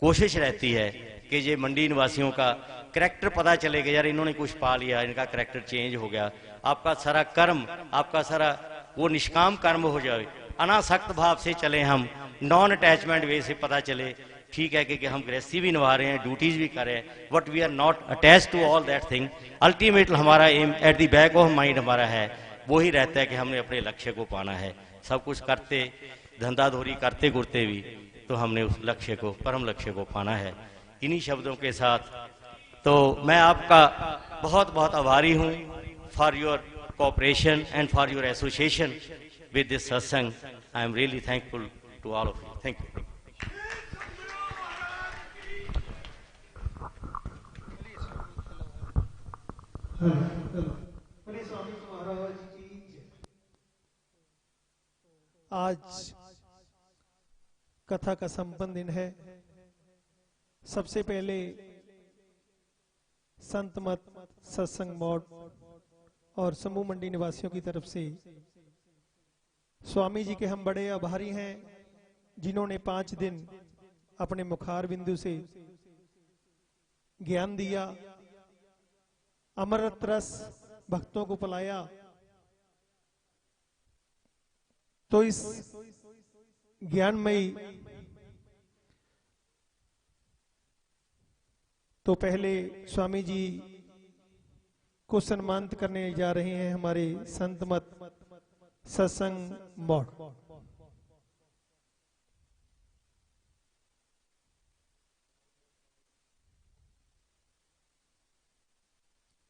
कोशिश रहती है कि ये मंडी निवासियों का करैक्टर पता चलेगा, यार इन्होंने कुछ पा लिया, इनका करैक्टर चेंज हो गया, आपका सारा कर्म, आपका सारा वो निष्काम कर्म हो जाए, अनासक्त भाव से चले हम, नॉन अटैचमेंट वे से पता चले ठीक है कि हम गृहस्थी भी निभा रहे हैं, ड्यूटीज भी कर रहे हैं, but we are not attach to all that thing. Ultimately हमारा aim at the back of mind हमारा है वो ही रहता है कि हमने अपने लक्ष्य को पाना है। सब कुछ करते धंधाधोरी करते घुरते भी तो हमने उस लक्ष्य को, परम लक्ष्य को पाना है। इन्हीं शब्दों के साथ तो मैं आपका बहुत बहुत आभारी हूँ for your cooperation and for your association with this satsang. I am really thankful to all of you. Thank you. आज कथा का संपन्न दिन है। सबसे पहले संत मत सत्संग मोड और समूह मंडी निवासियों की तरफ से स्वामी जी के हम बड़े आभारी हैं, जिन्होंने 5 दिन अपने मुखार बिंदु से ज्ञान दिया, अमृत रस भक्तों को पिलाया। तो इस ज्ञानमयी तो पहले स्वामी जी को सम्मानित करने जा रहे हैं हमारे संत मत सत्संग मोड।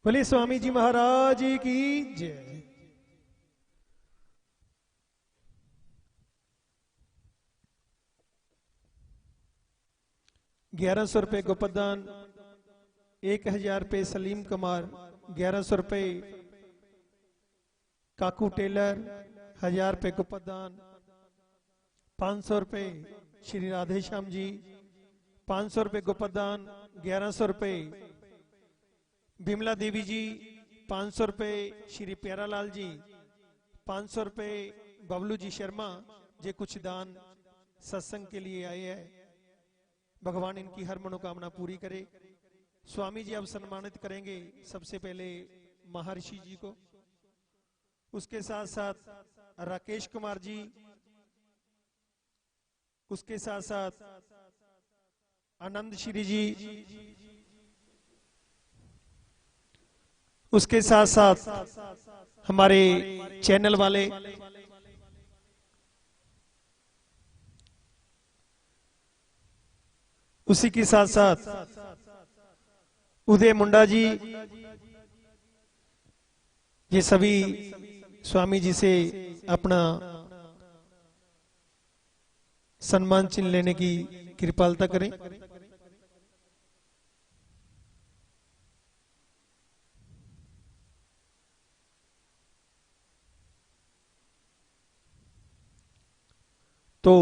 बोले स्वामी जी महाराज की जय। 1100 रुपए गोपदान, 1000 रुपए सलीम कुमार, 1100 रुपए काकू टेलर, 1000 रुपए गोपदान, 500 रुपए श्री राधे श्याम जी, 500 रुपए गोपदान, 1100 रुपए बिमला देवी जी, 500 रुपए श्री प्यारालाल जी, 500 रुपए बबलू जी शर्मा जे कुछ दान सत्संग के लिए आए हैं। भगवान इनकी हर मनोकामना पूरी करे। स्वामी जी अब सम्मानित करेंगे सबसे पहले महर्षि जी को, उसके साथ साथ राकेश कुमार जी, उसके साथ साथ आनंद श्री जी, उसके साथ साथ हमारे चैनल वाले, उसी के साथ साथ उदय मुंडा जी, ये सभी स्वामी जी से अपना सम्मान चिन्ह लेने की कृपालता करें। तो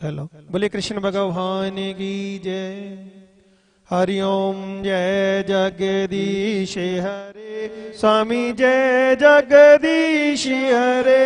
हेलो, बोले कृष्ण भगवान की जय। हरिओम जय जगदीश हरे, स्वामी जय जगदीश हरे।